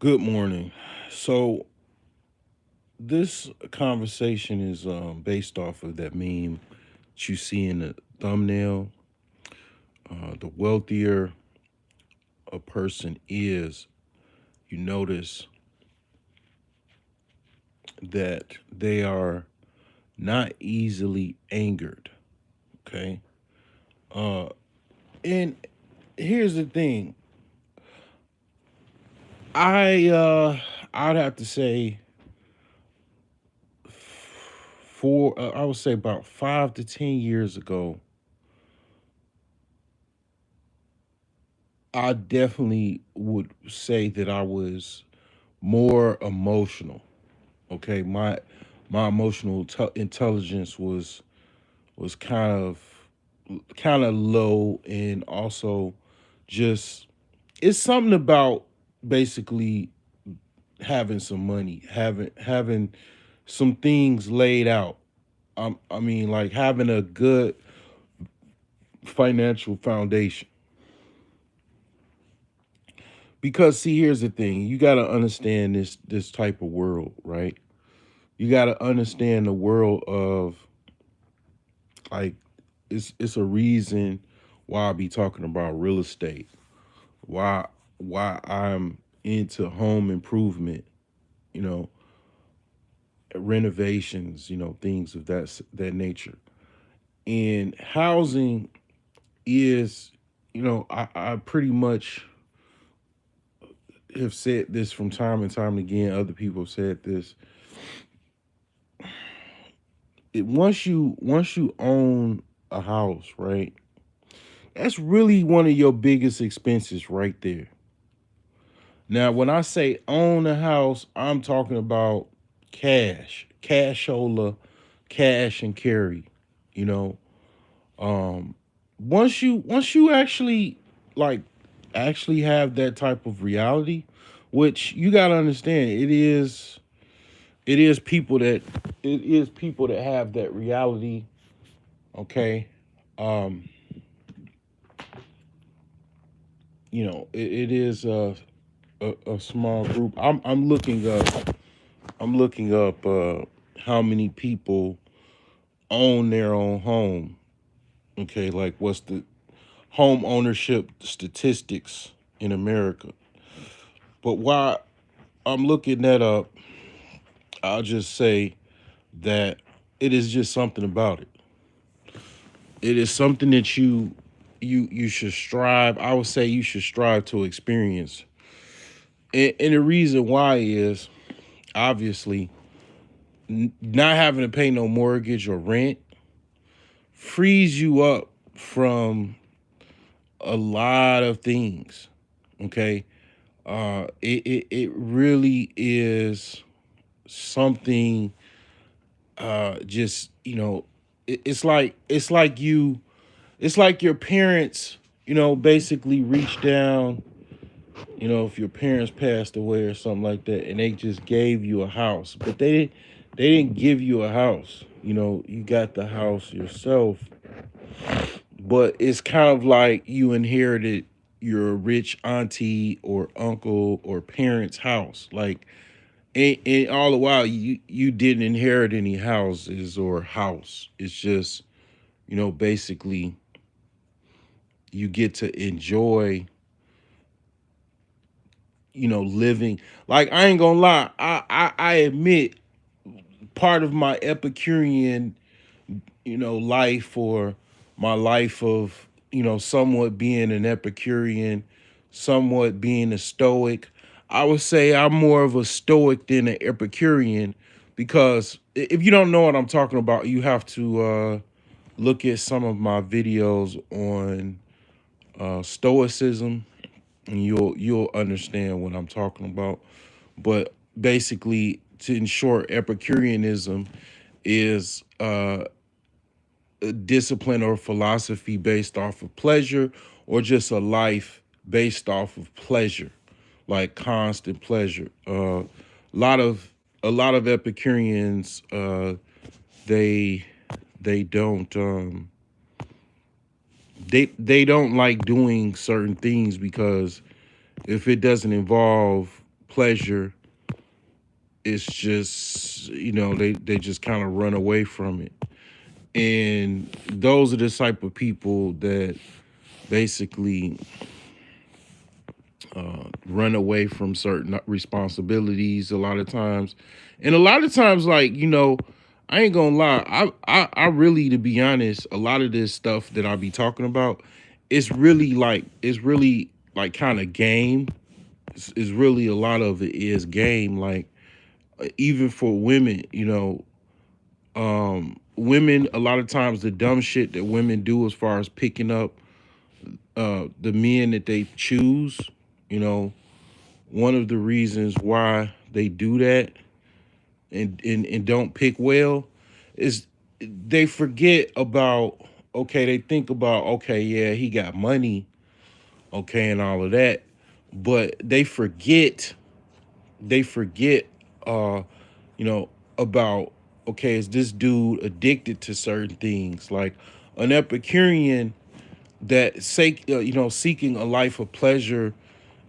Good morning. So this conversation is based off of that meme that you see in the thumbnail. The wealthier a person is, you notice that they are not easily angered. Okay. Uh, and here's the thing. I I'd have to say I would say about 5 to 10 years ago, I definitely would say that I was more emotional. Okay, my emotional intelligence was kind of low, and also just it's something about basically having some money, having some things laid out. I mean, like having a good financial foundation. Because see, here's the thing: you got to understand this type of world, right? You got to understand the world of like it's a reason why I be talking about real estate. Why why I'm into home improvement, you know, renovations, things of that nature. And housing is, I pretty much have said this from time and time again. Other people have said this. Once you own a house, right? That's really one of your biggest expenses right there. Now, when I say own a house, I'm talking about cashola, cash and carry. You know, um, once you like actually have that type of reality, which you got to understand, it is people that have that reality. Okay, um, it is a small group. I'm looking up how many people own their own home. Okay, like what's the home ownership statistics in America? But while I'm looking that up, I'll just say that it is just something about it. It is something that you should strive. I would say you should strive to experience. And the reason why is obviously not having to pay no mortgage or rent frees you up from a lot of things. Okay. It really is something, just, it's like your parents, basically reached down, if your parents passed away or something like that, and they just gave you a house, but they didn't give you a house. You got the house yourself, but it's kind of like you inherited your rich auntie or uncle or parents' house. Like, and all the while you didn't inherit any houses or house. It's just, basically you get to enjoy, living. Like, I ain't gonna lie, I admit part of my Epicurean, life, or my life of, somewhat being an Epicurean, somewhat being a Stoic. I would say I'm more of a Stoic than an Epicurean, because if you don't know what I'm talking about, you have to look at some of my videos on Stoicism, and you'll understand what I'm talking about. But basically, to in short, Epicureanism is a discipline or philosophy based off of pleasure, or just a life based off of pleasure, like constant pleasure. Lot of a lot of Epicureans, they they don't they don't like doing certain things, because if it doesn't involve pleasure, it's just, they just kind of run away from it. And those are the type of people that basically run away from certain responsibilities a lot of times. And a lot of times, like, I ain't gonna lie, I really, to be honest, a lot of this stuff that I be talking about, it's really like kind of game. It's really, a lot of it is game. Like, even for women, women, a lot of times the dumb shit that women do as far as picking up the men that they choose, you know, one of the reasons why they do that and don't pick well is they forget about, okay, they think about, okay, yeah, he got money, okay, and all of that, but they forget uh you know about, okay, is this dude addicted to certain things, like an Epicurean that seeking a life of pleasure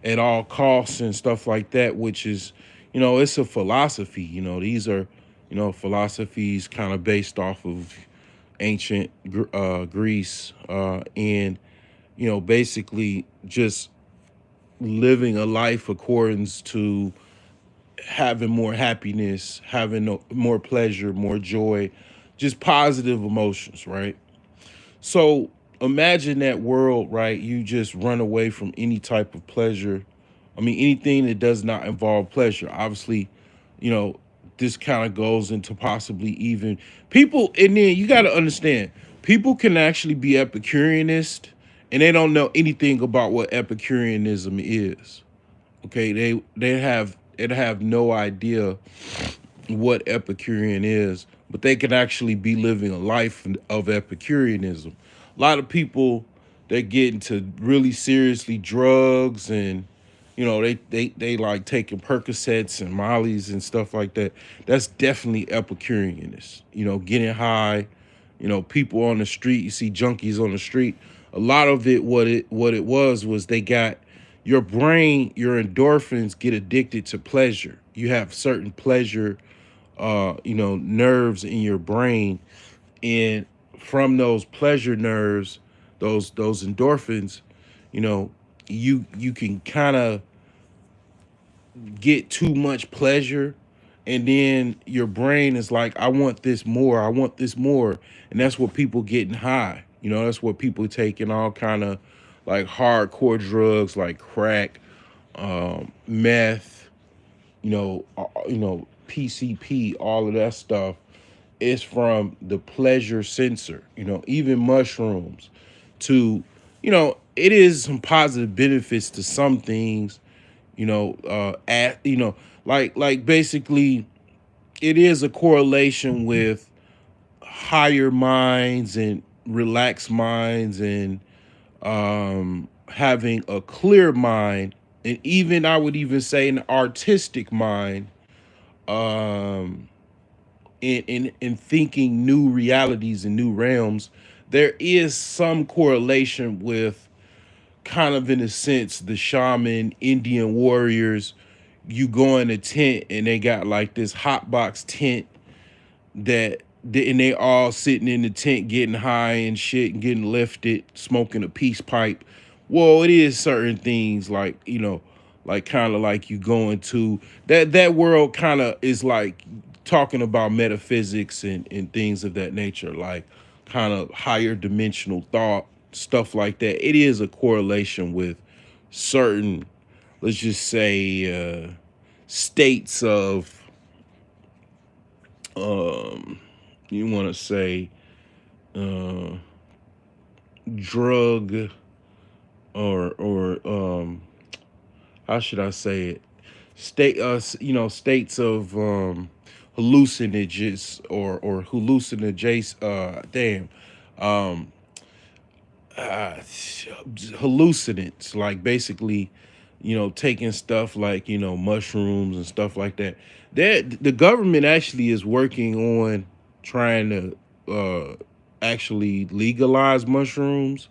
at all costs and stuff like that, which is, it's a philosophy. These are, philosophies kind of based off of ancient Greece, and basically just living a life accordance to having more happiness, having more pleasure, more joy, just positive emotions, right? So imagine that world, right? You just run away from any type of pleasure. I mean, anything that does not involve pleasure. Obviously, you know, this kind of goes into possibly even people. And then you got to understand, people can actually be Epicureanist and they don't know anything about what Epicureanism is. Okay, they have no idea what Epicurean is, but they could actually be living a life of Epicureanism. A lot of people that get into really seriously drugs, and they like taking Percocets and Mollies and stuff like that. That's definitely Epicureanist. Getting high. People on the street. You see junkies on the street. A lot of it, what it was they got your brain, your endorphins get addicted to pleasure. You have certain pleasure nerves in your brain, and from those pleasure nerves, those endorphins, you know you can kind of get too much pleasure, and then your brain is like, I want this more, I want this more. And that's what people getting high. That's what people taking all kind of like hardcore drugs like crack, meth, PCP, all of that stuff is from the pleasure sensor. Even mushrooms, to, it is some positive benefits to some things. Like basically, it is a correlation with higher minds and relaxed minds, and having a clear mind, and even, I would even say, an artistic mind, um in thinking new realities and new realms. There is some correlation with, kind of in a sense, the shaman Indian warriors. You go in a tent and they got like this hot box tent, and they all sitting in the tent getting high and shit and getting lifted, smoking a peace pipe. Well, it is certain things, like, like kind of like you go into that world, kind of is like talking about metaphysics and things of that nature, like kind of higher dimensional thought, stuff like that. It is a correlation with certain, let's just say, states of, you want to say, uh, drug, or how should I say it? States of hallucinogens, or hallucinogens. Um, hallucinants, like basically, taking stuff like, mushrooms and stuff like that. That the government actually is working on trying to actually legalize mushrooms.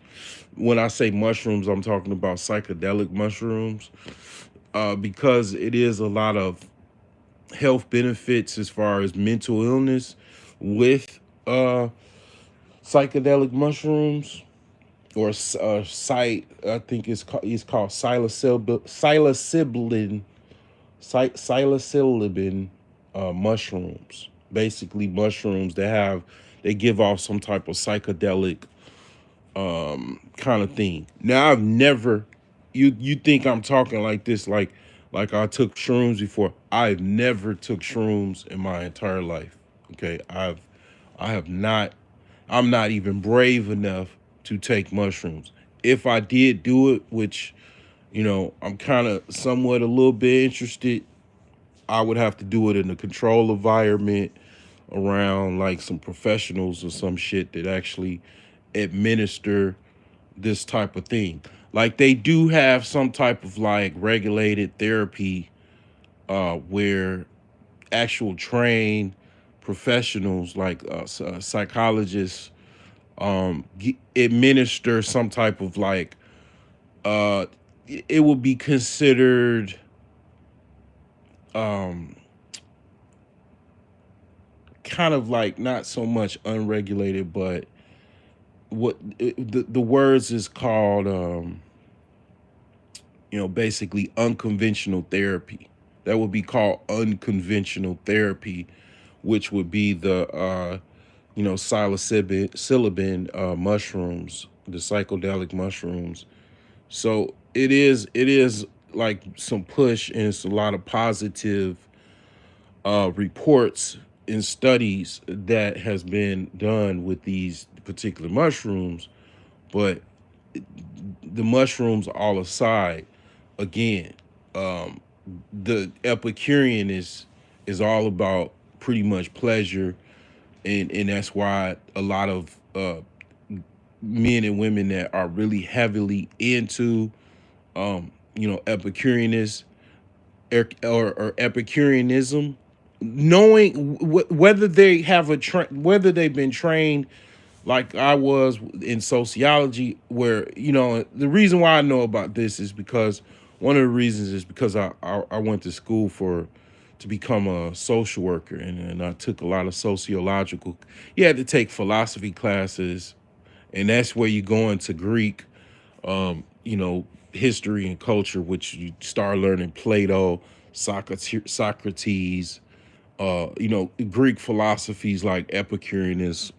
When I say mushrooms, I'm talking about psychedelic mushrooms. because it is a lot of health benefits as far as mental illness with psychedelic mushrooms or I think it's called psilocybin mushrooms. Basically, mushrooms that they give off some type of psychedelic kind of thing. Now, I've never you think I'm talking like this, like I took shrooms before. I've never took shrooms in my entire life. Okay, I have not. I'm not even brave enough to take mushrooms. If I did do it, which I'm kind of somewhat a little bit interested, I would have to do it in a controlled environment around like some professionals or some shit that actually administer this type of thing. Like they do have some type of like regulated therapy where actual trained professionals like psychologists administer some type of like uh it would be considered um kind of like not so much unregulated, but the words is called basically unconventional therapy. That would be called unconventional therapy, which would be the psilocybin mushrooms, the psychedelic mushrooms. So it is like some push, and it's a lot of positive reports and studies that has been done with these particular mushrooms. But the mushrooms all aside, again, um, the Epicurean is all about pretty much pleasure, and that's why a lot of men and women that are really heavily into Epicureanism or Epicureanism, knowing whether they have whether they've been trained like I was in sociology, where the reason why I know about this is because one of the reasons is because I went to school to become a social worker, and I took a lot of sociological. You had to take philosophy classes, and that's where you go into Greek, history and culture, which you start learning Plato, Socrates, Greek philosophies like Epicureanism,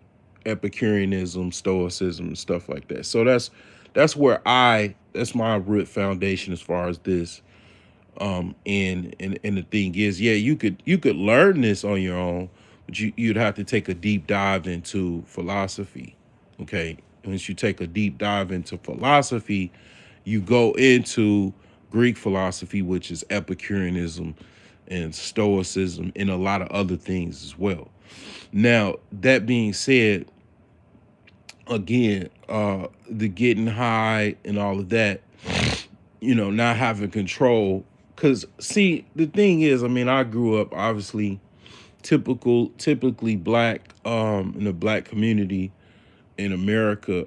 Stoicism, and stuff like that. So that's my root foundation as far as this. And the thing is, yeah, you could learn this on your own, but you'd have to take a deep dive into philosophy. Okay, once you take a deep dive into philosophy, you go into Greek philosophy, which is Epicureanism and Stoicism and a lot of other things as well. Now, that being said, again, the getting high and all of that, not having control. Because, see, the thing is, I mean, I grew up obviously typically black, in the black community in America,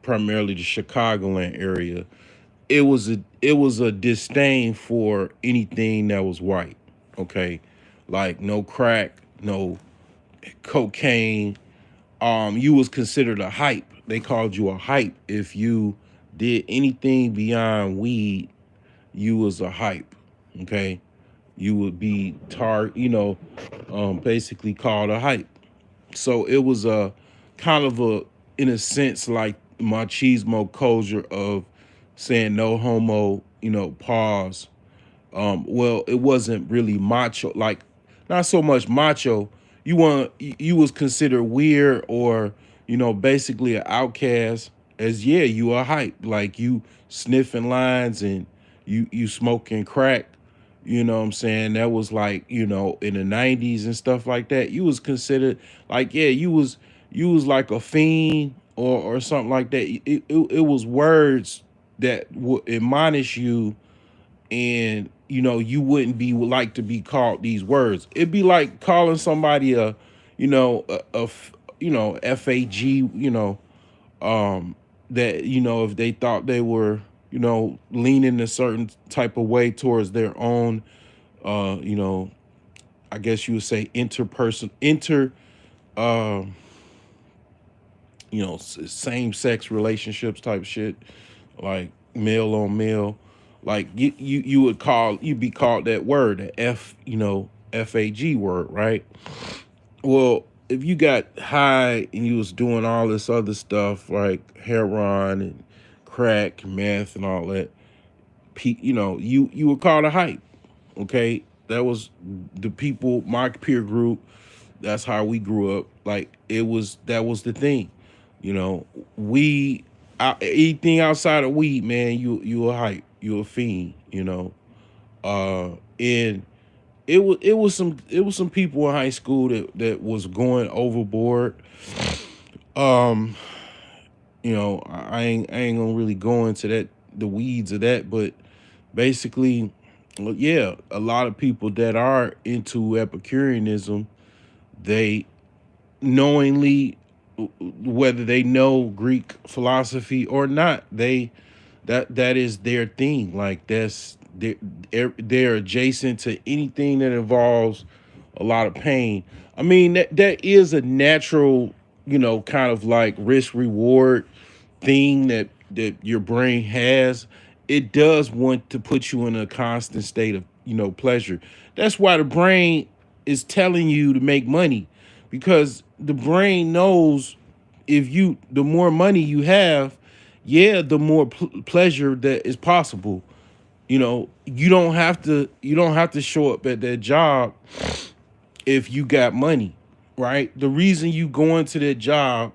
primarily the Chicagoland area. It was a disdain for anything that was white. Okay, like no crack, no cocaine. You was considered a hype. They called you a hype if you did anything beyond weed. You was a hype. Okay, you would be basically called a hype. So it was a kind of a, in a sense, like machismo culture of saying no homo, pause. Well, it wasn't really macho, like not so much macho. You was considered weird, or basically an outcast, as yeah, you a hype, like you sniffing lines and you smoking crack. You know what I'm saying? That was like, in the 90s and stuff like that. You was considered like, yeah, you was like a fiend or something like that. It was words that would admonish you, and you wouldn't be like to be called these words. It'd be like calling somebody a you know a f- fag, that if they thought they were, leaning a certain type of way towards their own, you know, I guess you would say interperson, uh, same sex relationships type shit, like male on male. Like you'd be called that word, the FAG word, right? Well, if you got high and you was doing all this other stuff like heroin and crack, meth, and all that, you were called a hype. Okay, that was the people, my peer group. That's how we grew up. Like that was the thing. You know, we anything outside of weed, man, you a hype, you a fiend. And it was some people in high school that was going overboard. Um, I ain't gonna really go into the weeds of that, but basically, well, yeah, a lot of people that are into Epicureanism, they knowingly, whether they know Greek philosophy or not, that is their thing. Like they're adjacent to anything that involves a lot of pain. I mean, that is a natural, kind of like risk reward thing that your brain has. It does want to put you in a constant state of, pleasure. That's why the brain is telling you to make money, because the brain knows, the more money you have, yeah, the more pleasure that is possible. You don't have to show up at that job if you got money, right? The reason you go into that job,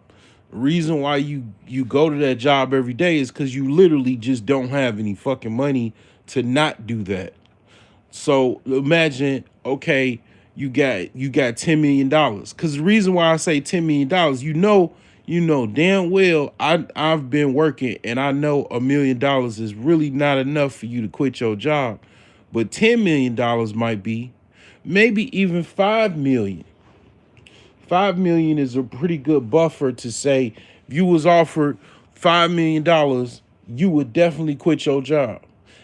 the reason why you go to that job every day is because you literally just don't have any fucking money to not do that. So imagine, okay, you got $10 million. Because the reason why I say $10 million, damn well I've been working, and I know $1 million is really not enough for you to quit your job, but $10 million might be, maybe even 5 million. 5 million is a pretty good buffer to say, if you was offered $5 million, you would definitely quit your job.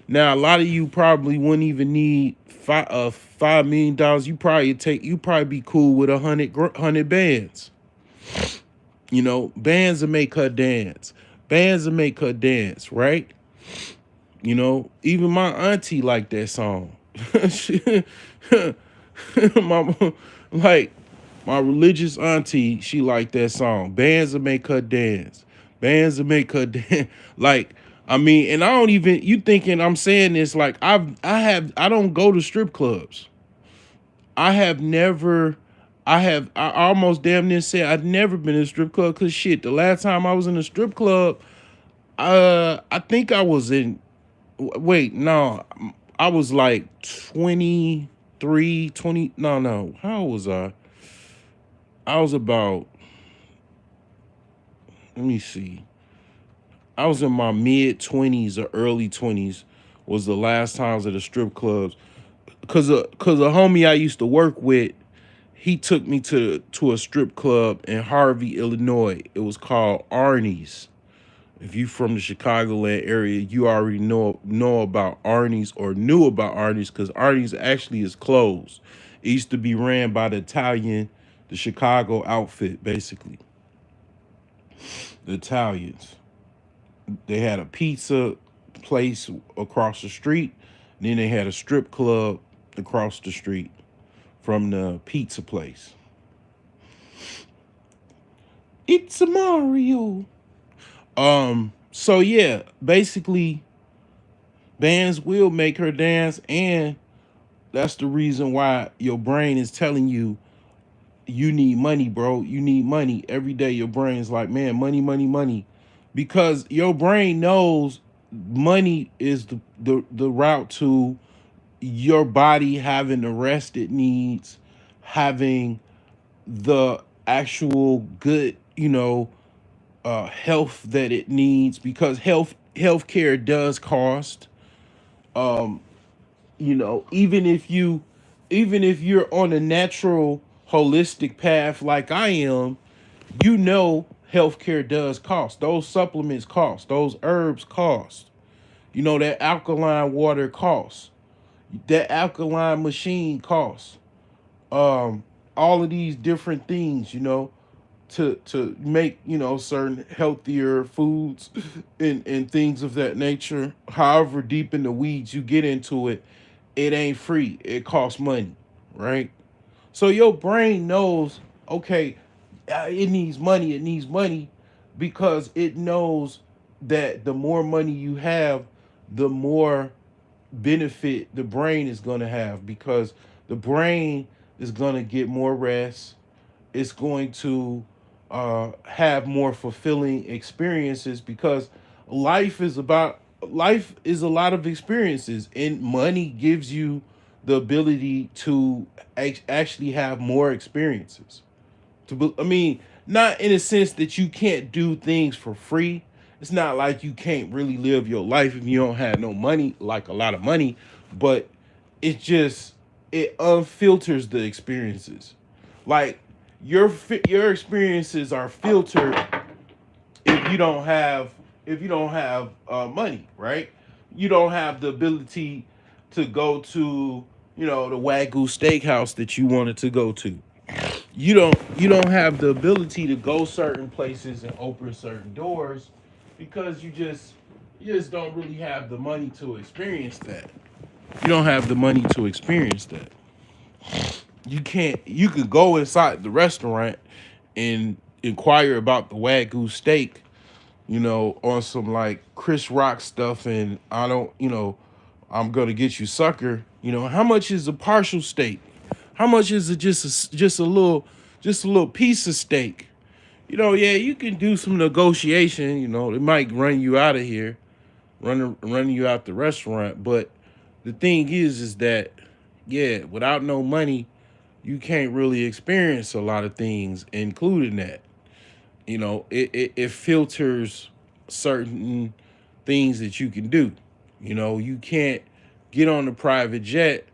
Now, a lot of you probably wouldn't even need $5 million. You probably be cool with 100 bands. Bands that make her dance. Bands that make her dance, right? Even my auntie liked that song. She- my like my religious auntie, she liked that song. Bands that make her dance. Bands that make her dance. Like, I mean, and I don't even, you thinking I'm saying this like I don't go to strip clubs. I have never I almost damn near said I've never been in a strip club, because shit, the last time I was in a strip club, I think I was in, wait, no, I was like 23, 20. No, how old was I? I was about, let me see. I was in my mid 20s or early 20s was the last times at the strip clubs. Cause a homie I used to work with, he took me to a strip club in Harvey, Illinois. It was called Arnie's. If you from the Chicagoland area, you already know about Arnie's, or knew about Arnie's, because Arnie's actually is closed. It used to be ran by the Chicago outfit, basically. The Italians. They had a pizza place across the street. Then they had a strip club across the street from the pizza place. It's a Mario. So yeah, basically bands will make her dance, and that's the reason why your brain is telling you you need money, bro. You need money. Every day your brain's like, man, money, money, money. Because your brain knows money is the route to your body having the rest it needs, having the actual good, health that it needs, because healthcare does cost. Um, even if you're on a natural holistic path like I am, healthcare does cost. Those supplements cost. Those herbs cost. You know, that alkaline water costs. That alkaline machine costs. Um, all of these different things, to make, certain healthier foods and things of that nature. However deep in the weeds you get into it, it ain't free. It costs money, right? So your brain knows, okay, it needs money. It needs money because it knows that the more money you have, the more benefit the brain is going to have, because the brain is going to get more rest. It's going to have more fulfilling experiences, because life is a lot of experiences, and money gives you the ability to actually have more experiences. I mean, not in a sense that you can't do things for free. It's not like you can't really live your life if you don't have no money, like a lot of money, but it just, it unfilters the experiences. Like your experiences are filtered if you don't have money, right? You don't have the ability to go to, the Wagyu steakhouse that you wanted to go to. You don't have the ability to go certain places and open certain doors, because you just don't really have the money to experience that. You don't have the money to experience that. You could go inside the restaurant and inquire about the Wagyu steak, on some like Chris Rock stuff, and I'm gonna get you sucker. How much is a partial steak? How much is it, just a little piece of steak? Yeah, you can do some negotiation. It might run you out of here, run you out the restaurant. But the thing is that, yeah, without no money, you can't really experience a lot of things, including that. It filters certain things that you can do. You can't get on the private jet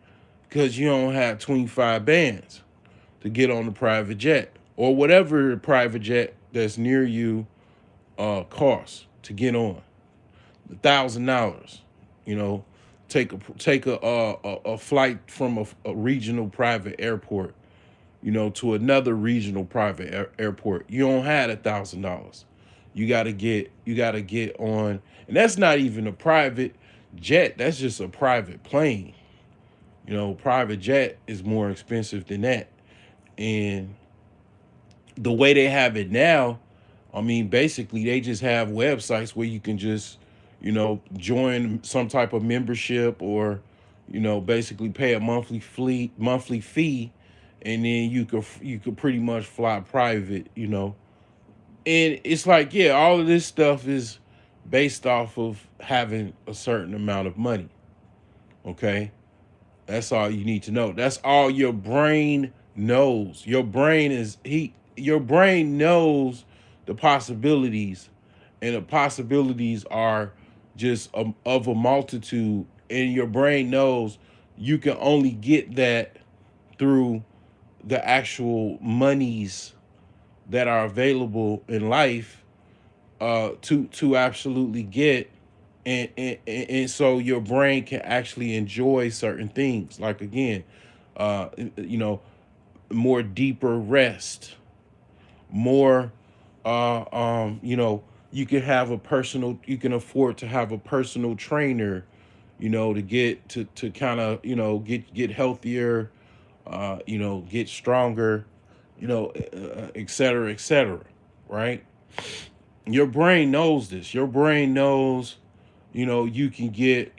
because you don't have 25 bands to get on the private jet, or whatever private jet that's near you costs to get on. $1,000. You know, take a flight from a regional private airport, to another regional private airport. You don't have $1,000. You gotta get on, and that's not even a private jet. That's just a private plane. Private jet is more expensive than that. And the way they have it now, I mean, basically they just have websites where you can just, join some type of membership, or, basically pay a monthly fee, and then you could pretty much fly private. And it's like, yeah, all of this stuff is based off of having a certain amount of money. Okay. That's all you need to know. That's all your brain knows. Your brain knows the possibilities, and the possibilities are just of a multitude, and your brain knows you can only get that through the actual monies that are available in life, to absolutely get, and so your brain can actually enjoy certain things, like, again, uh you know more deeper rest, more, you can afford to have a personal trainer, to get to kind of, get healthier, get stronger, et cetera, et cetera, right? Your brain knows this. Your brain knows, you can get,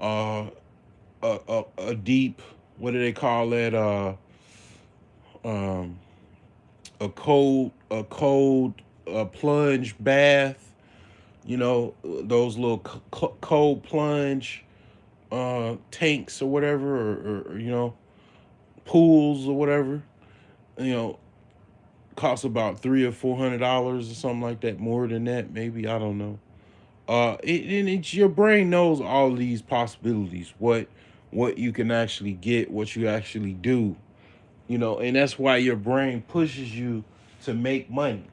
uh, a deep, what do they call that? Um, a cold plunge bath. Those little cold plunge tanks or whatever, or pools or whatever. You know, costs about $300 or $400 or something like that. More than that, maybe, I don't know. And it's your brain knows all of these possibilities. What you can actually get, what you actually do. And that's why your brain pushes you to make money.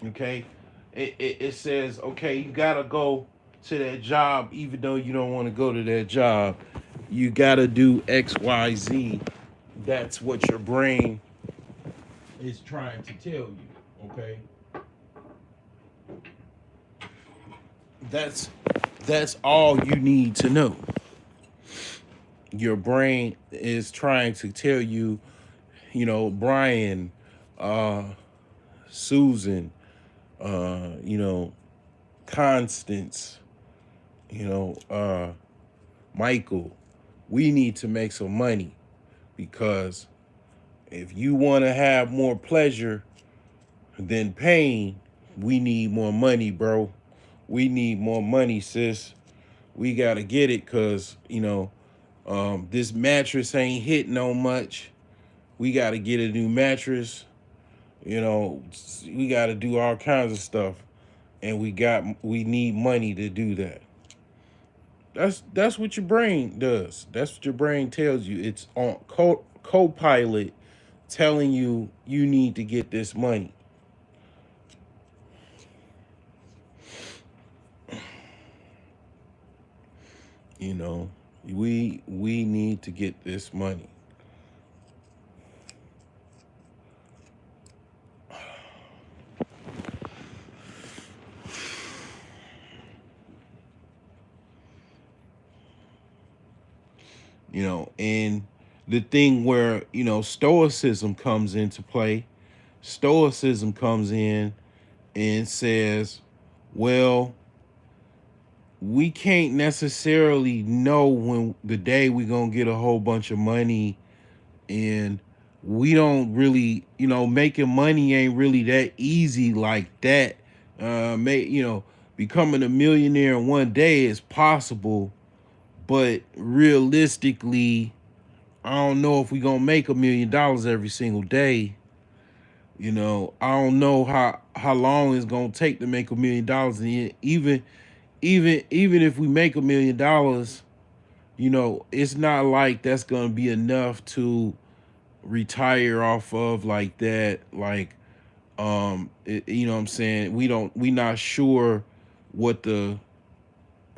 Okay, it says, okay, you gotta go. to that job, even though you don't want to go to that job. You gotta do X, Y, Z. That's what your brain is trying to tell you. Okay, that's that's all you need to know. Your brain is trying to tell you, Brian, uh, Susan, you know, Constance, you know, uh, Michael, we need to make some money because if you want to have more pleasure than pain, we need more money, bro. We need more money, sis. We got to get it because, this mattress ain't hitting on much. We got to get a new mattress. You know, we got to do all kinds of stuff. And we need money to do that. That's what your brain does. That's what your brain tells you. It's on co-pilot telling you you need to get this money. You know, we need to get this money. And the thing where, stoicism comes into play. Stoicism comes in and says, well, we can't necessarily know when the day we're going to get a whole bunch of money, and we don't really, making money ain't really that easy like that. Becoming a millionaire in one day is possible, but realistically, I don't know if we're gonna make $1 million every single day. I don't know how long it's gonna take to make $1 million. And even if we make $1 million, it's not like that's gonna be enough to retire off of like that. Like, you know what I'm saying? We not sure what the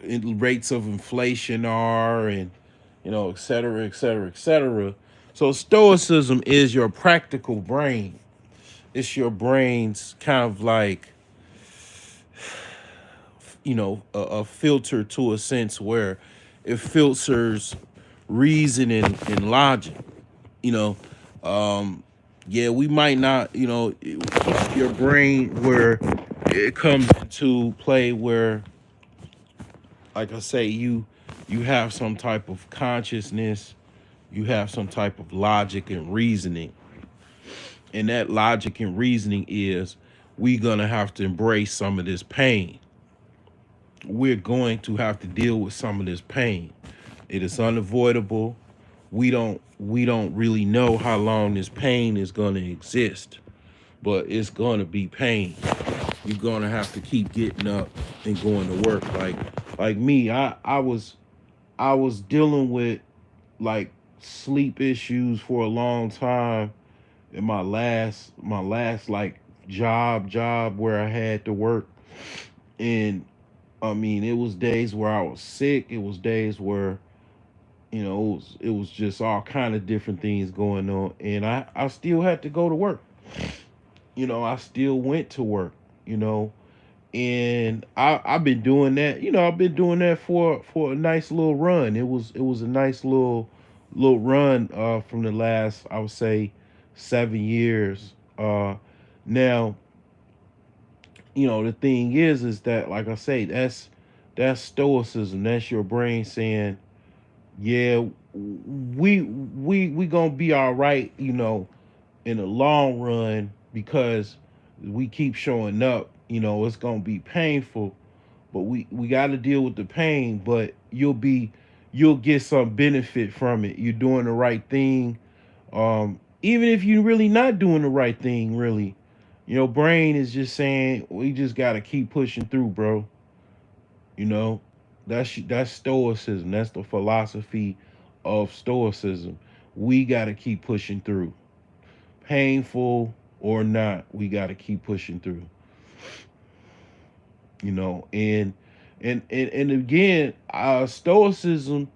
rates of inflation are, and et cetera, et cetera, et cetera. So stoicism is your practical brain. It's your brain's kind of like, a filter, to a sense where it filters reason and logic. You know, yeah, we might not, your brain where it comes into play where, like I say, you have some type of consciousness, you have some type of logic and reasoning. And that logic and reasoning is we gonna have to embrace some of this pain. We're going to have to deal with some of this pain. It is unavoidable. We don't really know how long this pain is gonna exist, but it's gonna be pain. You're gonna have to keep getting up and going to work. Like me, I was dealing with like sleep issues for a long time in my last like job where I had to work. And I mean, it was days where I was sick. It was days where, it was just all kind of different things going on. And I still had to go to work. I still went to work, you know. And I've been doing that, I've been doing that for a nice little run. It was a nice little run from the last, I would say, 7 years. Now, the thing is that, like I say, that's stoicism. That's your brain saying, yeah, we gonna be all right, in the long run, because we keep showing up. It's gonna be painful, but we got to deal with the pain. But you'll get some benefit from it. You're doing the right thing, even if you're really not doing the right thing. Really, brain is just saying we just got to keep pushing through, bro. You know, that's stoicism. That's the philosophy of stoicism. We got to keep pushing through, painful or not. We got to keep pushing through. And And again, stoicism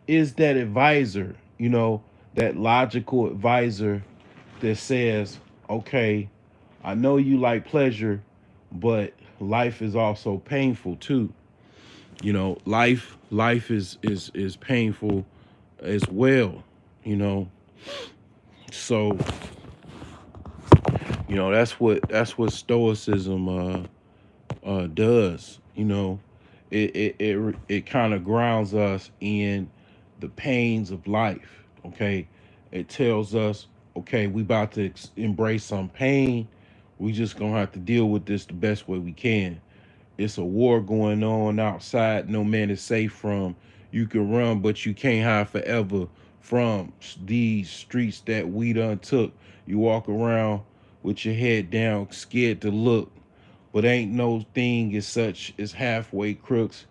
is that advisor, that logical advisor that says, okay, I know you like pleasure, but life is also painful too. Life is painful as well, you know. So, that's what stoicism does. It kind of grounds us in the pains of life. Okay, it tells us, okay, we about to embrace some pain. We just gonna have to deal with this the best way we can. It's a war going on outside. No man is safe from. You can run, but you can't hide forever from these streets that we done took. You walk around with your head down, scared to look, but ain't no thing as such as halfway crooks.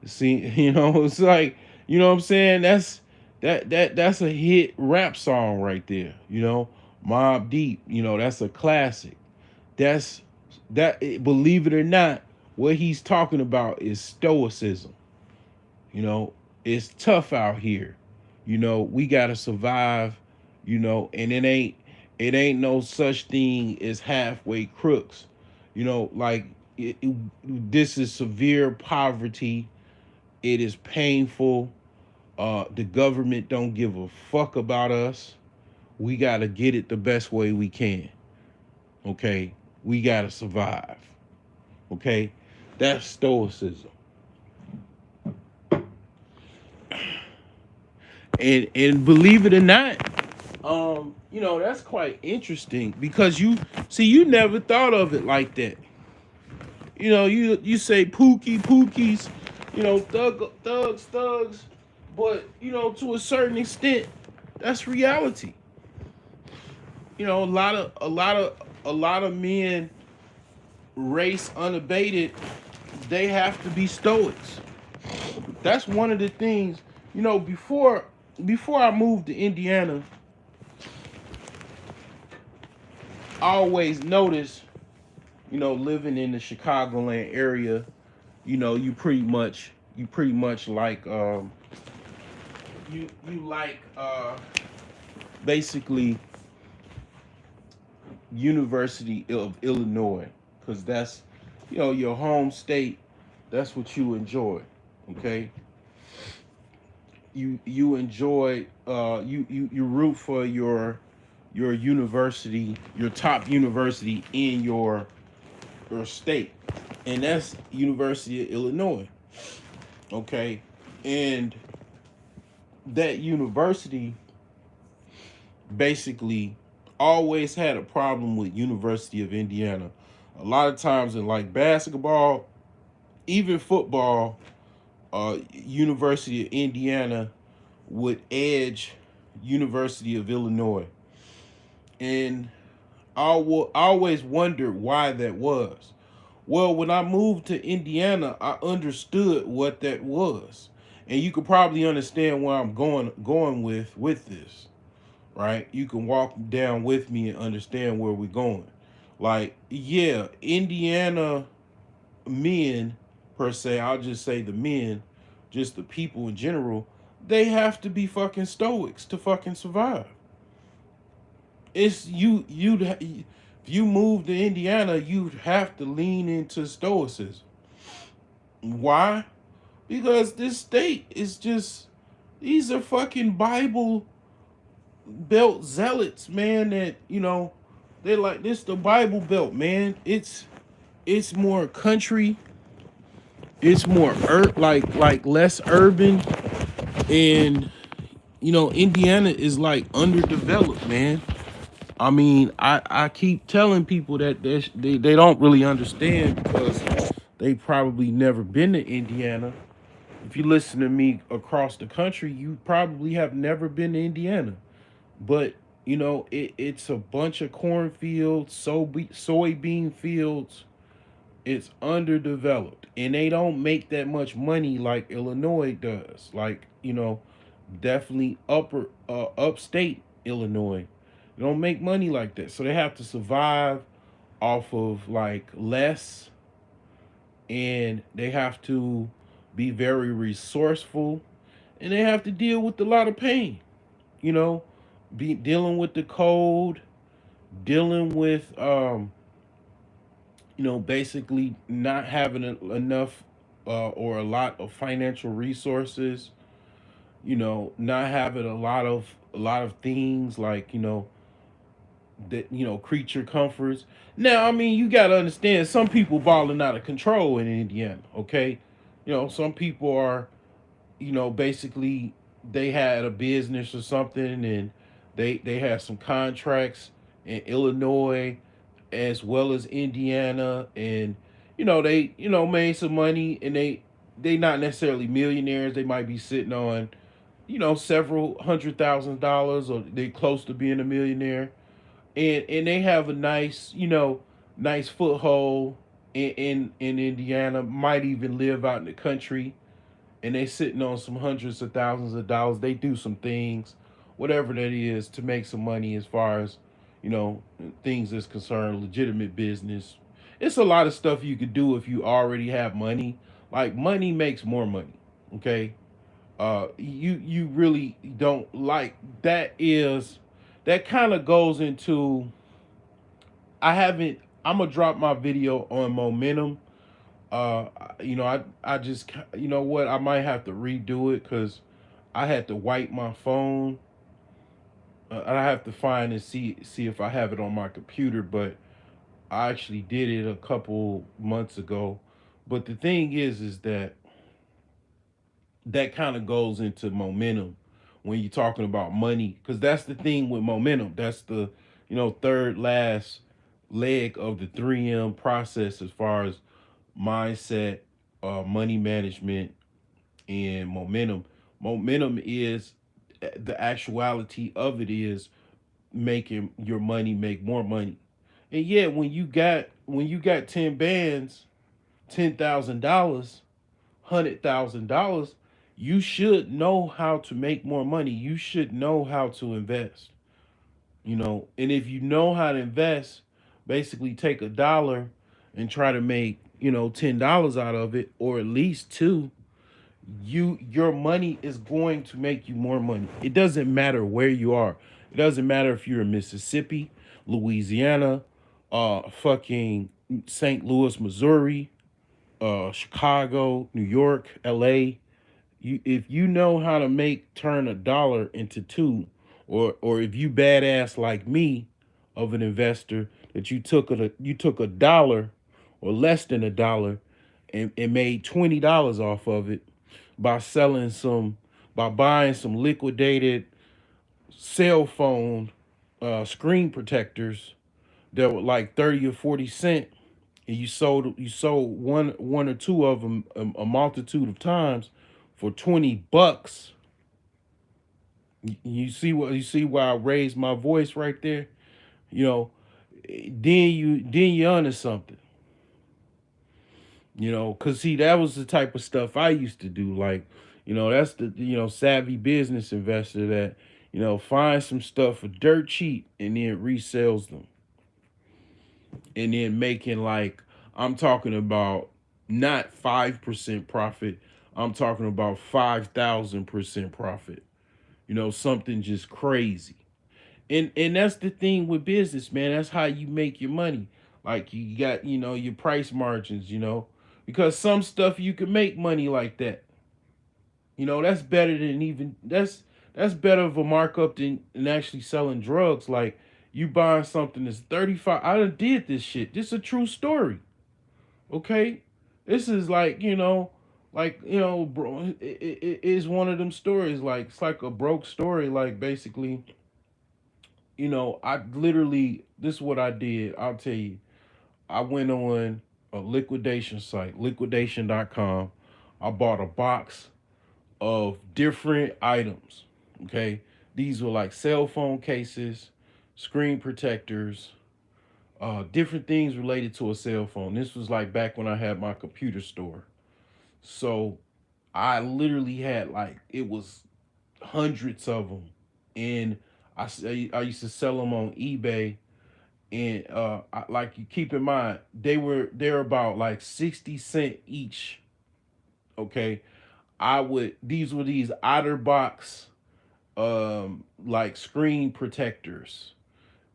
See, it's like, what I'm saying? That's a hit rap song right there. Mob Deep. That's a classic. That's believe it or not, what he's talking about is stoicism. You know, it's tough out here. We gotta survive. And it ain't no such thing as halfway crooks. Like this is severe poverty. It is painful. The government don't give a fuck about us. We gotta get it the best way we can. Okay, we gotta survive. Okay, that's stoicism. And believe it or not, that's quite interesting because you never thought of it like that. You say pookies, thugs, but to a certain extent, that's reality. A lot of men race unabated. They have to be stoics. That's one of the things. Before I moved to Indiana, I always noticed, living in the Chicagoland area, you pretty much like you like basically University of Illinois, because that's your home state. That's what you enjoy. Okay, you enjoy you root for your university, your top university in your state, and that's University of Illinois. Okay, and that university basically always had a problem with University of Indiana. A lot of times in like basketball, even football, University of Indiana would edge University of Illinois. And I always wondered why that was. Well, when I moved to Indiana, I understood what that was. And you could probably understand where I'm going with this, right? You can walk down with me and understand where we're going. Like, yeah, Indiana men per se, I'll just say the men, just the people in general, they have to be fucking stoics to fucking survive. It's if you move to Indiana, you'd have to lean into stoicism. Why? Because this state is just, these are fucking Bible belt zealots, man. That they like this, the Bible belt, man. It's more country. It's more like less urban, and Indiana is like underdeveloped, man. I mean, I keep telling people that they don't really understand because they probably never been to Indiana. If you listen to me across the country, you probably have never been to Indiana. But it's a bunch of cornfields, soybean fields. It's underdeveloped, and they don't make that much money like Illinois does. Like definitely upstate Illinois. They don't make money like that, so they have to survive off of like less and they have to be very resourceful, and they have to deal with a lot of pain. You know, be dealing with the code, dealing with basically not having enough or a lot of financial resources. Not having a lot of things like that creature comforts. Now, I mean, you got to understand some people balling out of control in Indiana. Okay, some people are basically they had a business or something, and they had some contracts in Illinois as well as Indiana, and they made some money, and they not necessarily millionaires. They might be sitting on several $100,000, or they close to being a millionaire, and they have a nice foothold in Indiana. Might even live out in the country, and they sitting on some hundreds of thousands of dollars. They do some things, whatever that is, to make some money as far as you know things is concerned, legitimate business. It's a lot of stuff you could do if you already have money. Like money makes more money. Okay, you really don't like that is that kind of goes into I haven't I'm gonna drop my video on momentum. I just what, I might have to redo it because I had to wipe my phone. I have to find and see if I have it on my computer, but I actually did it a couple months ago. But the thing is that that kind of goes into momentum when you're talking about money, because that's the thing with momentum. That's the third last leg of the 3M process as far as mindset, money management, and momentum. Momentum is the actuality of it is making your money make more money. And yeah, when you got 10 bands, $10,000, $100,000, you should know how to make more money. You should know how to invest. And if you know how to invest, basically take a dollar and try to make $10 out of it, or at least two. Your money is going to make you more money. It doesn't matter where you are. It doesn't matter if you're in Mississippi, Louisiana, fucking St. Louis, Missouri, Chicago, New York, LA. If you know how to turn a dollar into two, or if you badass like me, of an investor, that you took a dollar or less than a dollar, and made $20 off of it by selling some by buying some liquidated cell phone screen protectors that were like 30 or 40 cent, and you sold one or two of them a multitude of times for $20. You see why I raised my voice right there. You know, then you onto something. Cause see, that was the type of stuff I used to do. Like, that's the savvy business investor that finds some stuff for dirt cheap and then resells them, and then making, like, I'm talking about not 5% profit. I'm talking about 5,000% profit. Something just crazy. And that's the thing with business, man. That's how you make your money. Like, you got your price margins. Because some stuff you can make money like that. That's better than even that's better of a markup than actually selling drugs. Like, you buying something that's 35. I done did this shit. This is a true story. Okay, this is like bro. It is one of them stories. Like, it's like a broke story. Like, basically, I literally, this is what I did. I'll tell you. I went on a liquidation site, liquidation.com. I bought a box of different items. Okay. These were like cell phone cases, screen protectors, different things related to a cell phone. This was like back when I had my computer store. So I literally had, like, it was hundreds of them. And I used to sell them on eBay, And like you keep in mind, they're about like 60 cent each. Okay, I would these were these OtterBox like screen protectors,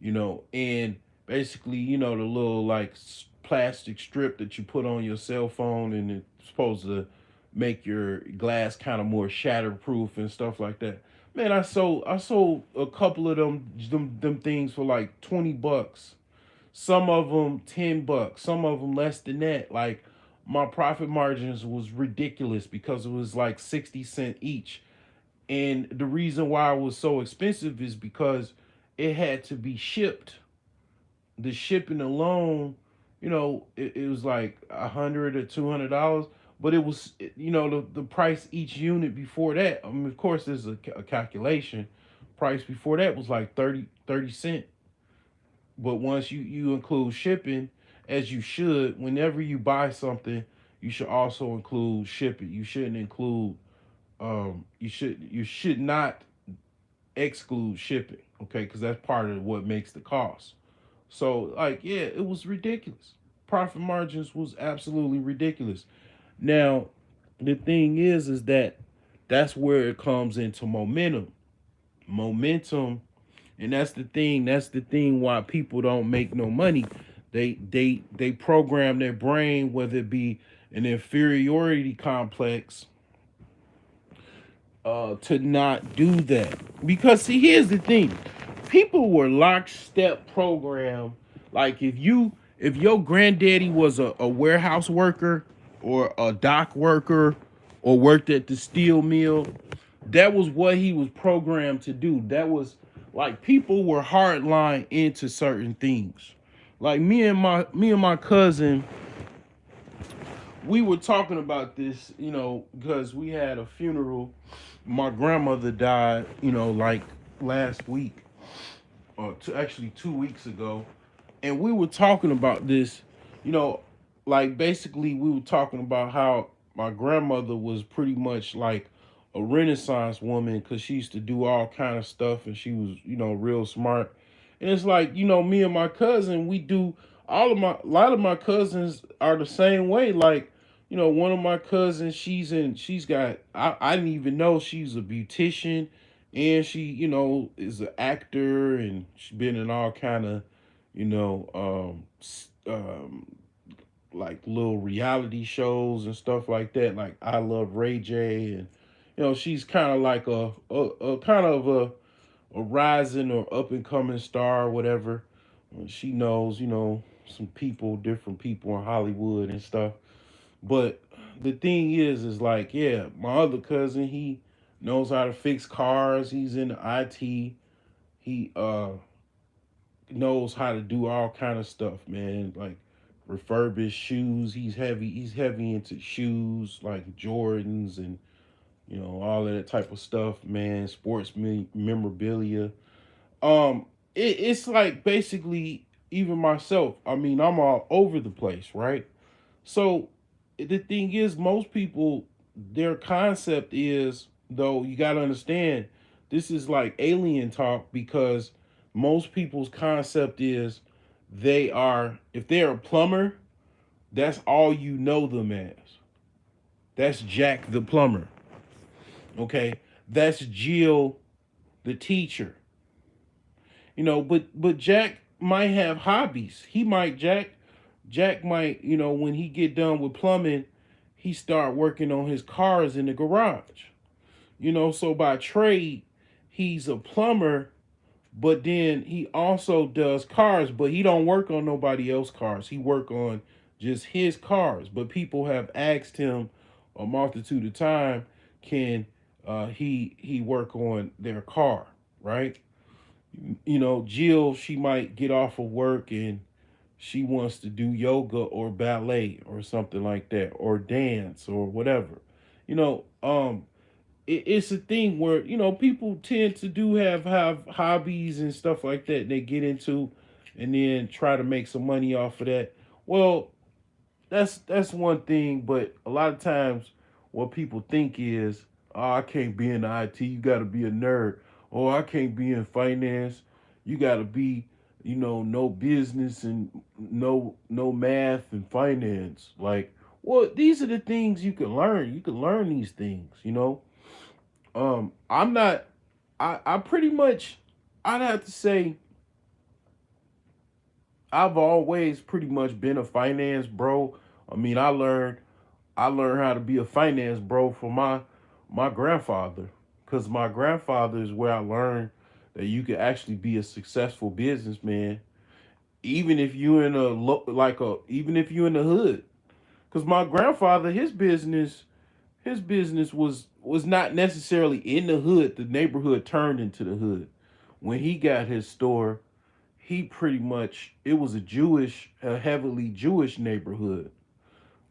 and basically, the little like plastic strip that you put on your cell phone, and it's supposed to make your glass kind of more shatterproof and stuff like that. Man, I sold a couple of them things for like $20. Some of them $10, some of them less than that. Like my profit margins was ridiculous because it was like 60 cent each. And the reason why it was so expensive is because it had to be shipped. The shipping alone, it was like $100 or $200, but it was, the price each unit before that. I mean, of course, there's a calculation. Price before that was like 30 cent. But once you include shipping, as you should, whenever you buy something, you should also include shipping. You shouldn't include you should not exclude shipping, okay? Because that's part of what makes the cost. So, like, yeah, it was ridiculous. Profit margins was absolutely ridiculous. Now, the thing is that that's where it comes into momentum. Momentum, and that's the thing. That's the thing why people don't make no money. They program their brain, whether it be an inferiority complex, to not do that. Because see, here's the thing: people were lockstep programmed. Like if your granddaddy was a warehouse worker or a dock worker or worked at the steel mill, that was what he was programmed to do. That was like people were hardline into certain things. Like me and my cousin, we were talking about this, because we had a funeral. My grandmother died, like last week, or actually 2 weeks ago, and we were talking about this, you know, like basically we were talking about how my grandmother was pretty much like a Renaissance woman because she used to do all kind of stuff and she was, real smart. And it's like, me and my cousin, we do a lot of my cousins are the same way. Like, one of my cousins, she's got, I didn't even know she's a beautician, and she, is an actor, and she's been in all kind of, you know, like little reality shows and stuff like that. Like I Love Ray J, and she's kind of like a kind of a rising or up and coming star, or whatever. She knows, some people, different people in Hollywood and stuff. But the thing is like, yeah, my other cousin, he knows how to fix cars. He's in IT. He knows how to do all kind of stuff, man. Like refurbished shoes. He's heavy into shoes like Jordans and all of that type of stuff, man. Sports memorabilia. It's like basically even myself. I mean, I'm all over the place, right? So the thing is, most people, their concept is, though, you got to understand, this is like alien talk because most people's concept is if they're a plumber, that's all you know them as. That's Jack the plumber. Okay. That's Jill the teacher. But Jack might have hobbies. Jack might, when he get done with plumbing, he start working on his cars in the garage. So by trade, he's a plumber, but then he also does cars, but he don't work on nobody else's cars. He work on just his cars. But people have asked him a multitude of time, can he work on their car, right? Jill, she might get off of work and she wants to do yoga or ballet or something like that, or dance or whatever. You know, um, it's a thing where people tend to do have hobbies and stuff like that they get into, and then try to make some money off of that. Well, that's one thing, but a lot of times what people think is, oh, I can't be in IT, you got to be a nerd, or I can't be in finance, you got to be no business and no math and finance. Like, well, these are the things you can learn. You can learn these things. I'm not. I pretty much. I'd have to say I've always pretty much been a finance bro. I mean, I learned how to be a finance bro from my grandfather, because my grandfather is where I learned that you can actually be a successful businessman, even if you in a even if you in the hood. Because my grandfather, his business was not necessarily in the hood. The neighborhood turned into the hood. When he got his store, he pretty much, it was a heavily Jewish neighborhood.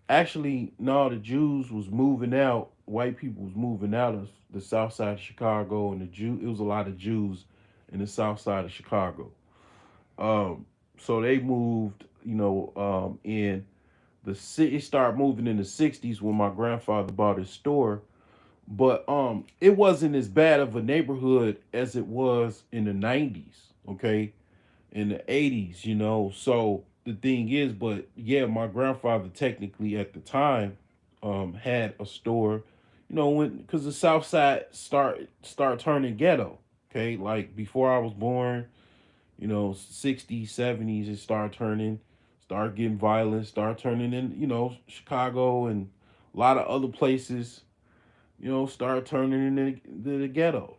Actually, no, the Jews was moving out. White people was moving out of the south side of Chicago, and it was a lot of Jews in the south side of Chicago. Um, so they moved, in the city. Started moving in the '60s when my grandfather bought his store. But it wasn't as bad of a neighborhood as it was in the '90s. Okay, in the '80s. So the thing is, but yeah, my grandfather technically at the time had a store. When because the South Side start turning ghetto. Okay, like before I was born, '60s, '70s, it start getting violent, start turning in, Chicago and a lot of other places, start turning into the ghetto.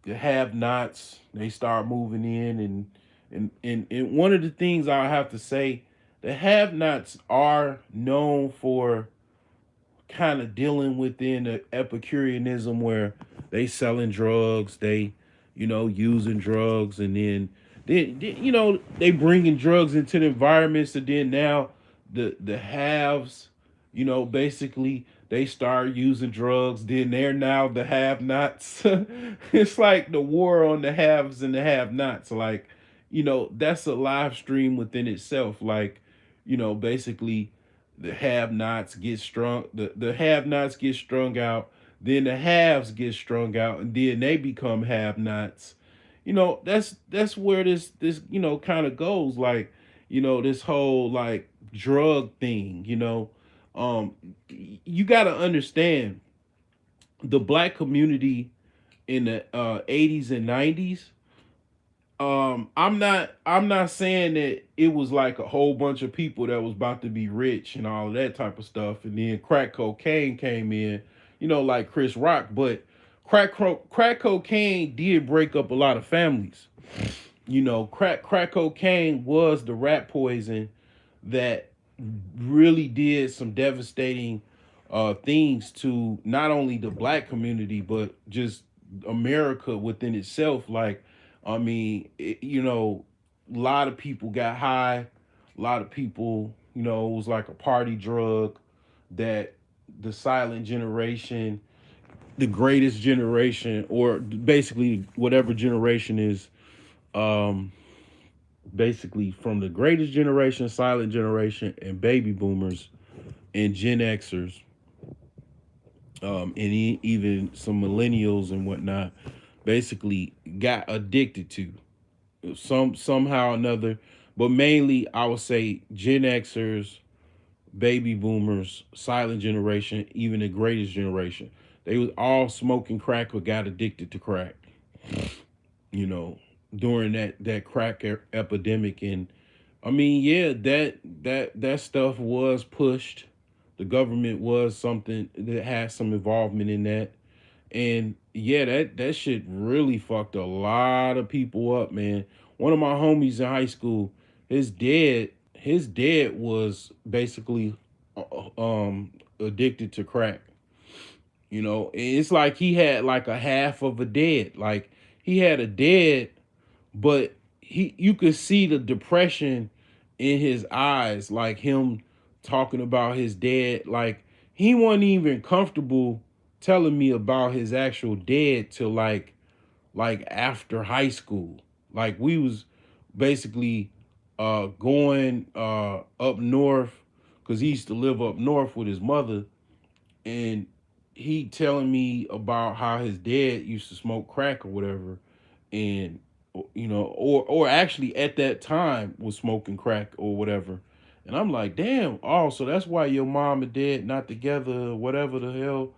The have-nots, they start moving in, and one of the things I have to say, the have-nots are known for kind of dealing within the Epicureanism, where they selling drugs, they using drugs, and then they bringing drugs into the environments, and then now the haves, basically they start using drugs, then they're now the have nots. It's like the war on the haves and the have nots. Like, that's a live stream within itself. Like, basically the have nots get strung, the have nots get strung out, then the haves get strung out, and then they become have nots. That's where this kind of goes. Like, this whole like drug thing. Um, you got to understand the black community in the '80s and '90s. I'm not saying that it was like a whole bunch of people that was about to be rich and all of that type of stuff, and then crack cocaine came in, like Chris Rock. But crack cocaine did break up a lot of families. Crack cocaine was the rat poison that really did some devastating things to not only the black community, but just America within itself. Like, I mean, a lot of people got high. A lot of people, it was like a party drug that the silent generation, the greatest generation, or basically whatever generation is, um, basically from the greatest generation, silent generation, and baby boomers and Gen Xers, and even some millennials and whatnot, basically got addicted to somehow or another. But mainly, I would say Gen Xers, baby boomers, silent generation, even the greatest generation. They was all smoking crack or got addicted to crack. You know, during that crack epidemic. And I mean, yeah, that stuff was pushed. The government was something that had some involvement in that. And yeah, that shit really fucked a lot of people up, man. One of my homies in high school, his dad was basically addicted to crack. And it's like he had like a half of a dad. Like, he had a dad, but you could see the depression in his eyes, like him talking about his dad. Like, he wasn't even comfortable telling me about his actual dad till like after high school. Like, we was basically going up north, because he used to live up north with his mother, and he telling me about how his dad used to smoke crack or whatever. And or actually at that time was smoking crack or whatever. And I'm like, damn. Oh, so that's why your mom and dad not together, or whatever the hell.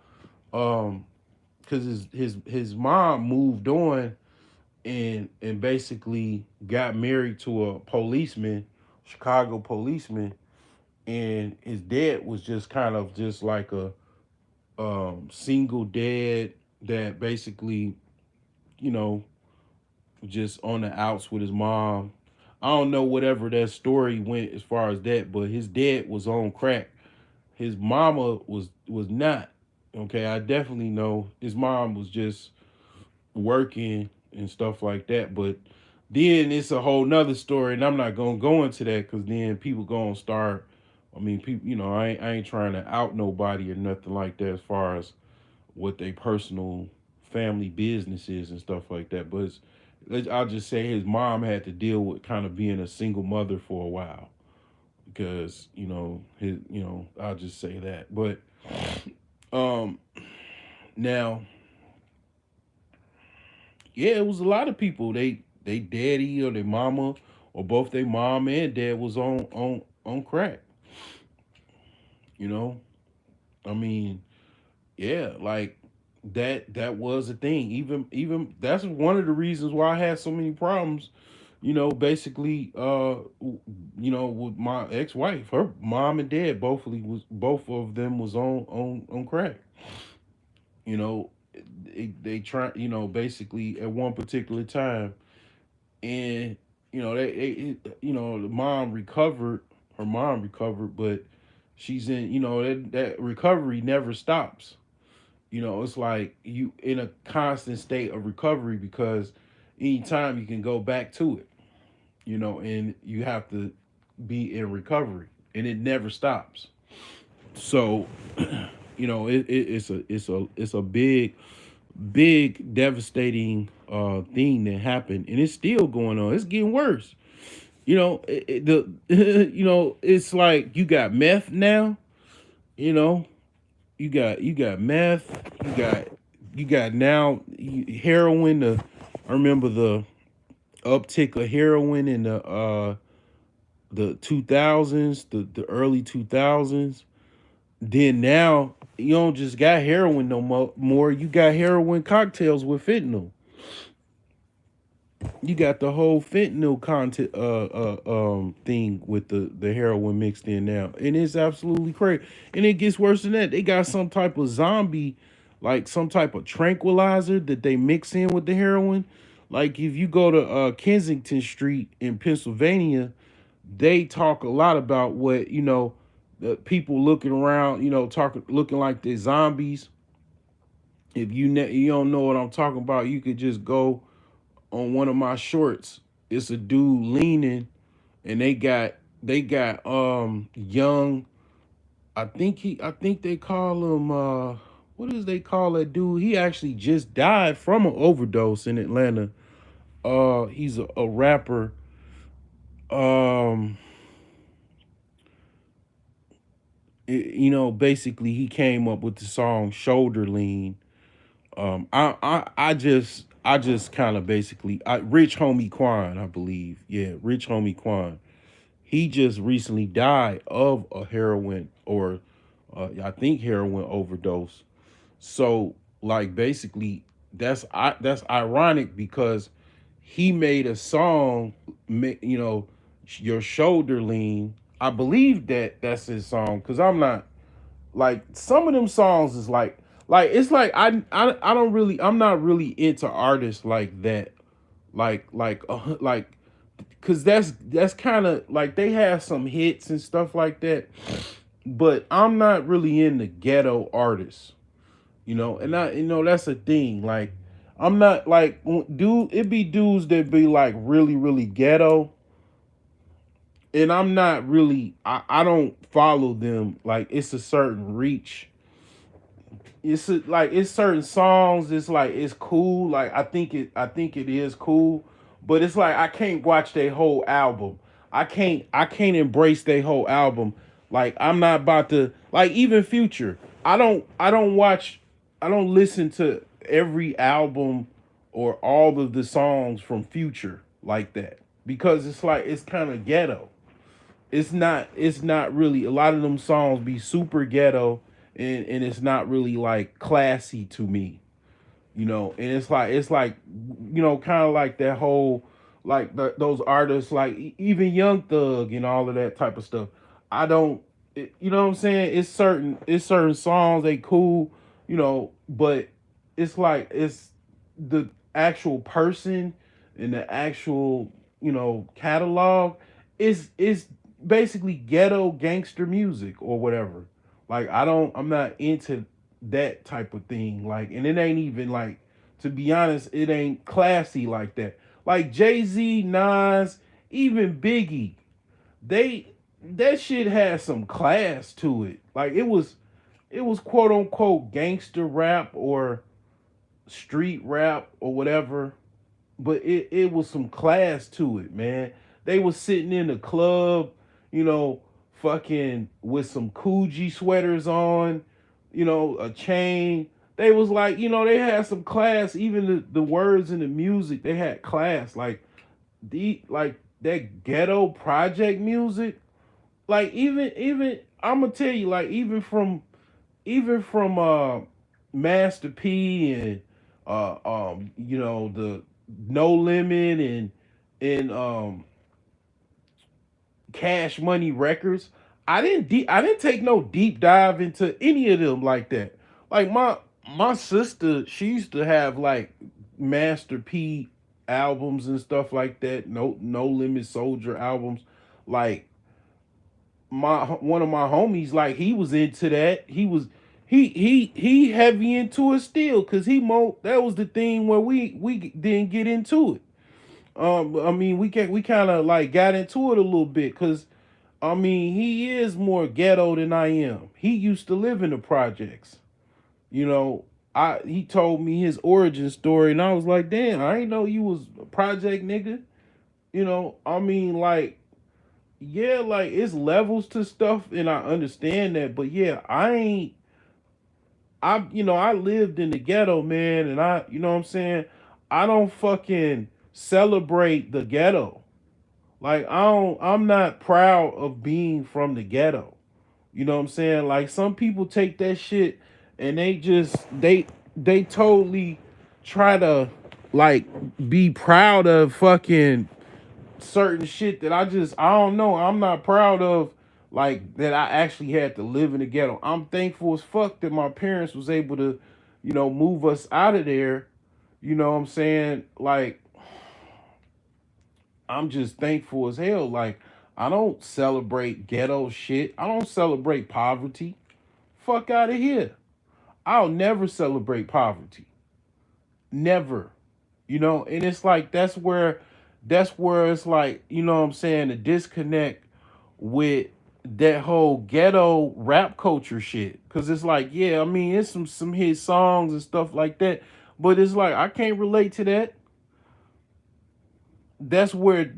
Um, because his mom moved on and basically got married to a policeman, Chicago policeman, and his dad was just kind of just like a single dad that basically, you know, just on the outs with his mom. I don't know whatever that story went as far as that, but his dad was on crack. His mama was not. Okay, I definitely know his mom was just working and stuff like that. But then it's a whole nother story, and I'm not gonna go into that because then people gonna start. I mean, people, I ain't trying to out nobody or nothing like that as far as what they personal family business is and stuff like that. But I'll just say his mom had to deal with kind of being a single mother for a while because I'll just say that. But um now, yeah, it was a lot of people. They daddy or their mama or both their mom and dad was on crack. You know, I mean, yeah, like that was a thing. Even that's one of the reasons why I had so many problems. Basically, with my ex-wife, her mom and dad both of them was on crack. You know, they try. Basically at one particular time, and the mom recovered. Her mom recovered, but she's in. That recovery never stops. It's like you in a constant state of recovery because anytime you can go back to it, and you have to be in recovery, and it never stops. So, it's a big devastating thing that happened, and it's still going on. It's getting worse. It's like you got meth now. You know, you got meth. You got now heroin. I remember the uptick of heroin in the 2000s, the early 2000s. Then now you don't just got heroin no more. You got heroin cocktails with fentanyl. You got the whole fentanyl content thing with the heroin mixed in now, and it's absolutely crazy. And it gets worse than that. They got some type of zombie, like some type of tranquilizer that they mix in with the heroin. Like if you go to Kensington Street in Pennsylvania, they talk a lot about what the people looking around, talking looking like they're zombies. If you don't know what I'm talking about, you could just go on one of my shorts. It's a dude leaning, and they got young. I think they call him what does they call that dude? He actually just died from an overdose in Atlanta. He's a rapper. Um, basically he came up with the song Shoulder Lean. I just kind of basically Rich Homie Quan, I believe. Yeah, Rich Homie Quan. He just recently died of a heroin or I think heroin overdose. So like basically that's ironic because he made a song, your shoulder lean. I believe that's his song because I'm not like some of them songs is like it's like I don't really I'm not really into artists like that like because that's kind of like they have some hits and stuff like that, but I'm not really into ghetto artists, and I that's a thing. Like I'm not like dude. It be dudes that be like really ghetto, and I'm not really. I don't follow them. Like it's a certain reach. Like it's certain songs. It's like it's cool. Like I think it is cool, but it's like I can't watch their whole album. I can't embrace their whole album. Like I'm not about to like even Future. I don't watch. I don't listen to every album or all of the songs from Future like that, because it's like it's kind of ghetto. It's not really, a lot of them songs be super ghetto, and it's not really like classy to me, and it's like kind of like that whole, like those artists like even Young Thug and all of that type of stuff. I don't you know what I'm saying, it's certain songs they cool, but it's like it's the actual person and the actual catalog is basically ghetto gangster music or whatever. Like I'm not into that type of thing. Like, and it ain't even like, to be honest, it ain't classy like that. Like Jay-Z, Nas, even Biggie, they that shit had some class to it. Like it was quote unquote gangster rap or street rap or whatever, but it was some class to it, man. They was sitting in the club, you know, fucking with some Coogee sweaters on, a chain. They was like, they had some class. Even the words and the music, they had class. Like that ghetto project music. Like even I'm gonna tell you, like even from Master P and the No Limit and Cash Money Records. I didn't take no deep dive into any of them like that. Like my sister, she used to have like Master P albums and stuff like that. No Limit Soldier albums. Like my one of my homies, like he was into that. He heavy into it still, cause that was the thing where we didn't get into it. I mean, we kind of like got into it a little bit, cause I mean, he is more ghetto than I am. He used to live in the projects. You know, he told me his origin story, and I was like, damn, I ain't know you was a project nigga. I mean, like, yeah, like it's levels to stuff, and I understand that, but yeah, I ain't. I lived in the ghetto, man, and you know what I'm saying. I don't fucking celebrate the ghetto. Like I'm not proud of being from the ghetto. You know what I'm saying? Like some people take that shit and they totally try to like be proud of fucking certain shit that I don't know. I'm not proud of, like, that I actually had to live in the ghetto. I'm thankful as fuck that my parents was able to, move us out of there. You know what I'm saying? Like, I'm just thankful as hell. Like, I don't celebrate ghetto shit. I don't celebrate poverty. Fuck out of here. I'll never celebrate poverty. Never. And it's like that's where it's like, what I'm saying, the disconnect with that whole ghetto rap culture shit. Cause it's like, yeah, I mean, it's some hit songs and stuff like that. But it's like I can't relate to that. That's where,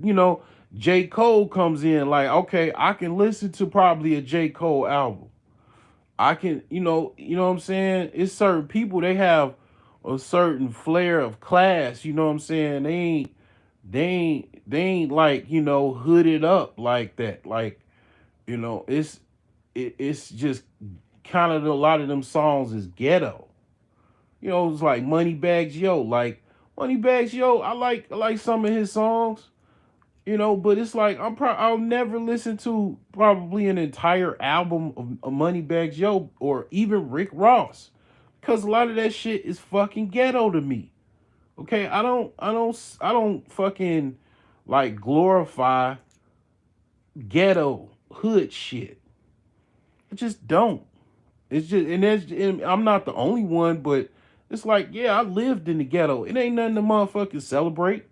J. Cole comes in. Like, okay, I can listen to probably a J. Cole album. I can, what I'm saying? It's certain people, they have a certain flair of class, you know what I'm saying? They ain't like, hooded up like that. Like, it's just kind of, a lot of them songs is ghetto. It's like Moneybags Yo. Like Moneybags Yo, I like some of his songs. But it's like I'll never listen to probably an entire album of Moneybags Yo or even Rick Ross, because a lot of that shit is fucking ghetto to me. Okay, I don't fucking like glorify ghetto hood shit. I just don't. It's just, and I'm not the only one, but it's like, yeah, I lived in the ghetto. It ain't nothing to motherfucking celebrate.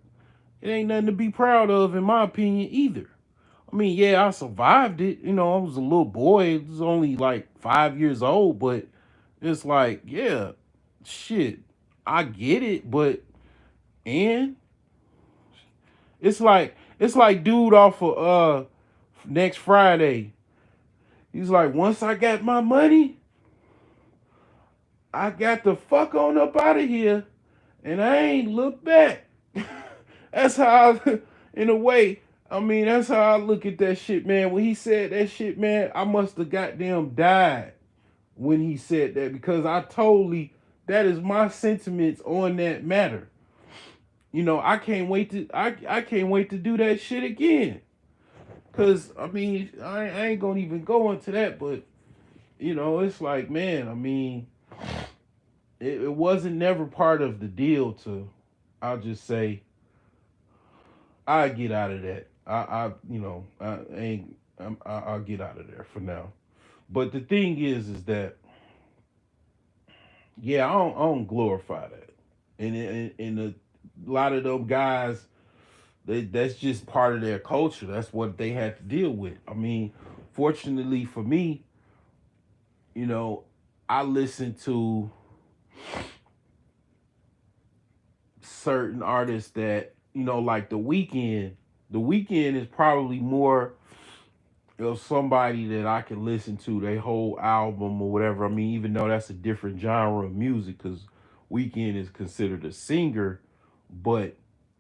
It ain't nothing to be proud of, in my opinion, either. I mean, yeah, I survived it. I was a little boy. I was only like 5 years old, but it's like, yeah, shit, I get it, but and it's like dude off of next Friday. He's like, once I got my money, I got the fuck on up out of here, and I ain't looked back. That's how, in a way, I mean, that's how I look at that shit, man. When he said that shit, man, I must have goddamn died when he said that because I totally, that is my sentiments on that matter. I can't wait to, I can't wait to do that shit again. Cause I mean, I ain't gonna even go into that, but it's like, man, I mean, it wasn't never part of the deal to, I'll just say, I get out of that. I ain't. I'll get out of there for now. But the thing is that yeah, I don't glorify that, and a lot of them guys, that's just part of their culture. That's what they had to deal with. I mean, fortunately for me, you know, I listen to certain artists that like the weekend. The weekend is probably more somebody that I can listen to their whole album or whatever. I mean, even though that's a different genre of music, because Weekend is considered a singer, but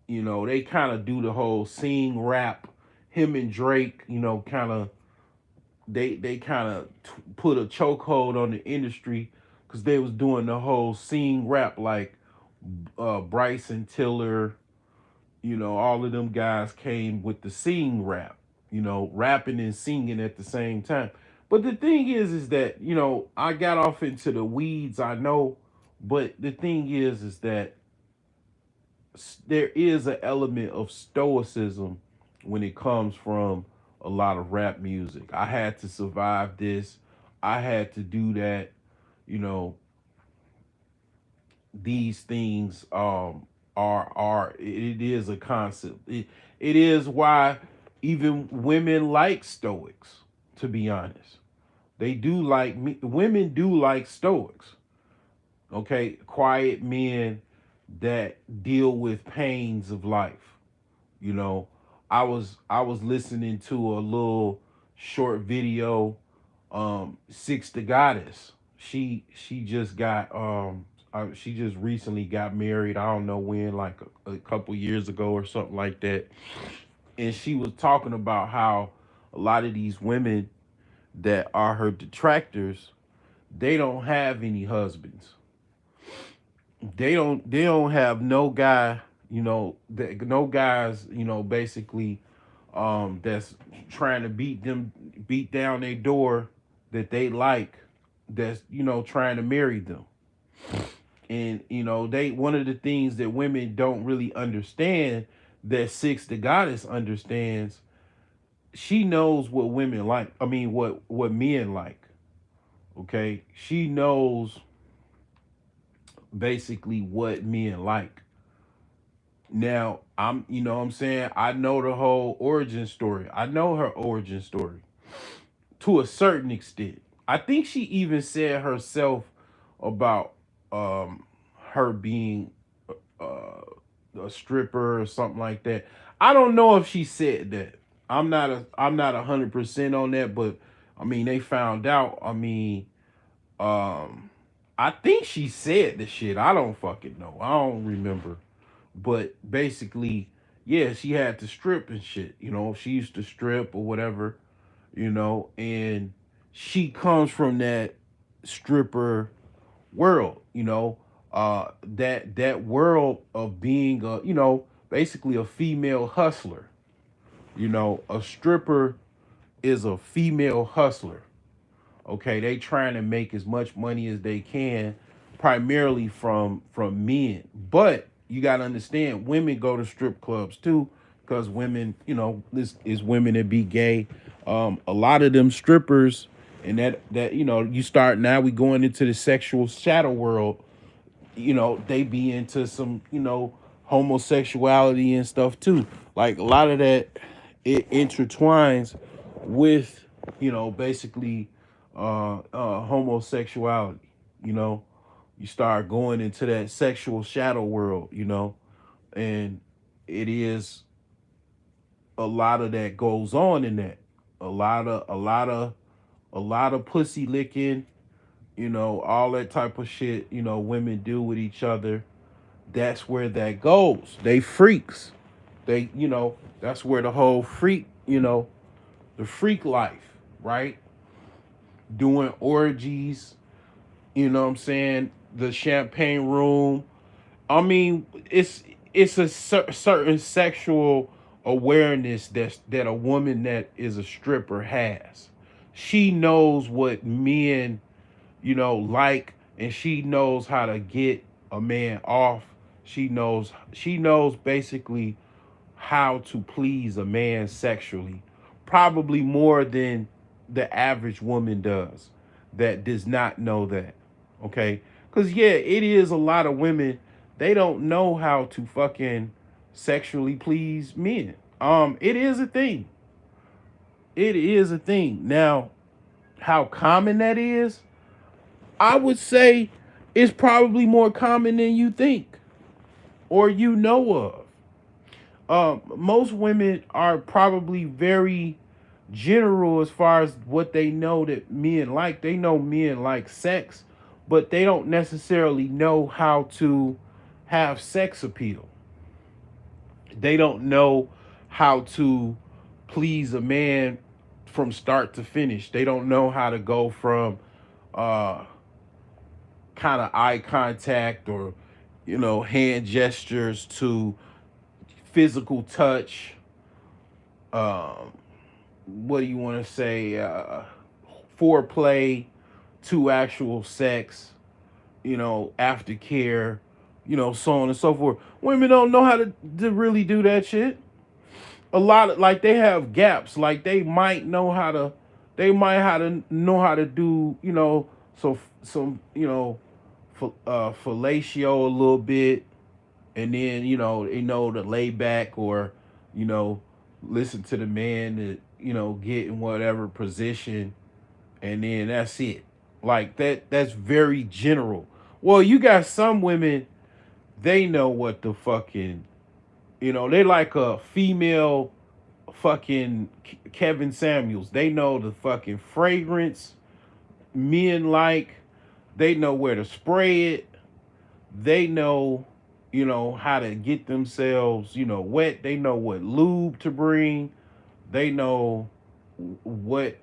they kind of do the whole sing rap. Him and Drake, kind of they kind of put a chokehold on the industry because they was doing the whole sing rap like Bryson Tiller, all of them guys came with the sing rap, rapping and singing at the same time. But the thing is that, I got off into the weeds, I know, but the thing is that there is an element of stoicism when it comes from a lot of rap music. I had to survive this. I had to do that. You know, these things are it is a concept. It is why even women like stoics, to be honest. They do like me, women do like stoics. Okay, quiet men that deal with pains of life. You know, I was listening to a little short video. Six the Goddess. She just got she just recently got married. I don't know when, like a couple years ago or something like that. And she was talking about how a lot of these women that are her detractors, they don't have any husbands. They don't have no guy, no guys, basically that's trying to beat down their door that they like, that's trying to marry them. And they, one of the things that women don't really understand, that Six the Goddess understands, she knows what women like. I mean, what men like. Okay, she knows basically what men like. Now, what I'm saying, I know the whole origin story. I know her origin story to a certain extent. I think she even said herself about um her being uh a stripper or something like that. I don't know if she said that. I'm not 100% on that, but I mean they found out. I mean, um I think she said the shit. I don't fucking know. I don't remember. But basically, yeah, she had to strip and shit. She used to strip or whatever, and she comes from that stripper world, that world of being a, basically a female hustler. A stripper is a female hustler. Okay, they trying to make as much money as they can, primarily from men. But you got to understand, women go to strip clubs too, because women, this is women that be gay. A lot of them strippers, and that you start now. We going into the sexual shadow world. They be into some homosexuality and stuff too. Like a lot of that, it intertwines with basically homosexuality. you know you start going into that sexual shadow world, and it is a lot of that goes on in that. A lot of pussy licking, all that type of shit, women do with each other. that's where that goes. They freaks. They, that's where the whole freak, the freak life, right? Doing orgies, you know what I'm saying? The champagne room. I mean, it's a certain sexual awareness that a woman that is a stripper has. She knows what men, like, and she knows how to get a man off. She knows basically how to please a man sexually, probably more than the average woman that does not know that. Okay? Cuz yeah, it is a lot of women, they don't know how to fucking sexually please men. It is a thing. It is a thing. Now, how common that is, I would say it's probably more common than you think or you know of. Most women are probably very general as far as what they know that men like. They know men like sex, but they don't necessarily know how to have sex appeal. They don't know how to please a man from start to finish. They don't know how to go from uh kind of eye contact or hand gestures to physical touch. um what do you want to say, foreplay to actual sex, aftercare, so on and so forth. Women don't know how to really do that shit. A lot of, like, they have gaps. Like, they might know how to do, so some, fellatio a little bit, and then they know to lay back or you know listen to the man to get in whatever position, and then that's it. Like, that's very general. Well, you got some women, they know what the fucking, they like a female fucking Kevin Samuels. They know the fucking fragrance men like. They know where to spray it. They know, how to get themselves, wet. They know what lube to bring. They know what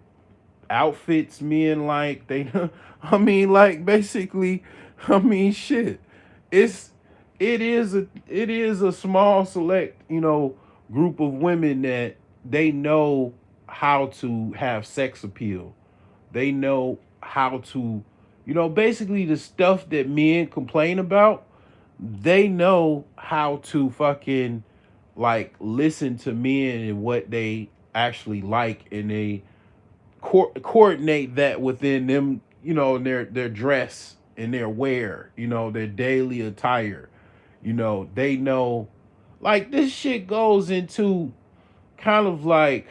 outfits men like. They, I mean, like, basically, I mean, shit. It's it is a small select, group of women that they know how to have sex appeal. They know how to, basically the stuff that men complain about. They know how to fucking, like, listen to men and what they actually like, and they coordinate that within them, their dress and their wear, their daily attire. They know, like, this shit goes into kind of like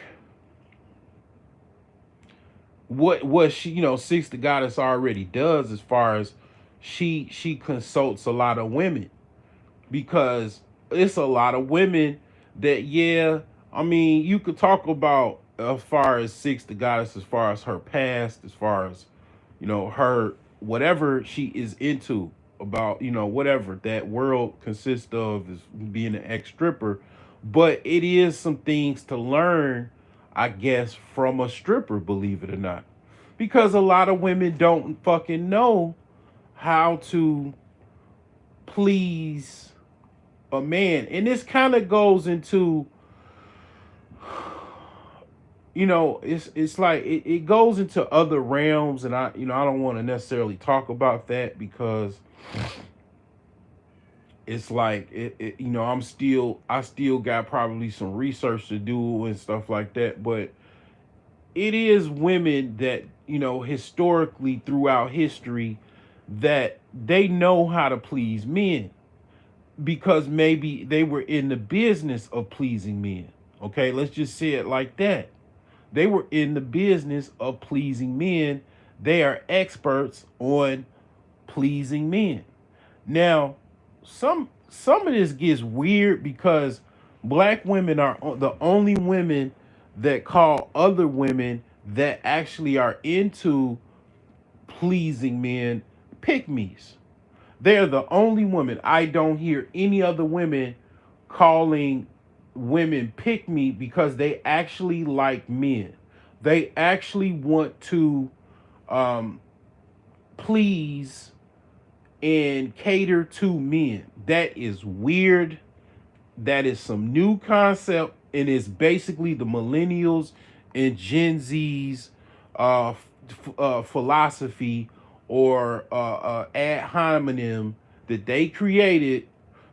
what she, Six the Goddess already does, as far as she consults a lot of women, because it's a lot of women that, yeah, I mean, you could talk about, as far as Six the Goddess, as far as her past, as far as her, whatever she is into, about, whatever that world consists of, is being an ex stripper. But it is some things to learn, I guess, from a stripper, believe it or not, because a lot of women don't fucking know how to please a man. And this kind of goes into, it's like it goes into other realms, and I don't want to necessarily talk about that, because it's like I still got probably some research to do and stuff like that. But it is women that, historically throughout history, that they know how to please men, because maybe they were in the business of pleasing men. Okay, let's just say it like that. They were in the business of pleasing men. They are experts on pleasing men. Now, some of this gets weird, because black women are the only women that call other women that actually are into pleasing men pick me's. They're the only women. I don't hear any other women calling women pick me because they actually like men. They actually want to um, please and cater to men. That is weird. That is some new concept, and it's basically the millennials and Gen Z's philosophy or ad hominem that they created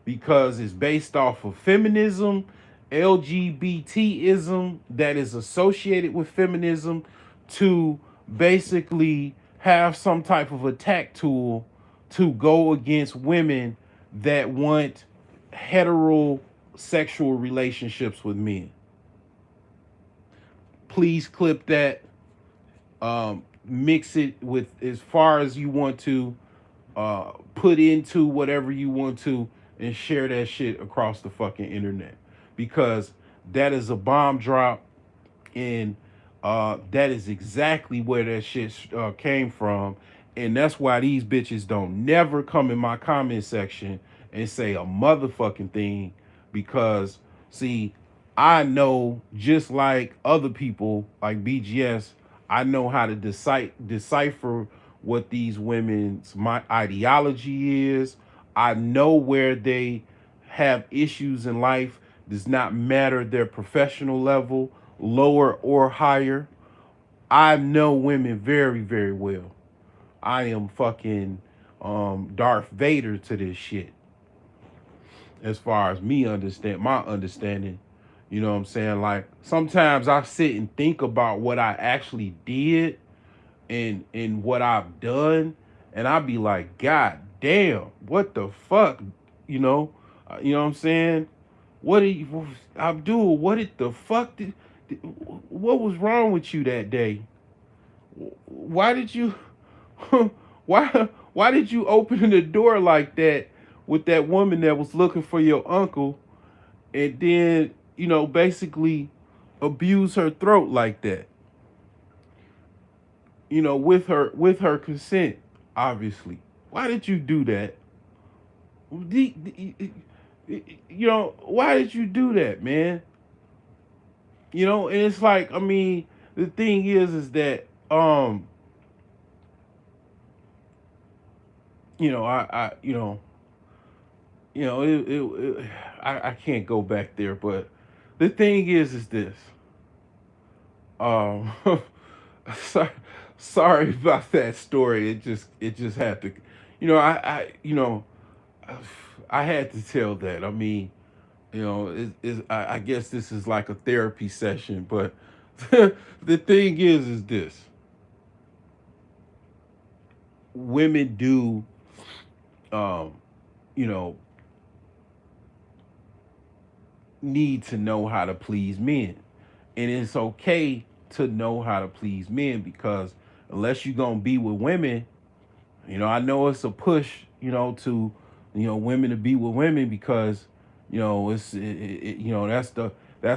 because it's based off of feminism, LGBTism that is associated with feminism to basically have some type of attack tool to go against women that want heterosexual relationships with men. Please clip that, mix it with as far as you want to, put into whatever you want to, and share that shit across the fucking internet because that is a bomb drop, and that is exactly where that shit came from, and that's why these bitches don't never come in my comment section and say a motherfucking thing because see, I know just like other people like BGS, I know how to decipher what these women's my ideology is. I know where they have issues in life. Does not matter their professional level, lower or higher. I know women very, very well. I am fucking Darth Vader to this shit. As far as me understand my understanding, you know what I'm saying? Like sometimes I sit and think about what I actually did and what I've done, and I'd be like, God damn, what the fuck, you know? You know what I'm saying? What did you, Abdul? What did the fuck what was wrong with you that day? Why did you, why did you open the door like that with that woman that was looking for your uncle, and then basically abuse her throat like that? With her consent, obviously. Why did you do that? Why did you do that, man? And it's like, I mean, the thing is that I I can't go back there, but the thing is this. Um, sorry, sorry about that story. It just had to, I had to tell that. I mean, I guess this is like a therapy session, but the thing is this: women do, um, you know, need to know how to please men, and it's okay to know how to please men because unless you're gonna be with women, I know it's a push, to women to be with women because that's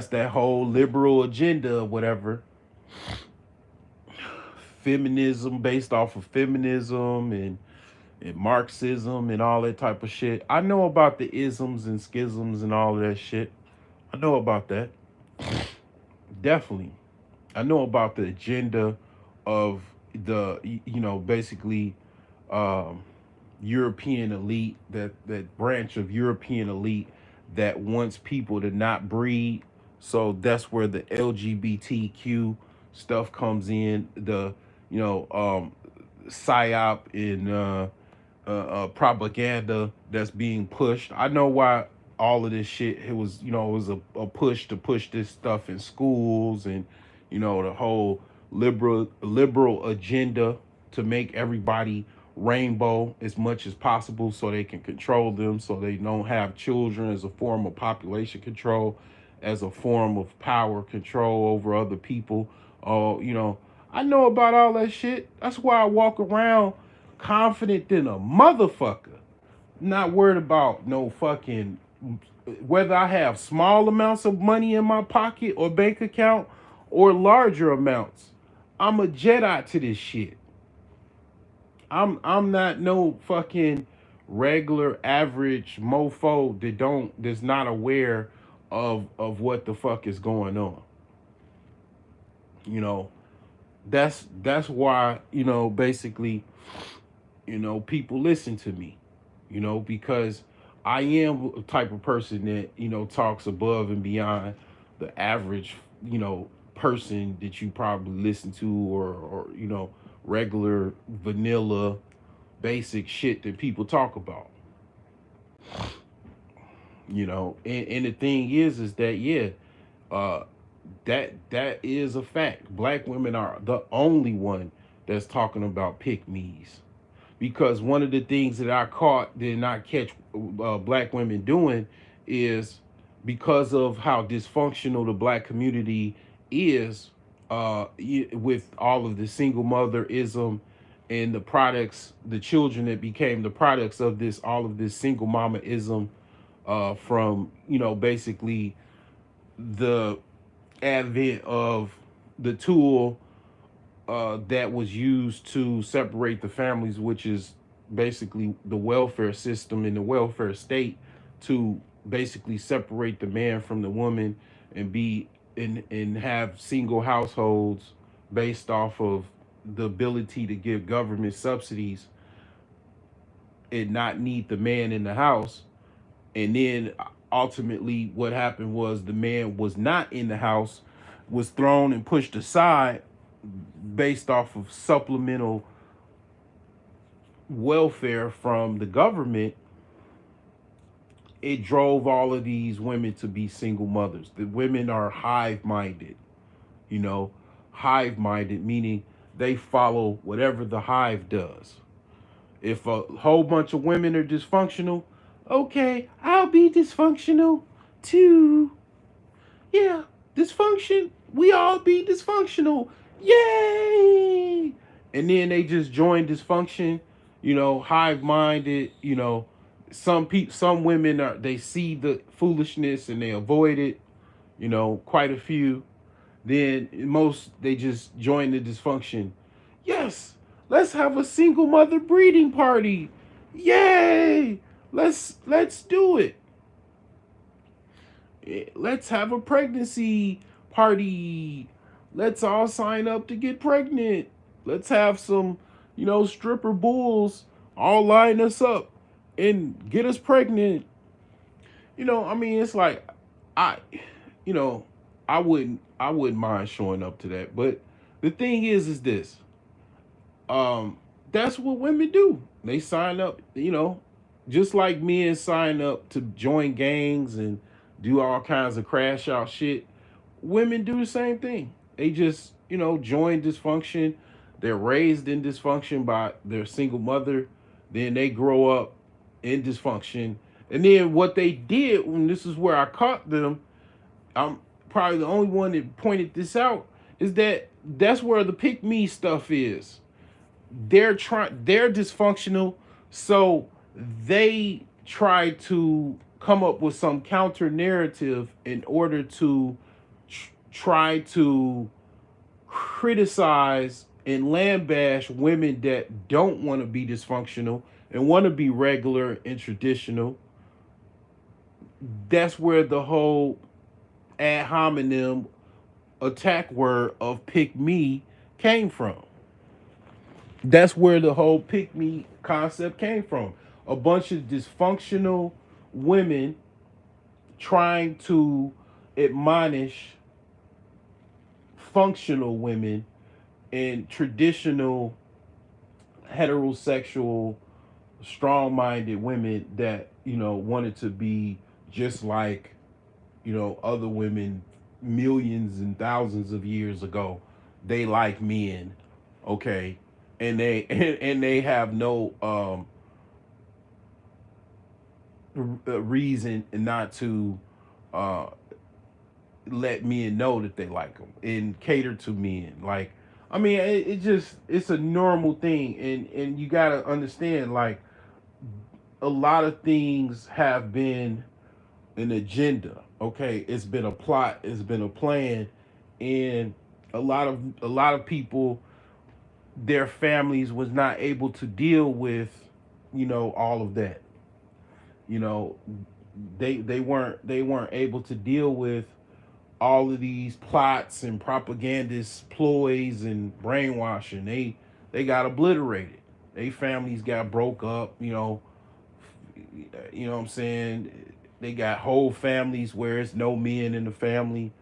that whole liberal agenda or whatever, feminism based off of feminism and Marxism and all that type of shit. I know about the isms and schisms and all of that shit. I know about that. Definitely. I know about the agenda of the basically um European elite, that branch of European elite that wants people to not breed. So that's where the LGBTQ stuff comes in. The you know psyop and propaganda that's being pushed. I know why all of this shit. It was a push to push this stuff in schools, and the whole liberal agenda to make everybody rainbow as much as possible so they can control them, so they don't have children as a form of population control, as a form of power control over other people. I know about all that shit. That's why I walk around confident than a motherfucker. Not worried about no fucking whether I have small amounts of money in my pocket or bank account or larger amounts. I'm a Jedi to this shit. I'm not no fucking regular average mofo that's not aware of what the fuck is going on. You know, that's why, basically, people listen to me, because I am a type of person that, talks above and beyond the average, person that you probably listen to, or regular vanilla basic shit that people talk about. And the thing is that, yeah, uh that is a fact. Black women are the only one that's talking about pick me's, because one of the things that I caught did not catch black women doing is, because of how dysfunctional the black community is, with all of the single motherism and the children that became the products of this, all of this single mamaism, from, basically the advent of the tool that was used to separate the families, which is basically the welfare system and the welfare state, to basically separate the man from the woman, and be and have single households based off of the ability to give government subsidies and not need the man in the house. And then ultimately what happened was the man was not in the house, was thrown and pushed aside based off of supplemental welfare from the government. It drove all of these women to be single mothers. The women are hive minded, you know, hive minded, meaning they follow whatever the hive does. If a whole bunch of women are dysfunctional, okay, I'll be dysfunctional too. Yeah, dysfunction. We all be dysfunctional. Yay! And then they just join dysfunction, hive minded, some women they see the foolishness and they avoid it, quite a few. Then most they just join the dysfunction. Yes, let's have a single mother breeding party. Yay! Let's do it. Let's have a pregnancy party. Let's all sign up to get pregnant. Let's have some, stripper bulls all line us up and get us pregnant. I mean, it's like, I, you know, I wouldn't mind showing up to that. But the thing is this, that's what women do. They sign up, just like men sign up to join gangs and do all kinds of crash out shit. Women do the same thing. They just, join dysfunction. They're raised in dysfunction by their single mother. Then they grow up in dysfunction. And then what they did, when this is where I caught them, I'm probably the only one that pointed this out, is that's where the pick me stuff is. They're dysfunctional, so they try to come up with some counter narrative in order to try to criticize and lambash women that don't want to be dysfunctional and want to be regular and traditional. That's where the whole ad hominem attack word of pick me came from. That's where the whole pick me concept came from. A bunch of dysfunctional women trying to admonish functional women and traditional heterosexual strong-minded women that wanted to be just like other women millions and thousands of years ago. They like men, okay, and they and they have no reason not to uh let men know that they like them and cater to men. Like, I mean, it's a normal thing, and you gotta understand, like, a lot of things have been an agenda. Okay, it's been a plot, it's been a plan, and a lot of people, their families was not able to deal with all of that. You know, they weren't able to deal with all of these plots and propagandist ploys and brainwashing. They got obliterated. They families got broke up. What I'm saying. They got whole families where it's no men in the family,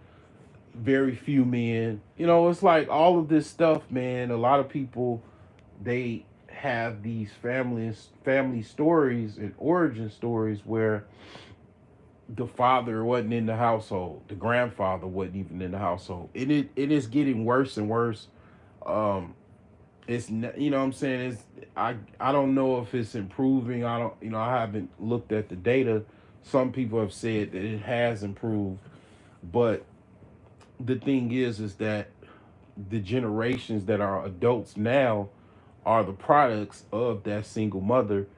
very few men. It's like all of this stuff, man. A lot of people, they have these family stories and origin stories where the father wasn't in the household, the grandfather wasn't even in the household. It is getting worse and worse. Um, what I'm saying, I don't know if it's improving. I don't I haven't looked at the data. Some people have said that it has improved, but the thing is that the generations that are adults now are the products of that single mother,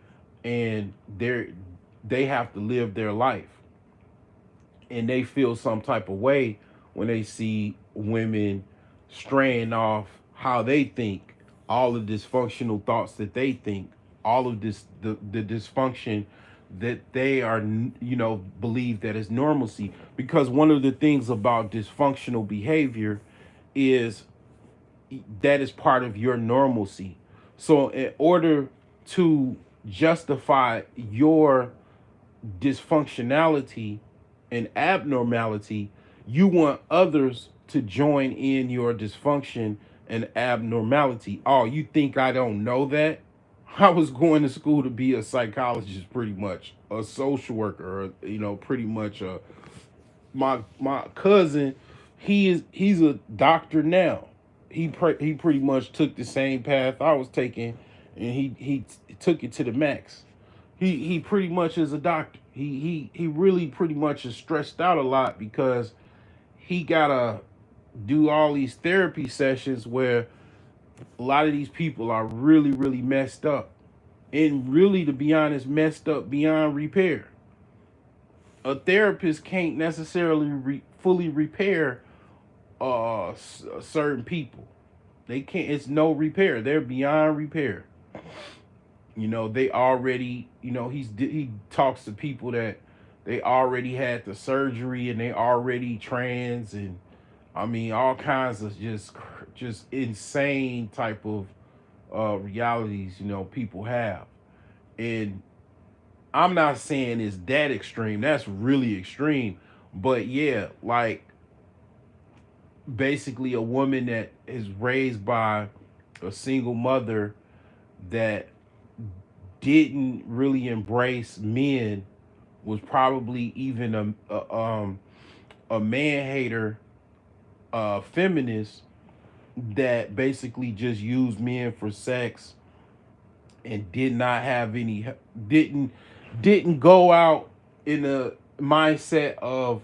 and they have to live their life, and they feel some type of way when they see women straying off how they think, all the dysfunctional thoughts that they think, all of the dysfunction that they are believe that is normalcy. Because one of the things about dysfunctional behavior is that is part of your normalcy. So in order to justify your dysfunctionality and abnormality, you want others to join in your dysfunction and abnormality. Oh, you think I don't know that? I was going to school to be a psychologist, pretty much, a social worker, or, pretty much my cousin. He's a doctor now. He pretty much took the same path I was taking, and he took it to the max. He pretty much is a doctor. He really pretty much is stressed out a lot because he gotta do all these therapy sessions where a lot of these people are really really messed up, and really, to be honest, messed up beyond repair. A therapist can't necessarily fully repair certain people. They can't. It's no repair. They're beyond repair. They already. He talks to people that they already had the surgery and they already trans, and I mean all kinds of just insane type of realities. People have, and I'm not saying it's that extreme. That's really extreme. But yeah, like basically a woman that is raised by a single mother that didn't really embrace men, was probably even a man hater, feminist that basically just used men for sex and did not have any didn't didn't go out in a mindset of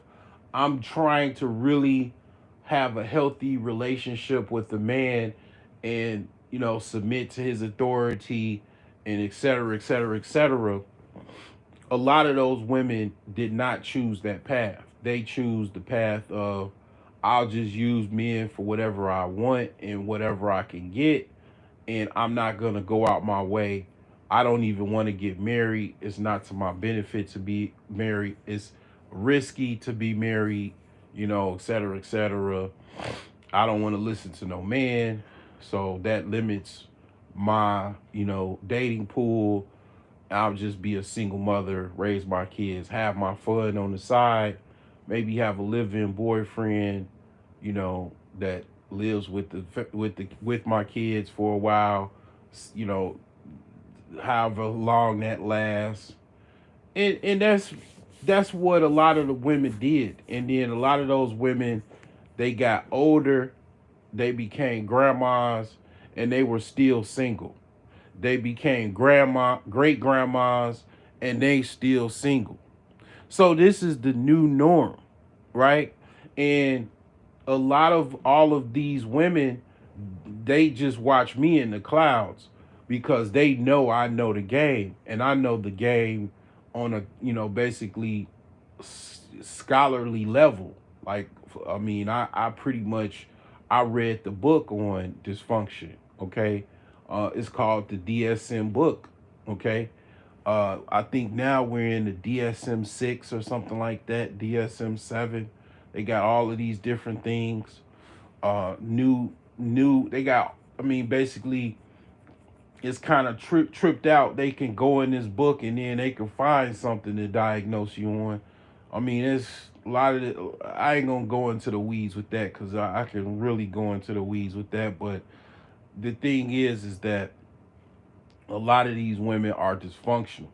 I'm trying to really have a healthy relationship with the man, and submit to his authority, and et cetera, et cetera, et cetera. A lot of those women did not choose that path. They choose the path of I'll just use men for whatever I want and whatever I can get, and I'm not gonna go out my way. I don't even want to get married. It's not to my benefit to be married. It's risky to be married, et cetera, et cetera. I don't want to listen to no man. So that limits my, dating pool. I'll just be a single mother, raise my kids, have my fun on the side, maybe have a live-in boyfriend, that lives with my kids for a while, you know, however long that lasts. And that's what a lot of the women did. And then a lot of those women, they got older, they became grandmas, and they were still single. They became great grandmas, and they still single. So this is the new norm, right? And a lot of all of these women, they just watch me in the clouds because they know I know the game, and I know the game on a basically scholarly level. Like, I mean, I pretty much I read the book on dysfunction. Okay, it's called the DSM book. Okay, I think now we're in the DSM-6 or something like that, DSM-7. They got all of these different things. New. They got. I mean, basically, it's kind of tripped out. They can go in this book and then they can find something to diagnose you on. I mean, it's a lot of it. I ain't gonna go into the weeds with that because I can really go into the weeds with that. But the thing is that a lot of these women are dysfunctional,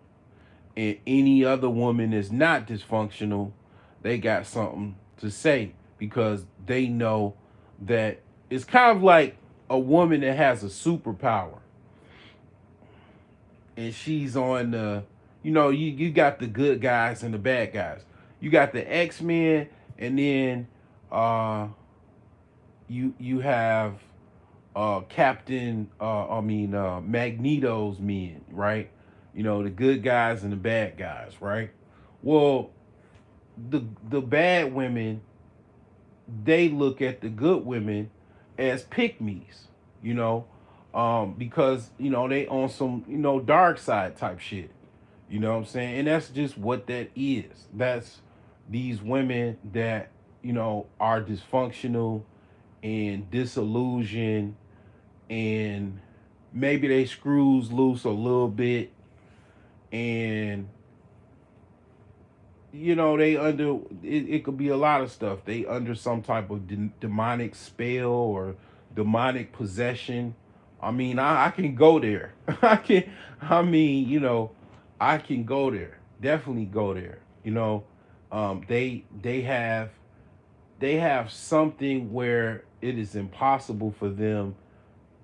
and any other woman that's not dysfunctional, they got something to say because they know that it's kind of like a woman that has a superpower and she's on the, you got the good guys and the bad guys. You got the X-Men, and then uh you have Captain Magneto's men, right? The good guys and the bad guys, right? Well, the bad women, they look at the good women as pick me's, you know, because they on some dark side type shit. You know what I'm saying? And that's just what that is. That's these women that are dysfunctional and disillusioned, and maybe they screws loose a little bit, and they under it could be a lot of stuff. They under some type of demonic spell or demonic possession. I mean, I can go there. I mean, I can go there. Definitely go there. They have something where it is impossible for them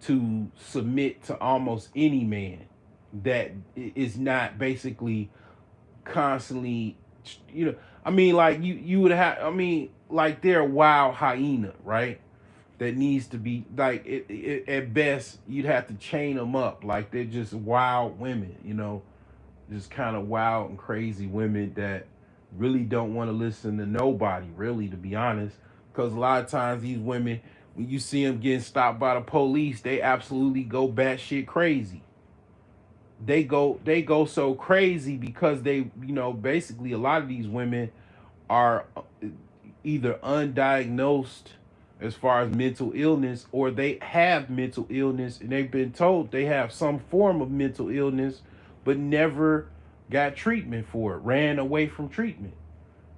to submit to almost any man that is not basically constantly, I mean, like you would have, I mean, like they're a wild hyena, right? That needs to be like at best you'd have to chain them up. Like they're just wild women, just kind of wild and crazy women that really don't want to listen to nobody, really, to be honest. Because a lot of times these women, when you see them getting stopped by the police, they absolutely go batshit crazy. They go so crazy because they, basically a lot of these women are either undiagnosed as far as mental illness, or they have mental illness and they've been told they have some form of mental illness but never got treatment for it, ran away from treatment.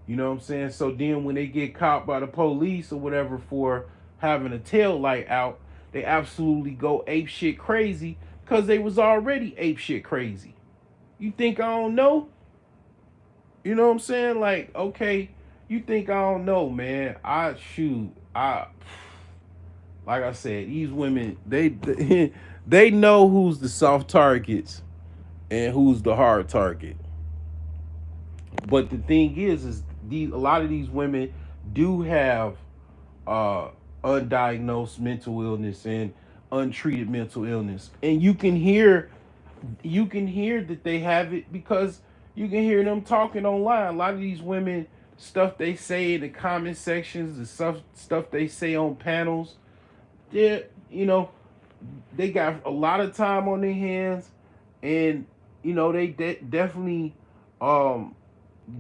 You know what I'm saying? So then when they get caught by the police or whatever for having a tail light out, they absolutely go ape shit crazy because they was already ape shit crazy. You think I don't know? You know what I'm saying? Like, okay, you think I don't know, man? I shoot. I like I said, these women, they know who's the soft targets and who's the hard target. But the thing is a lot of these women do have uh undiagnosed mental illness and untreated mental illness, and you can hear that they have it because you can hear them talking online. A lot of these women, stuff they say in the comment sections, the stuff they say on panels, they they got a lot of time on their hands, and they definitely um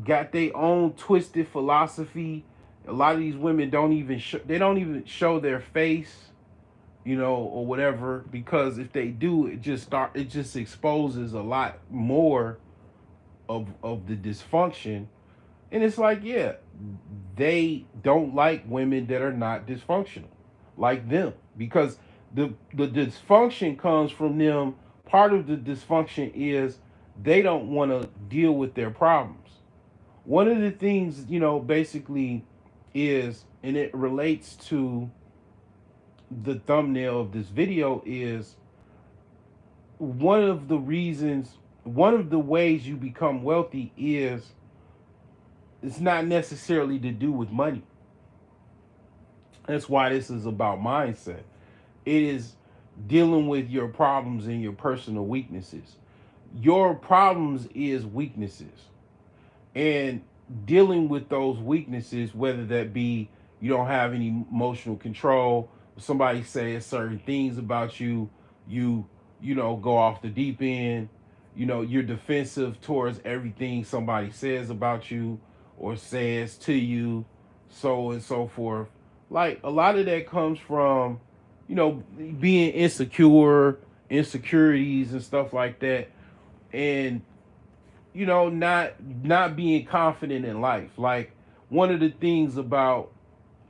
got their own twisted philosophy. A lot of these women they don't even show their face, or whatever, because if they do, it just exposes a lot more of the dysfunction. And it's like, yeah, they don't like women that are not dysfunctional like them, because the dysfunction comes from them. Part of the dysfunction is they don't want to deal with their problems. One of the things, basically is, and it relates to the thumbnail of this video, is one of the reasons, one of the ways you become wealthy is it's not necessarily to do with money. That's why this is about mindset. It is dealing with your problems and your personal weaknesses. Your problems is weaknesses. And dealing with those weaknesses, whether that be you don't have any emotional control, somebody says certain things about you, you go off the deep end, you're defensive towards everything somebody says about you or says to you, so and so forth. Like a lot of that comes from, being insecure, insecurities and stuff like that, and not being confident in life. Like one of the things about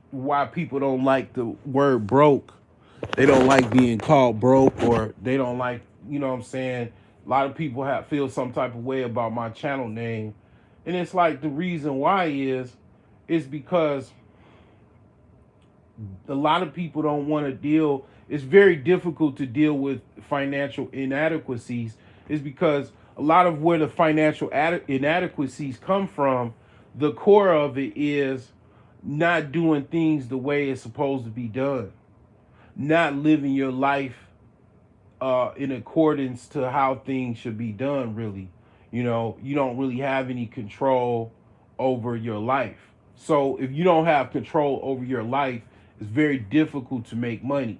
why people don't like the word broke, they don't like being called broke, or they don't like, what I'm saying. A lot of people have feel some type of way about my channel name, and it's like the reason why is because a lot of people don't want to deal. It's very difficult to deal with financial inadequacies, is because a lot of where the financial inadequacies come from, the core of it is not doing things the way it's supposed to be done, not living your life in accordance to how things should be done, really. You don't really have any control over your life. So if you don't have control over your life, it's very difficult to make money.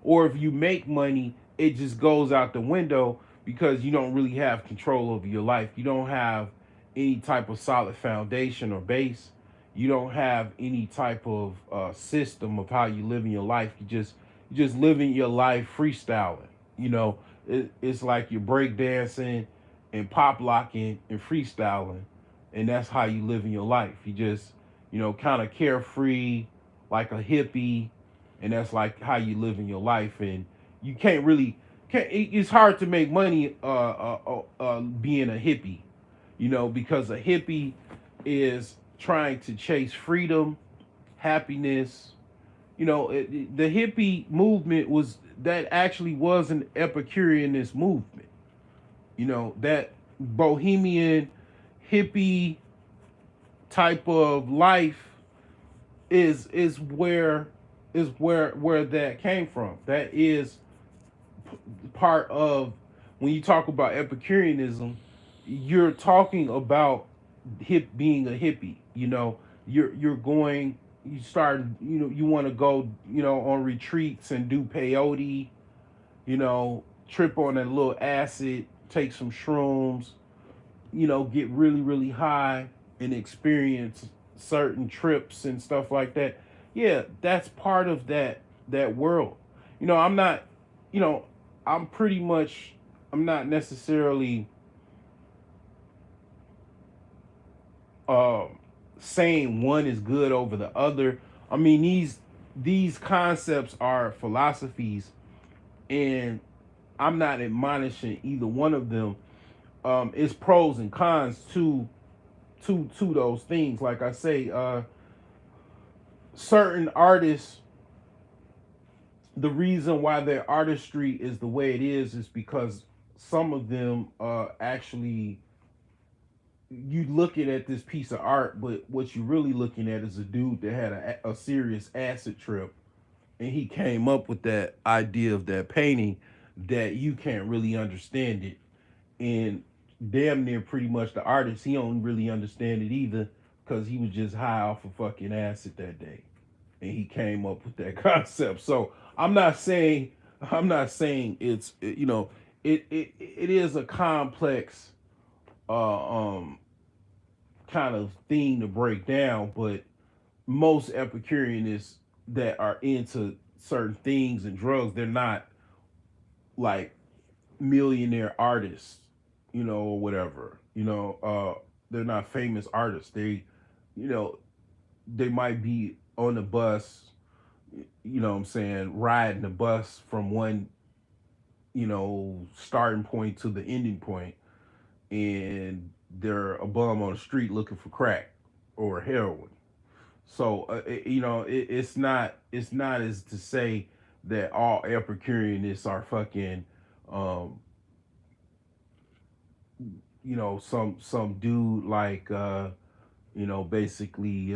Or if you make money, it just goes out the window because you don't really have control over your life. You don't have any type of solid foundation or base. You don't have any type of system of how you live in your life. You just living your life freestyling. You know, it's like you're breakdancing and pop locking and freestyling, and that's how you live in your life. You just, kind of carefree, like a hippie, and that's like how you live in your life. And you can't really, it's hard to make money being a hippie, because a hippie is trying to chase freedom, happiness. The hippie movement was an Epicureanist movement. That bohemian hippie type of life is where that came from. That is part of, when you talk about Epicureanism, you're talking about being a hippie. You're going, you start, you want to go, on retreats and do peyote, trip on a little acid, take some shrooms, get really, really high and experience certain trips and stuff like that. Yeah, that's part of that world. I'm not, you know, I'm pretty much, I'm not necessarily um saying one is good over the other. I mean, these concepts are philosophies, and I'm not admonishing either one of them. It's pros and cons to those things. Like I say, certain artists, the reason why their artistry is the way it is because some of them actually, you looking at this piece of art, but what you're really looking at is a dude that had a serious acid trip, and he came up with that idea of that painting, that you can't really understand it. And damn near pretty much the artist, he don't really understand it either, because he was just high off of fucking acid that day, and he came up with that concept. So I'm not saying it's, it is a complex uh, um kind of thing to break down, but most Epicureanists that are into certain things and drugs, they're not like millionaire artists, or whatever. They're not famous artists. You know, they might be on the bus, what I'm saying, riding the bus from one, starting point to the ending point, and they're a bum on the street looking for crack or heroin. So it's not as to say that all Epicureanists are fucking, um, some dude like, basically,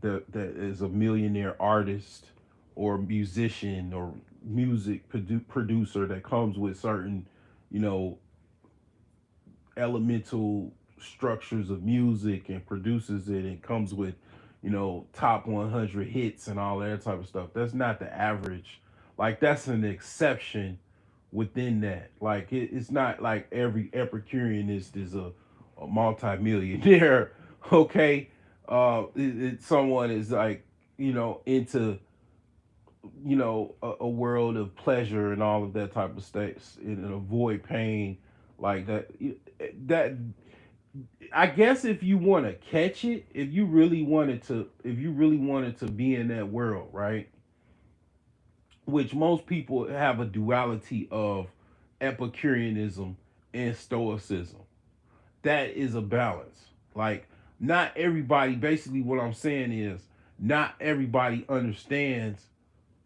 that is a millionaire artist or musician or music producer that comes with certain, you know elemental structures of music and produces it and comes with, top 100 hits and all that type of stuff. That's not the average. Like, that's an exception within that. Like it's not like every Epicureanist is a multi-millionaire. Okay, someone is like into a world of pleasure and all of that type of states and avoid pain like that. That I guess if you want to catch it, if you really wanted to be in that world, right? Which most people have a duality of Epicureanism and Stoicism. That is a balance. Like, not everybody, basically, what I'm saying is, not everybody understands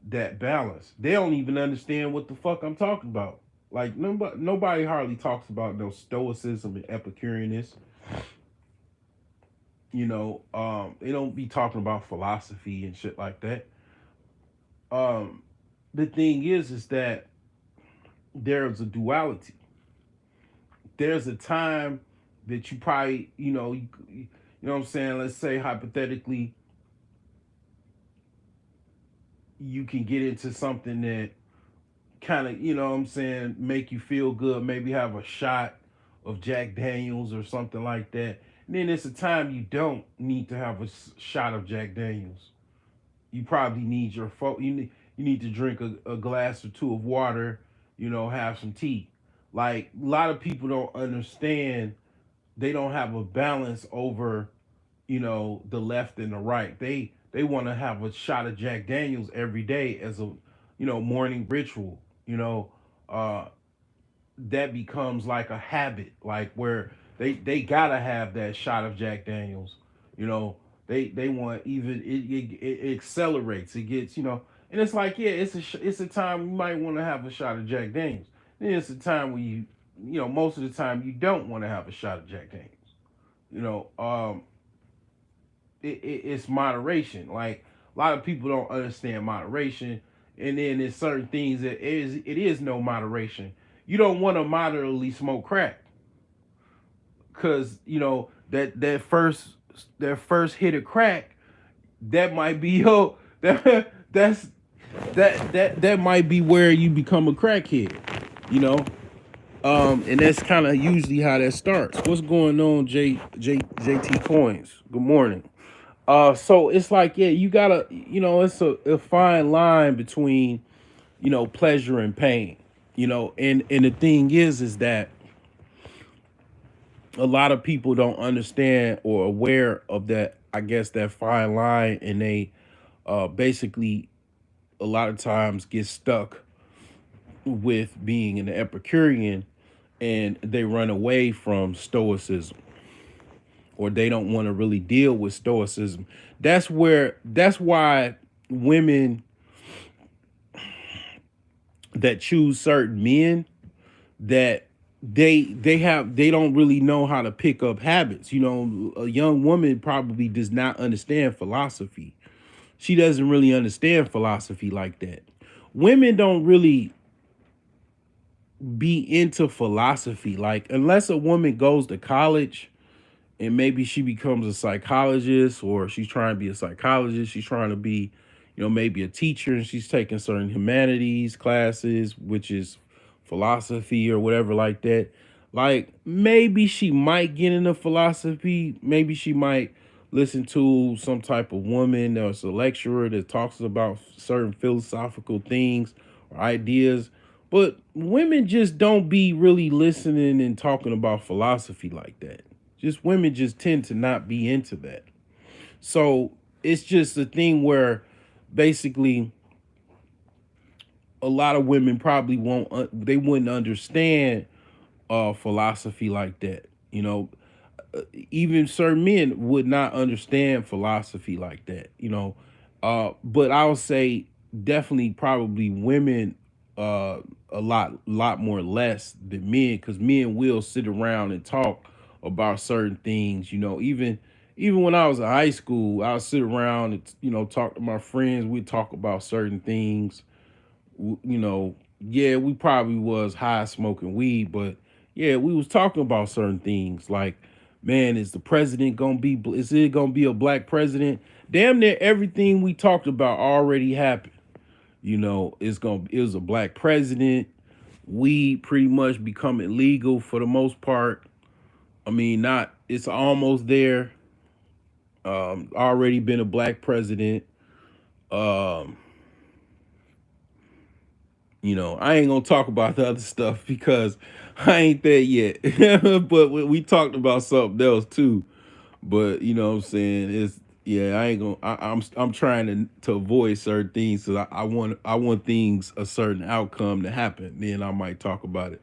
that balance. They don't even understand what the fuck I'm talking about. Like, nobody hardly talks about no Stoicism and Epicureanism. They don't be talking about philosophy and shit like that. Um, the thing is that there's a duality. There's a time that you probably, you know what I'm saying. Let's say hypothetically, you can get into something that kind of, what I'm saying, make you feel good. Maybe have a shot of Jack Daniels or something like that. And then it's a time you don't need to have a shot of Jack Daniels. You probably need you need to drink a glass or two of water, have some tea. Like, a lot of people don't understand, they don't have a balance over, the left and the right. They want to have a shot of Jack Daniels every day as a, morning ritual. Uh that becomes like a habit, like where they gotta have that shot of Jack Daniels. You know, they want, even it accelerates. It gets, and it's like, yeah, it's a time you might want to have a shot of Jack Daniels. Then it's a time where most of the time you don't want to have a shot of Jack Daniels. You know, it's moderation. Like, a lot of people don't understand moderation, and then there's certain things that it is no moderation. You don't want to moderately smoke crack, because that first hit of crack, that might be your that might be where you become a crackhead. You know, and that's kind of usually how that starts. What's going on, JT Coins? Good morning. So it's like, yeah, you gotta, it's a fine line between, pleasure and pain, and the thing is that a lot of people don't understand or aware of that, I guess, that fine line, and they basically a lot of times get stuck with being an Epicurean, and they run away from Stoicism, or they don't want to really deal with Stoicism. That's why women that choose certain men, that they don't really know how to pick up habits. A young woman probably does not understand philosophy. She doesn't really understand philosophy like that. Women don't really be into philosophy, like, unless a woman goes to college and maybe she becomes a psychologist, or she's trying to be a psychologist, she's trying to be, maybe a teacher, and she's taking certain humanities classes, which is philosophy or whatever like that. Like, maybe she might get into philosophy, maybe she might listen to some type of woman that's a lecturer that talks about certain philosophical things or ideas. But women just don't be really listening and talking about philosophy like that. Just women just tend to not be into that. So it's just a thing where basically a lot of women probably they wouldn't understand philosophy like that. Even certain men would not understand philosophy like that. But I would say definitely probably women a lot more less than men, because men will sit around and talk about certain things. Even when I was in high school, I would sit around and talk to my friends. We'd talk about certain things. Yeah, we probably was high smoking weed, but yeah, we was talking about certain things like, man, is it gonna be a black president? Damn near everything we talked about already happened. It was a black president. weed pretty much becoming legal for the most part. I mean, not it's almost there. Already been a black president. Um, I ain't gonna talk about the other stuff because I ain't there yet. But we talked about something else too. But you know what I'm saying? It's yeah, I ain't gonna I'm trying to avoid certain things because I want things a certain outcome to happen. Then I might talk about it.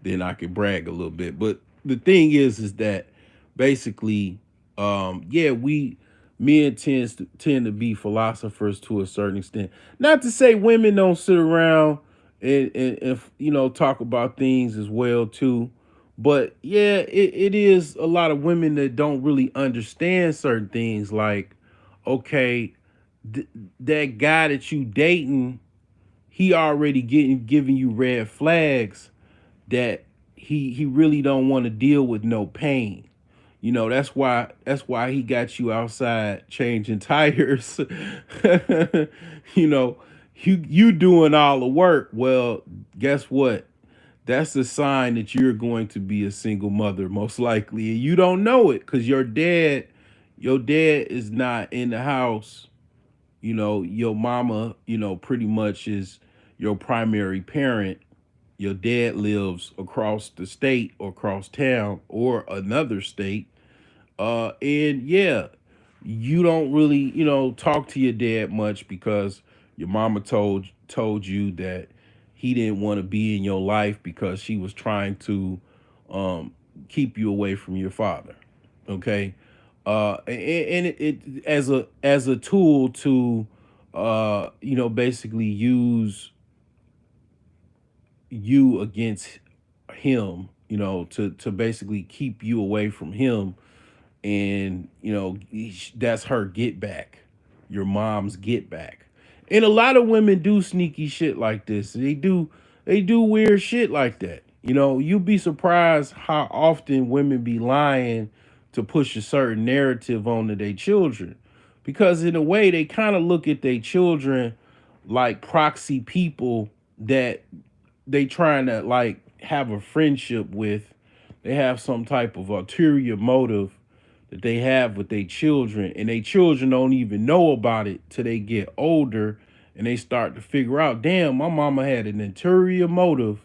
Then I can brag a little bit. But the thing is that basically, yeah, we men tend to be philosophers to a certain extent. Not to say women don't sit around and talk about things as well too. But yeah, it is a lot of women that don't really understand certain things. Like, okay, that guy that you dating, he already giving you red flags that he really don't want to deal with no pain. That's why he got you outside changing tires. you know, you doing all the work. Well, guess what? That's a sign that you're going to be a single mother, most likely. And you don't know it because your dad is not in the house. Your mama, pretty much is your primary parent. Your dad lives across the state or across town or another state. And yeah, you don't really, talk to your dad much because your mama told you that he didn't want to be in your life because she was trying to um keep you away from your father. Okay. And it as a tool to basically use you against him, to basically keep you away from him. And that's her get back, your mom's get back. And a lot of women do sneaky shit like this. They do weird shit like that. You'd be surprised how often women be lying to push a certain narrative onto their children, because in a way they kind of look at their children like proxy people that they trying to like have a friendship with. They have some type of ulterior motive that they have with their children, and their children don't even know about it till they get older and they start to figure out, damn, my mama had an ulterior motive.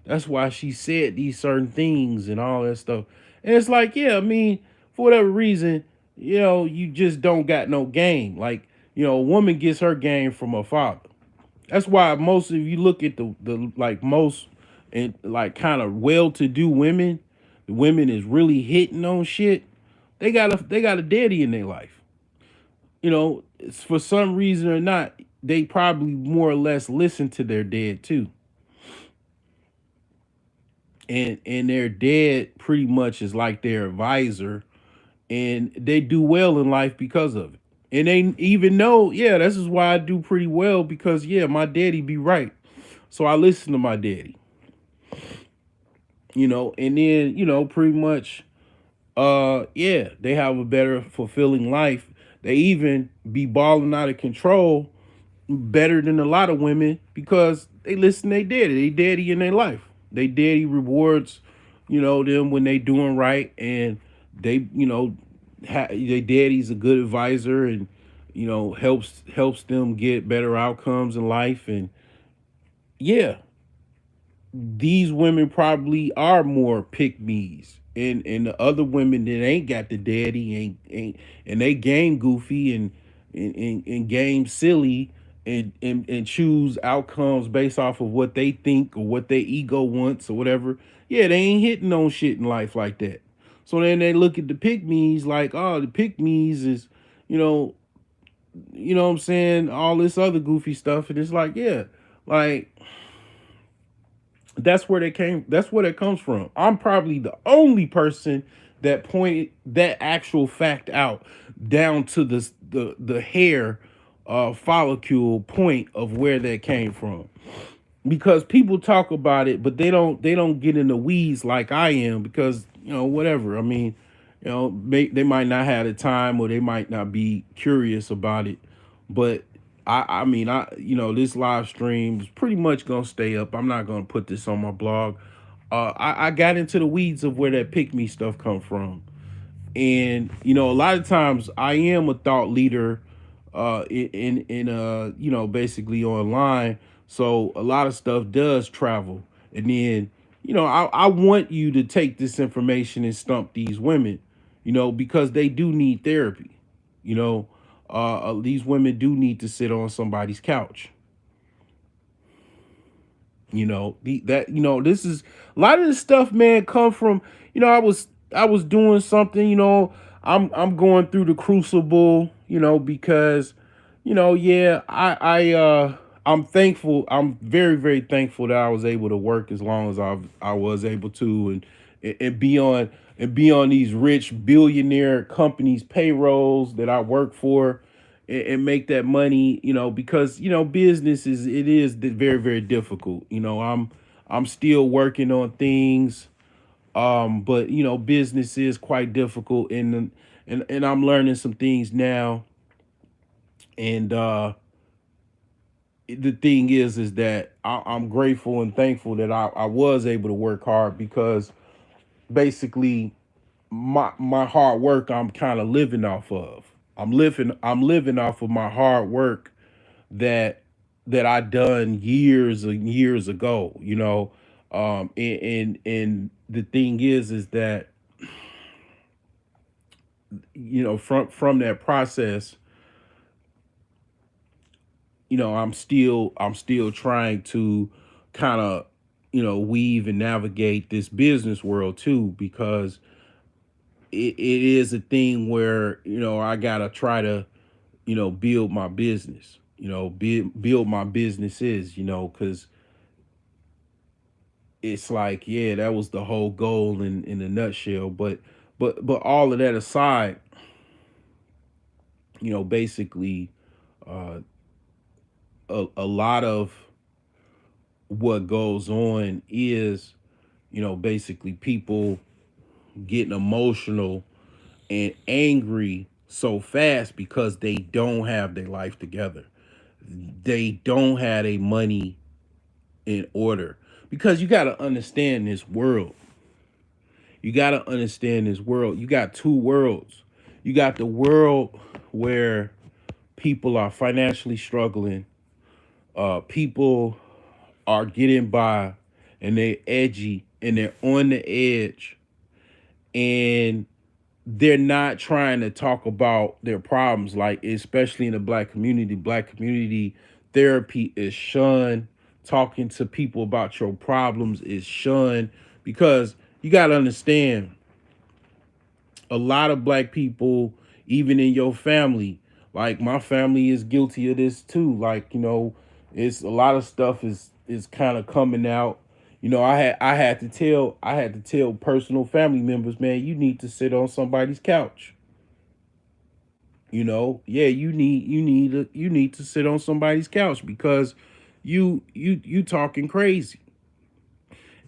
That's why she said these certain things and all that stuff. And it's like, yeah, I mean, for whatever reason, you just don't got no game. Like, a woman gets her game from her father. That's why most of you look at the like most and like kind of well-to-do women, the women is really hitting on shit. They got a daddy in their life. For some reason or not, they probably more or less listen to their dad too. And their dad pretty much is like their advisor, and they do well in life because of it. And they even know, yeah, this is why I do pretty well because yeah, my daddy be right. So I listen to my daddy. And then, pretty much yeah, they have a better fulfilling life. They even be balling out of control better than a lot of women because they listen to their daddy. They daddy in their life. They daddy rewards, them when they doing right, and they, their daddy's a good advisor and helps them get better outcomes in life. And yeah, these women probably are more pick me's, and the other women that ain't got the daddy ain't and they game goofy and game silly and choose outcomes based off of what they think or what their ego wants or whatever. Yeah, they ain't hitting on shit in life like that. So then they look at the pick me's like, oh, the pick me's is, you know, what I'm saying, all this other goofy stuff, and it's like, yeah, like that's where it comes from. I'm probably the only person that pointed that actual fact out down to the hair follicle point of where that came from, because people talk about it but they don't get in the weeds like I am, because whatever, I mean, they might not have the time or they might not be curious about it. But I mean, this live stream is pretty much gonna stay up. I'm not gonna put this on my blog. I got into the weeds of where that pick me stuff come from. And a lot of times I am a thought leader in basically online. So a lot of stuff does travel. And then I want you to take this information and stump these women, because they do need therapy. you know these women do need to sit on somebody's couch. This is a lot of this stuff, man, come from, I was doing something, I'm going through the crucible, because, yeah, I'm thankful. I'm very, very thankful that I was able to work as long as I was able to, and be on these rich billionaire companies payrolls that I work for, and make that money, because business is very, very difficult. I'm still working on things, but business is quite difficult, and I'm learning some things now. And the thing is that I'm grateful and thankful that I was able to work hard, because basically my hard work I'm kind of living off of. I'm living off of my hard work that I done years and years ago. And the thing is that from that process, I'm still trying to kind of weave and navigate this business world too, because it is a thing where I gotta try to build my business, build my businesses, because it's like, yeah, that was the whole goal in a nutshell. But all of that aside, basically, uh, a lot of what goes on is, basically people getting emotional and angry so fast because they don't have their life together. They don't have their money in order. Because you got to understand this world. You got to understand this world. You got two worlds. You got the world where people are financially struggling, people are getting by, and they're edgy and they're on the edge, and they're not trying to talk about their problems. Like, especially in the black community therapy is shunned. Talking to people about your problems is shunned, because you got to understand, a lot of black people, even in your family, like my family is guilty of this too. Like, it's a lot of stuff is kind of coming out. I had to tell personal family members, man, you need to sit on somebody's couch. Yeah, you need to sit on somebody's couch, because you talking crazy.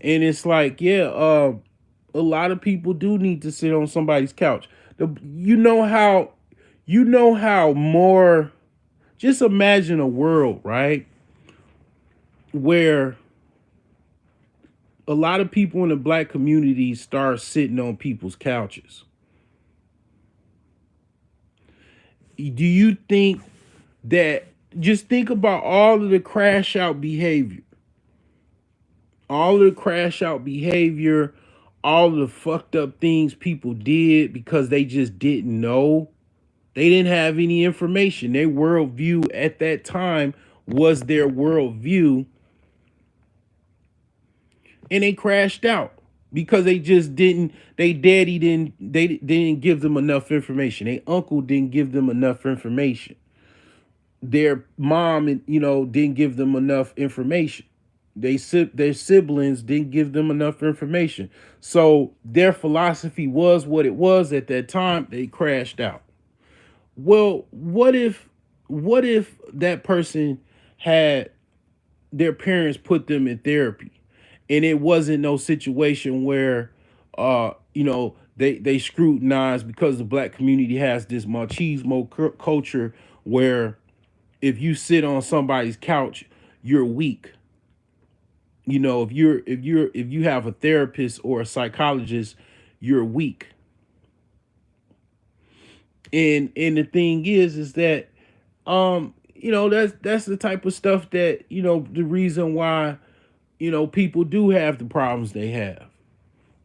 And it's like, yeah, a lot of people do need to sit on somebody's couch. You know how more, just imagine a world, right, where a lot of people in the black community start sitting on people's couches. Do you think that, just think about all of the crash out behavior, all of the crash out behavior, all of the fucked up things people did because they just didn't know. They didn't have any information. Their worldview at that time was their worldview, and they crashed out because they just didn't. They daddy didn't. They didn't give them enough information. Their uncle didn't give them enough information. Their mom, didn't give them enough information. Their siblings didn't give them enough information. So their philosophy was what it was at that time. They crashed out. Well, what if that person had their parents put them in therapy, and it wasn't no situation where they scrutinize, because the black community has this machismo culture where if you sit on somebody's couch, you're weak. If you have a therapist or a psychologist, you're weak. And the thing is that that's the type of stuff that the reason why people do have the problems they have,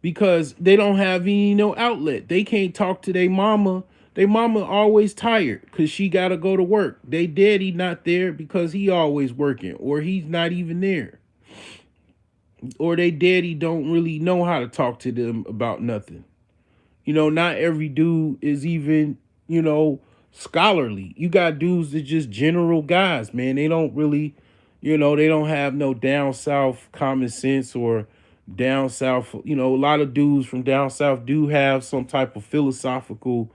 because they don't have any no outlet. They can't talk to their mama. Their mama always tired because she gotta go to work. They daddy not there because he always working, or he's not even there, or they daddy don't really know how to talk to them about nothing. Not every dude is even, scholarly. You got dudes that just general guys, man. They don't really, they don't have no down south common sense, or down south. A lot of dudes from down south do have some type of philosophical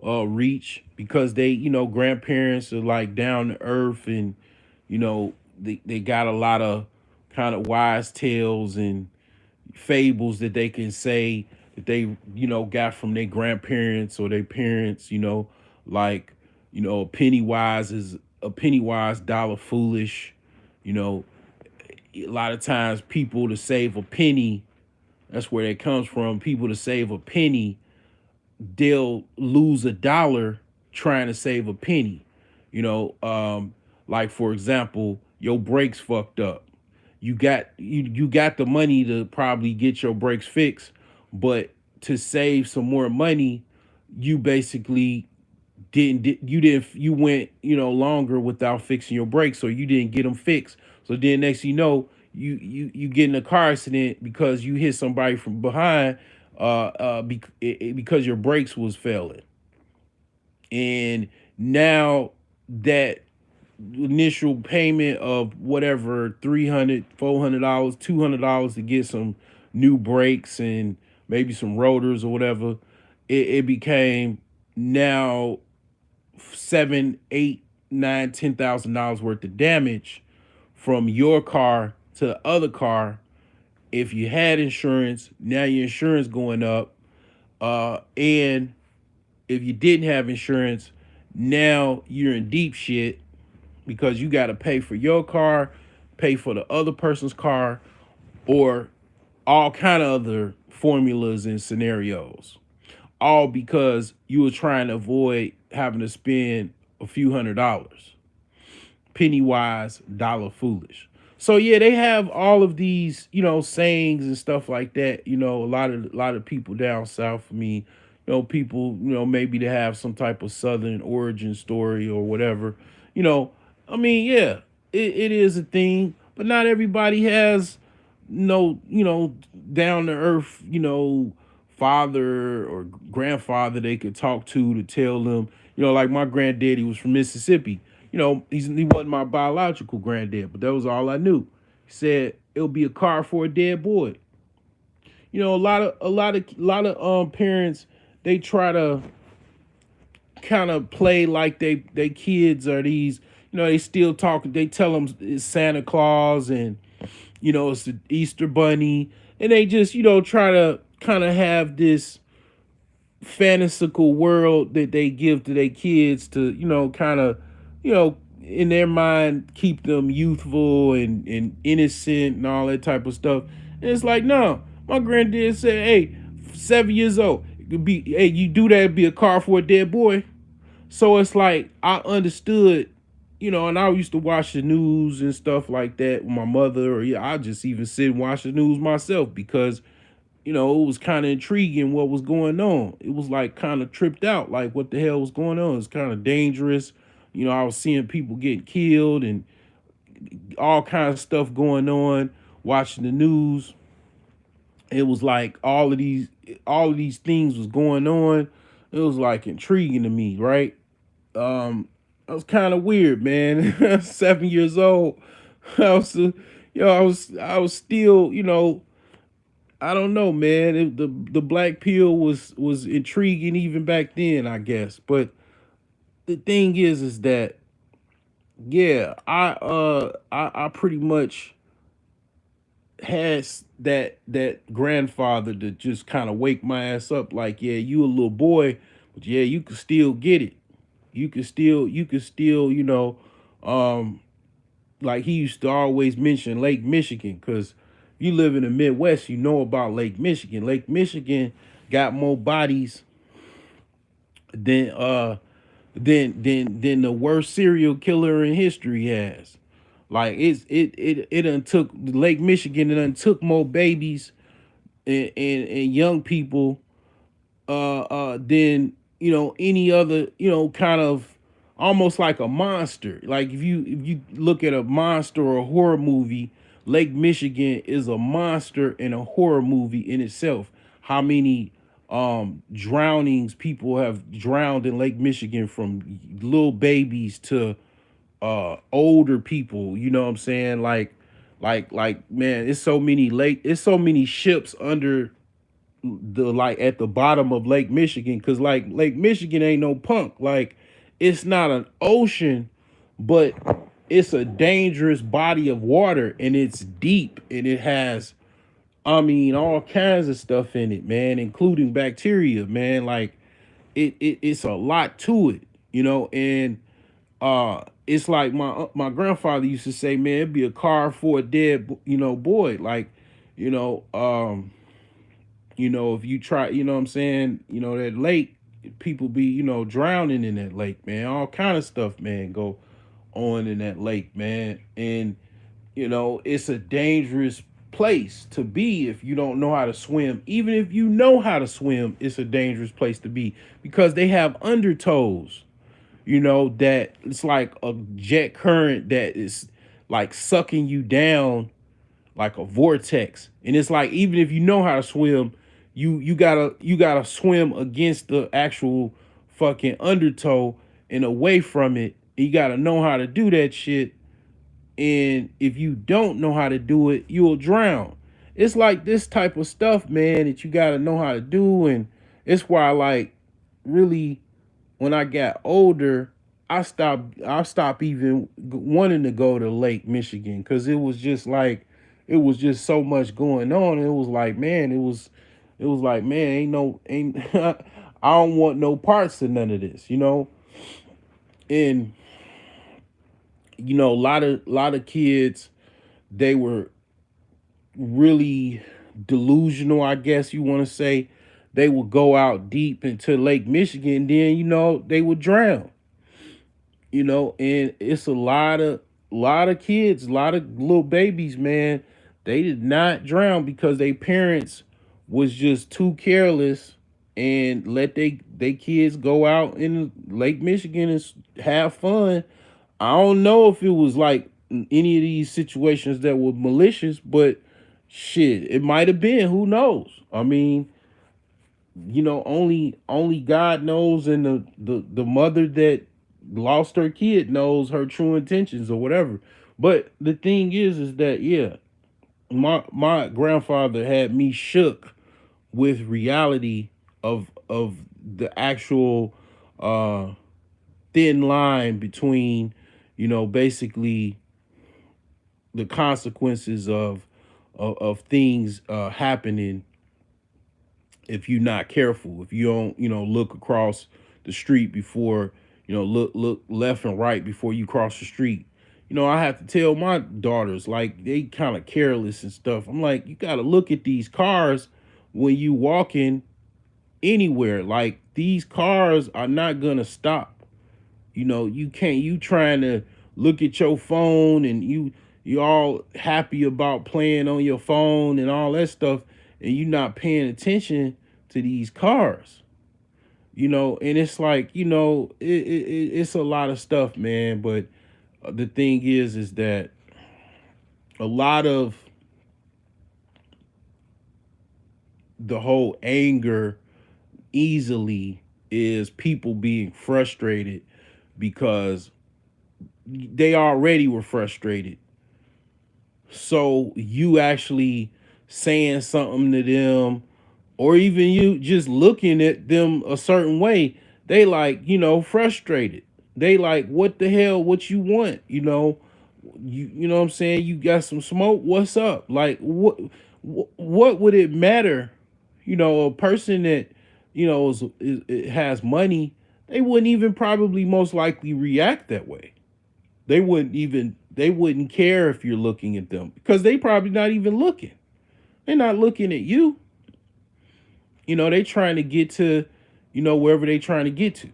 reach, because they, grandparents are like down to earth, and they got a lot of kind of wise tales and fables that they can say, that they got from their grandparents or their parents, like, a penny wise, dollar foolish. you know a lot of times people to save a penny, that's where it comes from. People to save a penny, they'll lose a dollar trying to save a penny. Like, for example, your brakes fucked up. You got the money to probably get your brakes fixed, but to save some more money, you basically you went longer without fixing your brakes, so you didn't get them fixed. So then next you get in a car accident because you hit somebody from behind, because your brakes was failing. And now that initial payment of whatever, $300, $400, $200 to get some new brakes and maybe some rotors or whatever, it became now seven, eight, nine, $10,000 worth of damage from your car to the other car. If you had insurance, now your insurance going up. And if you didn't have insurance, now you're in deep shit, because you got to pay for your car, pay for the other person's car, or all kind of other formulas and scenarios, all because you were trying to avoid having to spend a few $100s. Penny wise, dollar foolish. So yeah, they have all of these, sayings and stuff like that. A lot of people down south. I mean, people, maybe to have some type of southern origin story or whatever. You know, I mean, yeah, it is a thing, but not everybody has no, down to earth, father or grandfather they could talk to tell them, like my granddaddy was from Mississippi. He wasn't my biological granddad, but that was all I knew. He said it'll be a car for a dead boy. A lot of parents, they try to kind of play like they kids are these. They still talk. They tell them it's Santa Claus, and it's the Easter Bunny, and they just try to kind of have this fantastical world that they give to their kids to kind of in their mind keep them youthful and innocent and all that type of stuff. And it's like, no, my granddad said, hey, 7 years old, it could be, hey, you do that, it'd be a car for a dead boy. So it's like I understood, and I used to watch the news and stuff like that with my mother, or yeah, I just even sit and watch the news myself, because it was kind of intriguing what was going on. It was like kind of tripped out, like what the hell was going on. It's kind of dangerous. I was seeing people getting killed and all kinds of stuff going on, watching the news. It was like all of these things was going on. It was like intriguing to me, right? That was kind of weird, man. 7 years old. I was, I was still, I don't know, man. The black pill was intriguing even back then, I guess. But the thing is that, yeah, I pretty much had that grandfather to just kind of wake my ass up, like, yeah, you a little boy, but yeah, you can still get it. You can still, Um, like he used to always mention Lake Michigan, because you live in the Midwest, you know about Lake Michigan. Lake Michigan got more bodies than than the worst serial killer in history has. Like it done took Lake Michigan, it done took more babies and young people than any other, kind of almost like a monster. Like if you look at a monster or a horror movie, Lake Michigan is a monster and a horror movie in itself. How many drownings people have drowned in Lake Michigan, from little babies to older people, you know what I'm saying? Like man, it's so many ships under the, like, at the bottom of Lake Michigan, because like Lake Michigan ain't no punk. Like, it's not an ocean, but it's a dangerous body of water, and it's deep, and it has, I mean, all kinds of stuff in it, man, including bacteria, man. Like it's a lot to it, and it's like my grandfather used to say, man, it'd be a car for a dead, boy. Like, you know, um, if you try, what I'm saying, that lake, people be, drowning in that lake, man. All kind of stuff, man, go on in that lake, man. And, it's a dangerous place to be if you don't know how to swim. Even if you know how to swim, it's a dangerous place to be, because they have undertows, that it's like a jet current that is like sucking you down like a vortex. And it's like, even if you know how to swim, you gotta swim against the actual fucking undertow and away from it. You gotta know how to do that shit. And if you don't know how to do it, you'll drown. It's like this type of stuff, man, that you gotta know how to do. And it's why, like, really, when I got older, I stopped even wanting to go to Lake Michigan, because it was just so much going on. It was like, man, it was like, man, ain't I don't want no parts of none of this, and a lot of kids, they were really delusional, I guess you want to say. They would go out deep into Lake Michigan, then they would drown. And it's a lot of kids, a lot of little babies, man. They did not drown because their parents was just too careless and let they kids go out in Lake Michigan and have fun. I don't know if it was like any of these situations that were malicious, but shit, it might have been. Who knows? I mean, only God knows, and the mother that lost her kid knows her true intentions or whatever. But the thing is that, yeah, my grandfather had me shook with reality of the actual uh thin line between, basically the consequences of things happening if you're not careful, if you don't, look across the street before, look left and right before you cross the street. I have to tell my daughters, like, they kind of careless and stuff. I'm like, you got to look at these cars when you walking anywhere. Like, these cars are not gonna stop. You can't, you trying to look at your phone, and you all happy about playing on your phone and all that stuff, and you not paying attention to these cars. And it's like, it's a lot of stuff, man. But the thing is that a lot of the whole anger easily is people being frustrated because they already were frustrated. So you actually saying something to them, or even you just looking at them a certain way, they like, frustrated. They like, what the hell, what you want? You know what I'm saying? You got some smoke? What's up? Like, what would it matter? A person that, has money, they wouldn't even probably most likely react that way. They wouldn't care if you're looking at them because they probably not even looking. They're not looking at you. They trying to get to, wherever they trying to get to.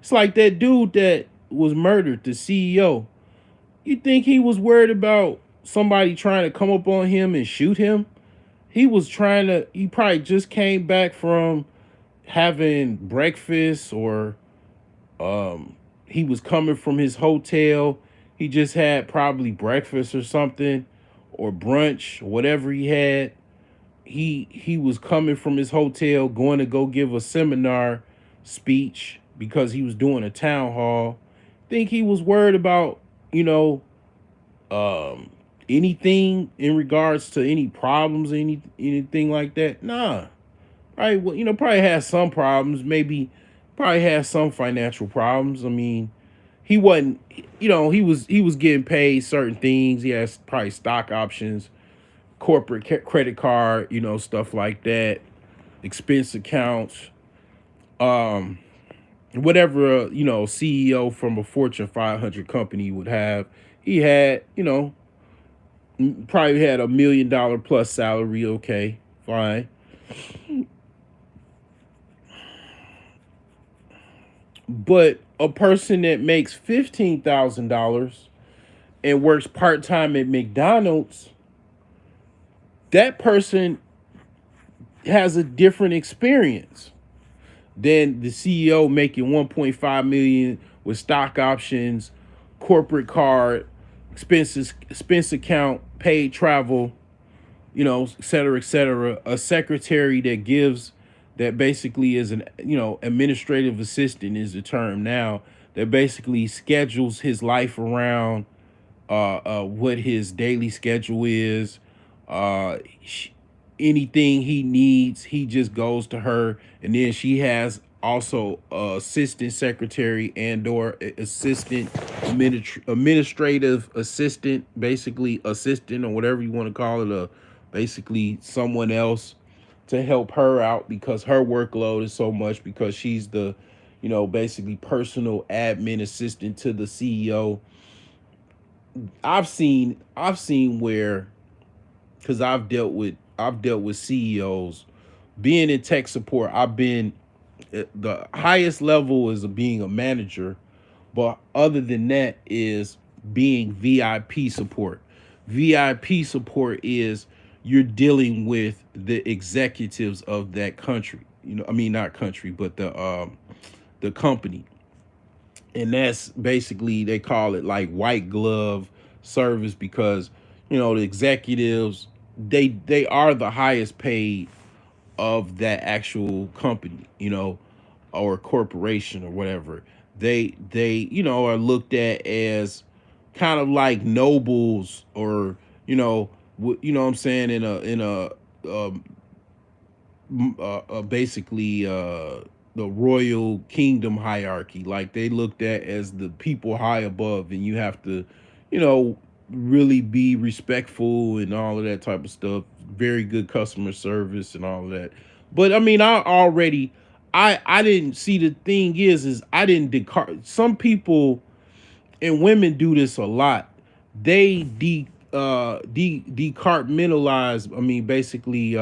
It's like that dude that was murdered, the CEO. You think he was worried about somebody trying to come up on him and shoot him? He probably just came back from having breakfast, or he was coming from his hotel. He just had probably breakfast or something, or brunch, or whatever he had. He was coming from his hotel, going to go give a seminar speech because he was doing a town hall. Think he was worried about, you know, um anything in regards to any problems, anything like that? Nah. Right. Well, probably has some problems, maybe probably has some financial problems. I mean, he wasn't, he was getting paid certain things. He has probably stock options, corporate credit card, stuff like that, expense accounts, um, whatever CEO from a Fortune 500 company would have. He had, probably had $1 million plus salary. Okay, fine. But a person that makes $15,000 and works part time at McDonald's, that person has a different experience than the CEO making 1.5 million with stock options, corporate card, expense account, paid travel, et cetera, et cetera. A secretary that basically is an, administrative assistant is the term now, that basically schedules his life around what his daily schedule is. Uh, Anything he needs, he just goes to her, and then she has also assistant secretary and or assistant administrative assistant, basically assistant or whatever you want to call it, basically someone else to help her out because her workload is so much, because she's the basically personal admin assistant to the CEO. I've seen where, because I've dealt with CEOs. Being in tech support, I've been, the highest level is being a manager, but other than that is being VIP support. VIP support is you're dealing with the executives of that country. I mean, not country, but the company. And that's basically, they call it like white glove service, because the executives, they are the highest paid of that actual company, or corporation or whatever. They are looked at as kind of like nobles, or what I'm saying, in a um, basically the royal kingdom hierarchy. Like, they looked at as the people high above, and you have to, you know, really be respectful and all of that type of stuff. Very good customer service and all of that. But I mean, I didn't see, the thing is I didn't some people and women do this a lot. They decompartmentalize. I mean, basically,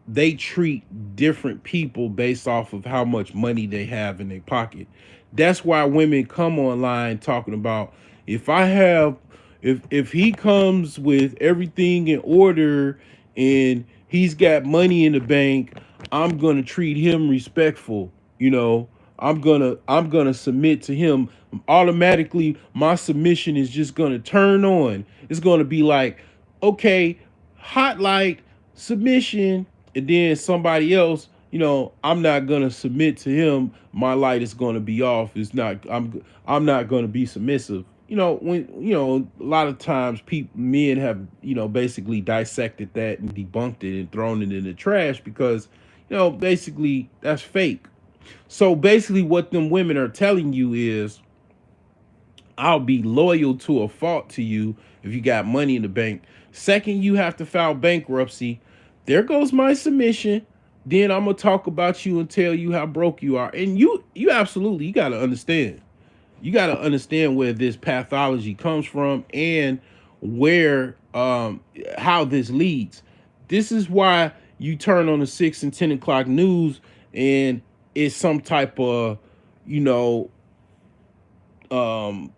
they treat different people based off of how much money they have in their pocket. That's why women come online talking about, if I have, if he comes with everything in order and he's got money in the bank, I'm gonna treat him respectful. I'm gonna submit to him automatically. My submission is just gonna turn on. It's gonna be like, okay, hot light, submission. And then somebody else, I'm not gonna submit to him. My light is gonna be off. It's not. I'm not gonna be submissive. When a lot of times men have basically dissected that and debunked it and thrown it in the trash, because basically that's fake. So basically, what them women are telling you is, I'll be loyal to a fault to you if you got money in the bank. Second, you have to file bankruptcy. There goes my submission. Then I'm gonna talk about you and tell you how broke you are. And you absolutely, you gotta understand. You got to understand where this pathology comes from and where how this leads. This is why you turn on the 6 and 10 o'clock news and it's some type of, you know, um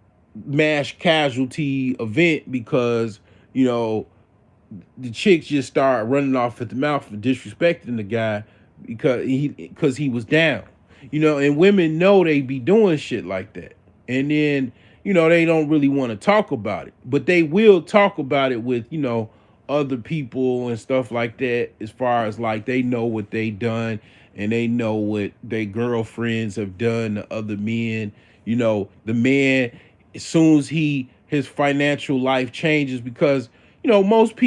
mass casualty event because, you know, the chicks just start running off at the mouth for disrespecting the guy because he was down. You know, and women know they be doing shit like that. And then, you know, they don't really want to talk about it. But they will talk about it with, you know, other people and stuff like that, as far as like they know what they done and they know what their girlfriends have done to other men. You know, the man, as soon as his financial life changes, because, you know, most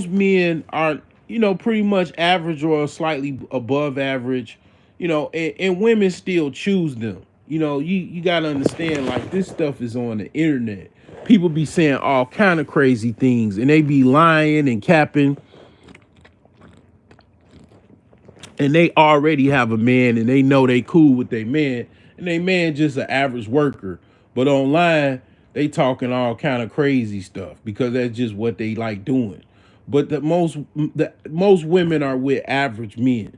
men are, you know, pretty much average or slightly above average, you know, and women still choose them. You know, you got to understand, like, this stuff is on the internet. People be saying all kind of crazy things and they be lying and capping, and they already have a man and they know they cool with their man, and they man just an average worker. But online, they talking all kind of crazy stuff because that's just what they like doing. But the most women are with average men,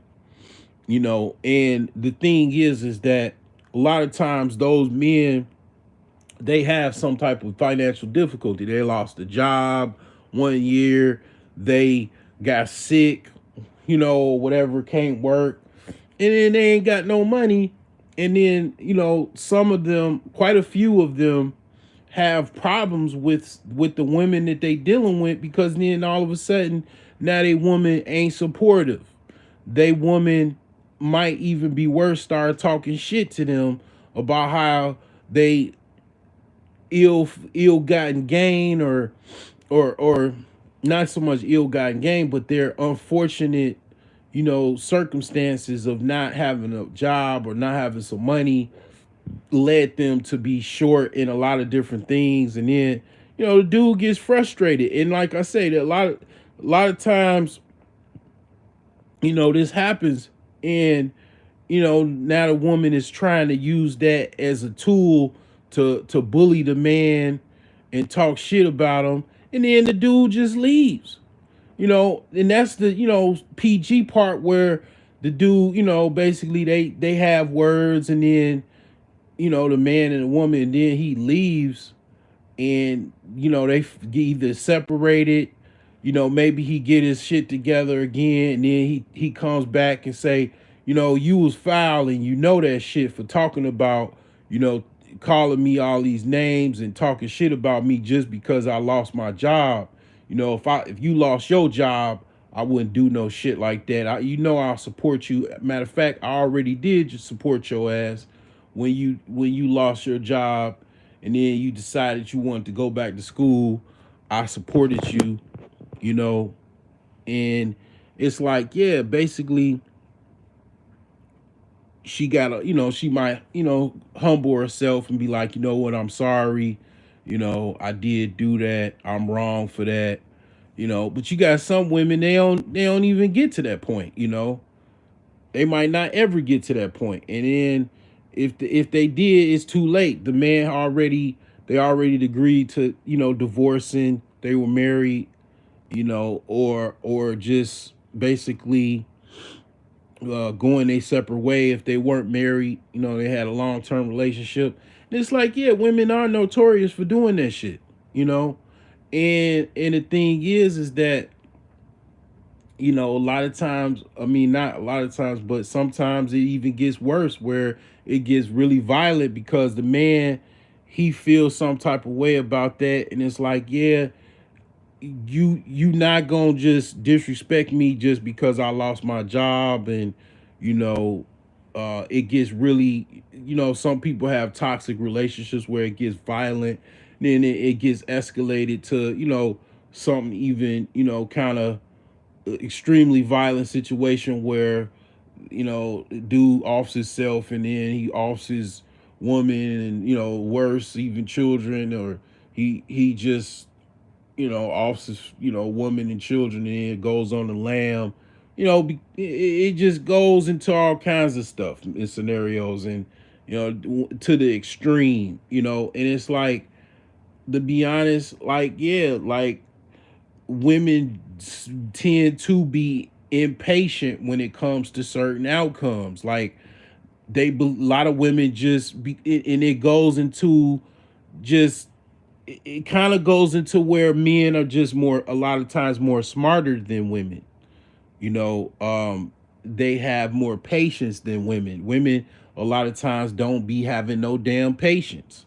you know, and the thing is that a lot of times those men, they have some type of financial difficulty. They lost a job 1 year, they got sick, you know, whatever, can't work, and then they ain't got no money. And then, you know, some of them, quite a few of them, have problems with the women that they dealing with, because then all of a sudden now they woman ain't supportive. They woman might even be worse, start talking shit to them about how they ill-gotten gain, or not so much ill-gotten gain, but their unfortunate, you know, circumstances of not having a job or not having some money led them to be short in a lot of different things. And then, you know, the dude gets frustrated, and like I say, that a lot of times, you know, this happens. And, you know, now the woman is trying to use that as a tool to bully the man and talk shit about him, and then the dude just leaves. You know, and that's the, you know, PG part, where the dude, you know, basically they have words, and then, you know, the man and the woman, and then he leaves, and, you know, they either separated, you know, maybe he get his shit together again, and then he comes back and say, you know, you was foul, and you know that shit for talking about, you know, calling me all these names and talking shit about me just because I lost my job. You know, if you lost your job, I wouldn't do no shit like that. You know, I'll support you. Matter of fact, I already did just support your ass when you lost your job, and then you decided you wanted to go back to school. I supported you, you know. And it's like, yeah, basically she gotta, you know, she might, you know, humble herself and be like, you know what, I'm sorry, you know, I did do that, I'm wrong for that, you know. But you got some women, they don't even get to that point, you know. They might not ever get to that point. And then if they did, it's too late. The man already agreed to, you know, divorcing. They were married, you know, or just basically going a separate way. If they weren't married, you know, they had a long-term relationship. And it's like, yeah, women are notorious for doing that shit, you know. And the thing is that, you know, a lot of times, I mean, not a lot of times, but sometimes it even gets worse, where it gets really violent because the man, he feels some type of way about that. And it's like, yeah, you not gonna just disrespect me just because I lost my job. And, you know, it gets really, you know, some people have toxic relationships where it gets violent, then it gets escalated to, you know, something even, you know, kind of extremely violent situation where, you know, dude offs himself, and then he offs his woman, and, you know, worse, even children. Or he just, you know, offs his, you know, woman and children, and then it goes on the lam. You know, it just goes into all kinds of stuff and scenarios. And to the extreme, and it's like, to be honest, like, yeah, like, women tend to be impatient when it comes to certain outcomes. Like, a lot of women just be, and it goes into just, it kind of goes into where men are just more, a lot of times, more smarter than women. you know they have more patience than women a lot of times don't be having no damn patience,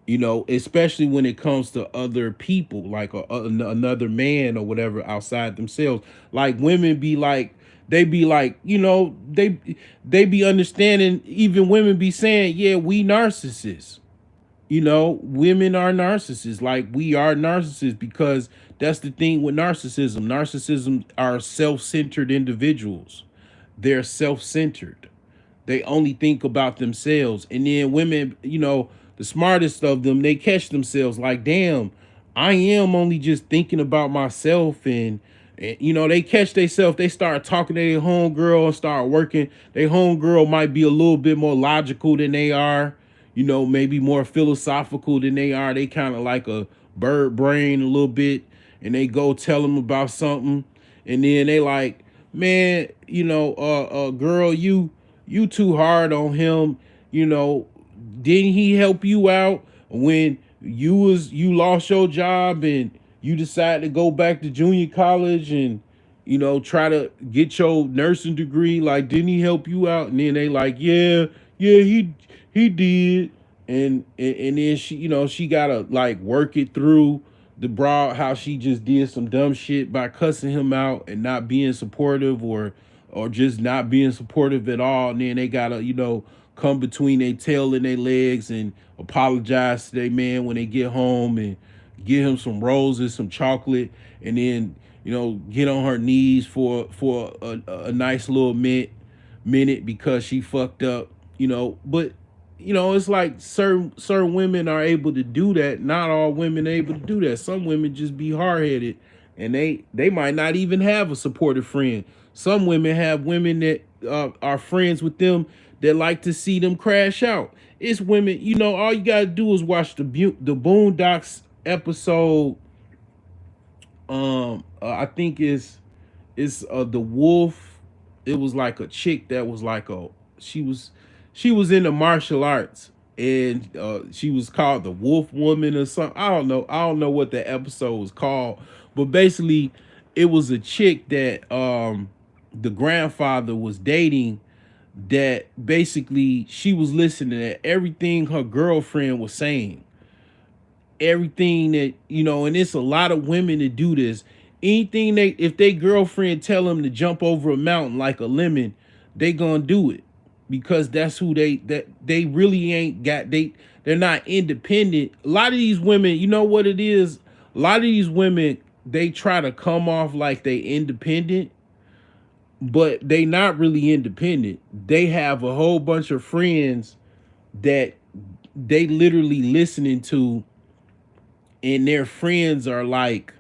especially when it comes to other people, like another man or whatever outside themselves. Like, women be like, they be like, they be understanding. Even women be saying, yeah, we narcissists. Women are narcissists. Like, we are narcissists, because that's the thing with narcissism. Narcissism are self-centered individuals. They're self-centered. They only think about themselves. And then women, the smartest of them, they catch themselves like, damn, I am only just thinking about myself. And they catch themselves, they start talking to their homegirl and start working. Their homegirl might be a little bit more logical than they are, maybe more philosophical than they are. They kind of like a bird brain a little bit. And they go tell them about something. And then they like, man, girl, you too hard on him. You know, didn't he help you out when you lost your job and you decided to go back to junior college and try to get your nursing degree? Like, didn't he help you out? And then they like, yeah, yeah, he did. And then she gotta like work it through the broad, how she just did some dumb shit by cussing him out and not being supportive, or just not being supportive at all. And then they gotta, come between their tail and their legs and apologize to their man when they get home and give him some roses, some chocolate, and then, get on her knees for a nice little minute because she fucked up, but it's like certain women are able to do that. Not all women are able to do that. Some women just be hard headed, and they might not even have a supportive friend. Some women have women that are friends with them that like to see them crash out. It's women, all you gotta do is watch the Boondocks episode. I think it's the wolf. It was like a chick that was like she was she was in the martial arts, and she was called the Wolf Woman or something. I don't know what the episode was called, but basically it was a chick that the grandfather was dating, that basically she was listening to everything her girlfriend was saying, everything that, and it's a lot of women that do this. Anything if they girlfriend tell them to jump over a mountain like a lemon, they gonna do it, because that's who they really ain't got. They're not independent. A lot of these women, you know what it is, a lot of these women, they try to come off like they independent, but they not really independent. They have a whole bunch of friends that they literally listening to, and their friends are like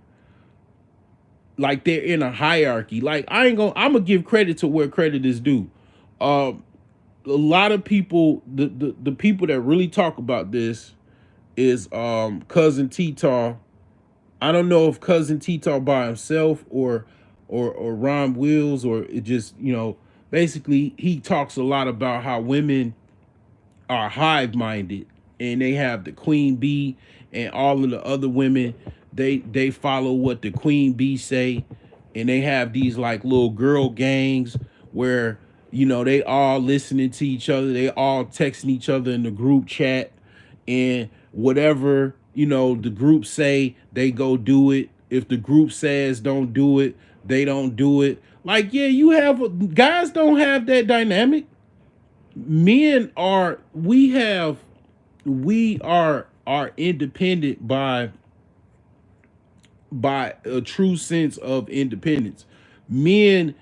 they're in a hierarchy. Like, I'm gonna give credit to where credit is due. A lot of people, the people that really talk about this is Cousin T-Tar. I don't know if Cousin T-Tar by himself or Ron Wills, or it just, basically he talks a lot about how women are hive minded, and they have the queen bee, and all of the other women, they follow what the queen bee say, and they have these like little girl gangs where they all listening to each other, they all texting each other in the group chat, and whatever the group say, they go do it. If the group says don't do it, they don't do it. Like, yeah, guys don't have that dynamic. Men are we are independent by a true sense of independence. Men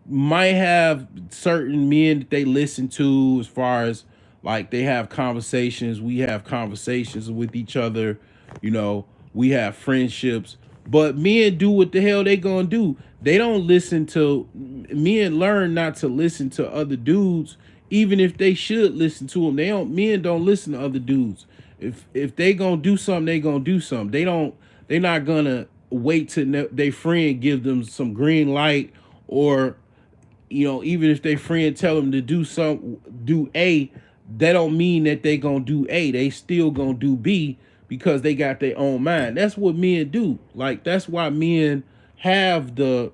might have certain men that they listen to, as far as like they have conversations. We have conversations with each other, you know, we have friendships, but men do what the hell they gonna do. They don't listen to, men learn not to listen to other dudes even if they should listen to them, they don't. Men don't listen to other dudes. If they gonna do something, they gonna do something. They don't. They not gonna wait till their friend give them some green light, or even if their friend tell them to do A, that don't mean that they gonna do A. They still gonna do B because they got their own mind. That's what men do. Like that's why men have the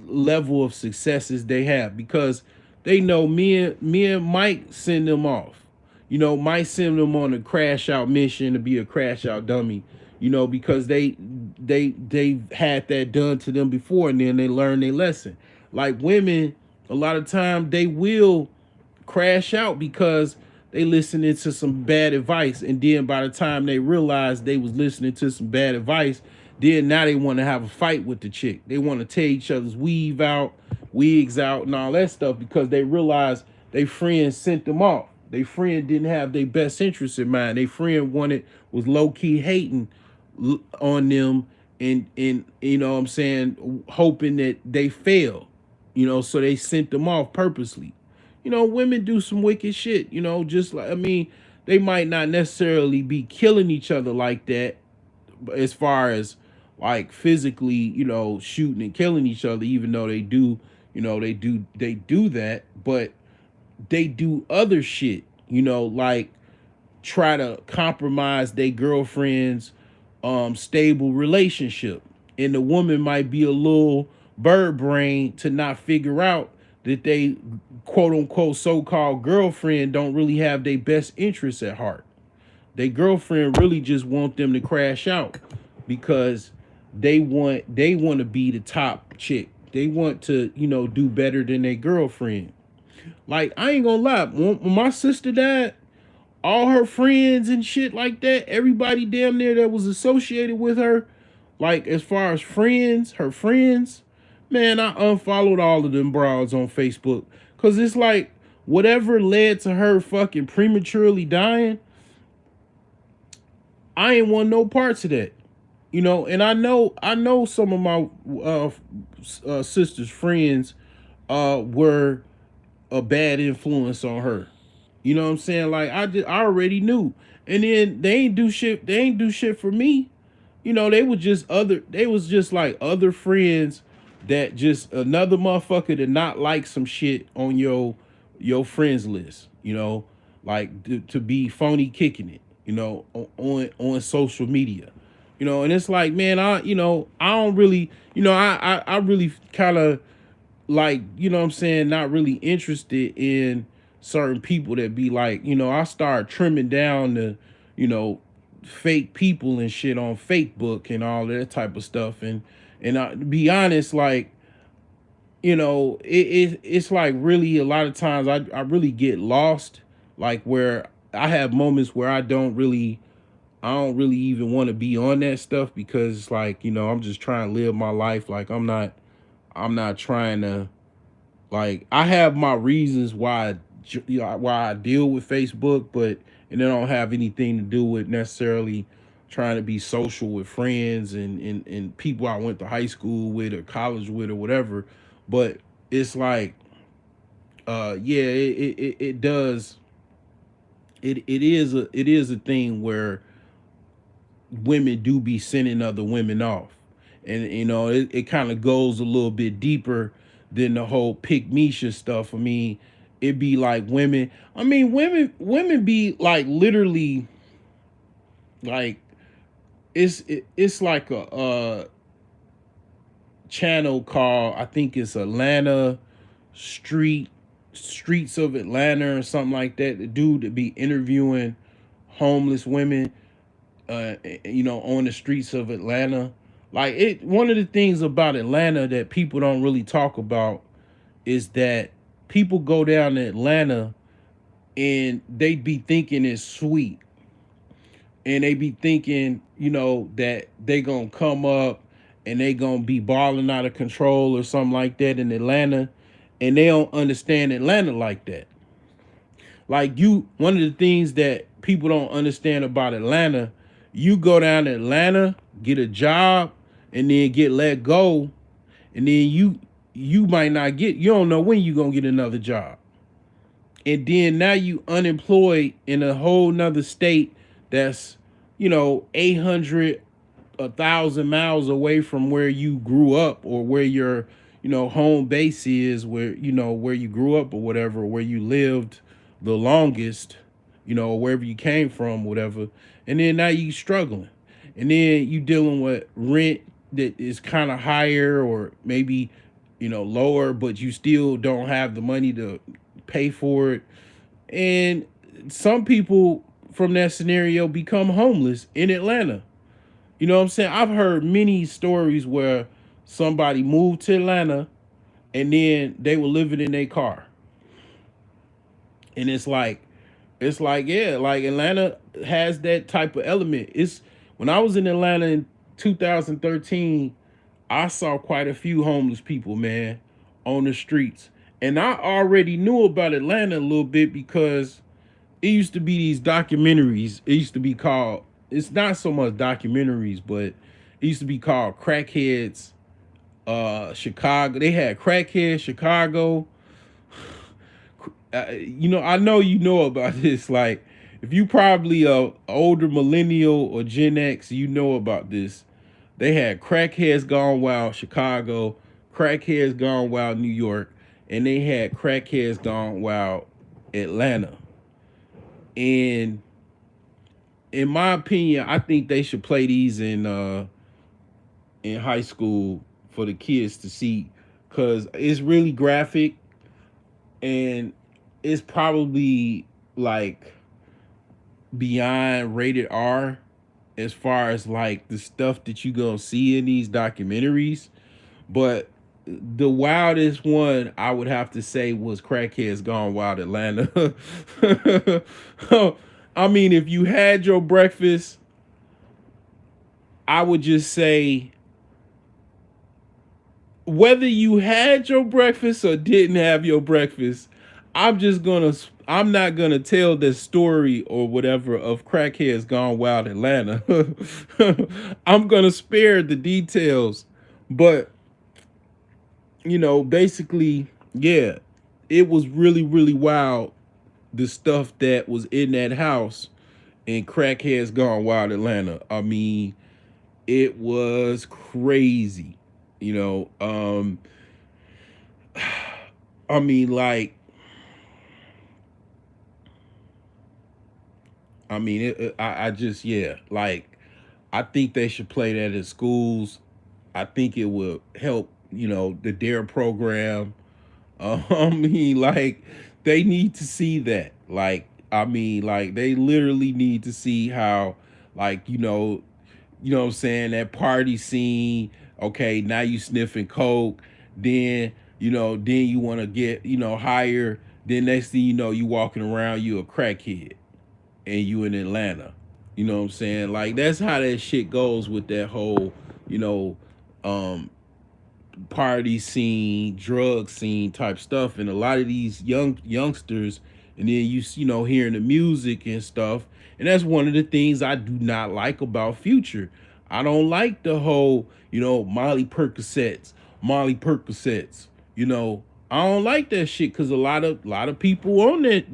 level of successes they have, because they know men might send them off. Might send them on a crash out mission to be a crash out dummy. Because they had that done to them before, and then they learned their lesson. Like women, a lot of time they will crash out because they listening to some bad advice, and then by the time they realized they was listening to some bad advice, then now they want to have a fight with the chick. They want to tear each other's wigs out and all that stuff, because they realize they friend sent them off. They friend didn't have their best interests in mind. They friend was low key hating on them, and what I'm saying, hoping that they fail. So they sent them off purposely. Women do some wicked shit. Just like, I mean, they might not necessarily be killing each other like that, as far as like physically, shooting and killing each other, even though they do, they do that, but they do other shit, like try to compromise their girlfriend's stable relationship. And the woman might be a little bird brain to not figure out that they quote unquote so-called girlfriend don't really have their best interests at heart. Their girlfriend really just want them to crash out because they want to be the top chick. They want to, do better than their girlfriend. Like, I ain't gonna lie, when my sister died, all her friends and shit like that, everybody damn near that was associated with her, like as far as friends, her friends, man, I unfollowed all of them broads on Facebook. Cause it's like whatever led to her fucking prematurely dying, I ain't want no parts of that. And I know some of my sister's friends were a bad influence on her. You know what I'm saying? Like I already knew. And then they ain't do shit for me. They was just like other friends that just another motherfucker to not like some shit on your friends list, like to be phony kicking it, on social media. And it's like, man, I don't really, I really kind of like, what I'm saying, not really interested in certain people that be like, I start trimming down the, you know, fake people and shit on Facebook and all that type of stuff. And to be honest, like, it's like really a lot of times I really get lost, like where I have moments where I don't really even want to be on that stuff, because it's like, I'm just trying to live my life. Like I'm not trying to, like, I have my reasons why I deal with Facebook, but and they don't have anything to do with necessarily trying to be social with friends and people I went to high school with or college with or whatever. But it's like, yeah, it does. It is a thing where women do be sending other women off, and it kind of goes a little bit deeper than the whole pick Misha stuff. I mean, it be like women. I mean, women be like literally like it's like a channel called, I think it's Atlanta Streets of Atlanta or something like that. The dude that be interviewing homeless women, on the streets of Atlanta. Like, one of the things about Atlanta that people don't really talk about is that people go down to Atlanta and they be thinking it's sweet. And they be thinking, that they gonna come up and they gonna be balling out of control or something like that in Atlanta. And they don't understand Atlanta like that. Like, one of the things that people don't understand about Atlanta, you go down to Atlanta, get a job, and then get let go, and then you might not you don't know when you gonna get another job. and then now you unemployed in a whole nother state that's 800, 1,000 miles away from where you grew up, or where your home base is, where where you grew up, or whatever, where you lived the longest, or wherever you came from, whatever. And then now you struggling, and then you dealing with rent that is kind of higher, or maybe lower, but you still don't have the money to pay for it. And some people from that scenario become homeless in Atlanta. You know what I'm saying? I've heard many stories where somebody moved to Atlanta and then they were living in their car. And it's like, yeah, like Atlanta has that type of element. It's when I was in Atlanta in 2013, I saw quite a few homeless people, man, on the streets. And I already knew about Atlanta a little bit because it used to be these documentaries. It used to be called, it's not so much documentaries, but it used to be called Crackheads Chicago. They had Crackheads Chicago. I know you know about this. Like, if you probably a older millennial or Gen X, you know about this. They had Crackheads Gone Wild Chicago, Crackheads Gone Wild New York, and they had Crackheads Gone Wild Atlanta. And in my opinion, I think they should play these in high school for the kids to see, because it's really graphic, and it's probably like beyond rated R as far as like the stuff that you gonna see in these documentaries. But the wildest one I would have to say was Crackheads Gone Wild Atlanta. I mean, if you had your breakfast, I would just say, whether you had your breakfast or didn't have your breakfast, I'm not gonna tell the story or whatever of Crackheads Gone Wild Atlanta. I'm gonna spare the details, but basically, yeah, it was really, really wild, the stuff that was in that house in Crackheads Gone Wild Atlanta. I mean, it was crazy. You know, I mean, like, I just, yeah, like, I think they should play that in schools. I think it will help, the Dare program. I mean, like, they need to see that. Like, I mean, like, they literally need to see how, like, what I'm saying, that party scene. Okay, now you sniffing coke, then then you want to get higher. Then next thing you know, you walking around, you a crackhead, and you in Atlanta. You know what I'm saying? Like, that's how that shit goes with that whole, you know, um, party scene, drug scene type stuff, and a lot of these youngsters, and then hearing the music and stuff, and that's one of the things I do not like about Future. I don't like the whole Molly Percocets. I don't like that shit, because a lot of people on that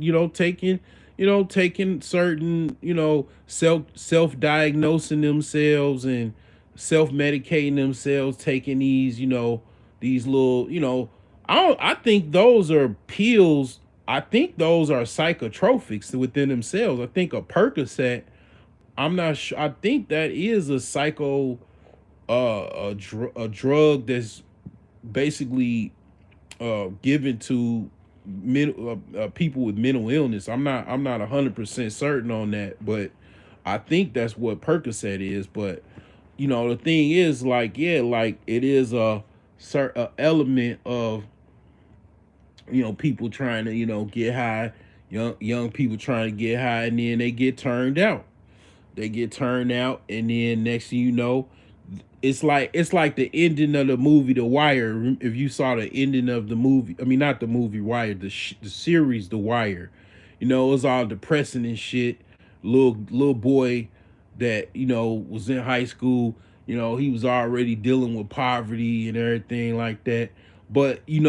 taking certain self diagnosing themselves and self medicating themselves, taking these little I think those are pills. I think those are psychotropics within themselves. I think a Percocet, I'm not sure. I think that is a psycho a drug that's basically given to people with mental illness. I'm not 100% certain on that, but I think that's what Percocet is. But the thing is, like, yeah, like, it is a certain element of people trying to get high, young people trying to get high, and then they get turned out. They get turned out, and then next thing you know, it's like the ending of the movie The Wire. If you saw the ending of the movie, I mean, not the movie Wire, the series The Wire. It was all depressing and shit. Little boy that was in high school. He was already dealing with poverty and everything like that. But in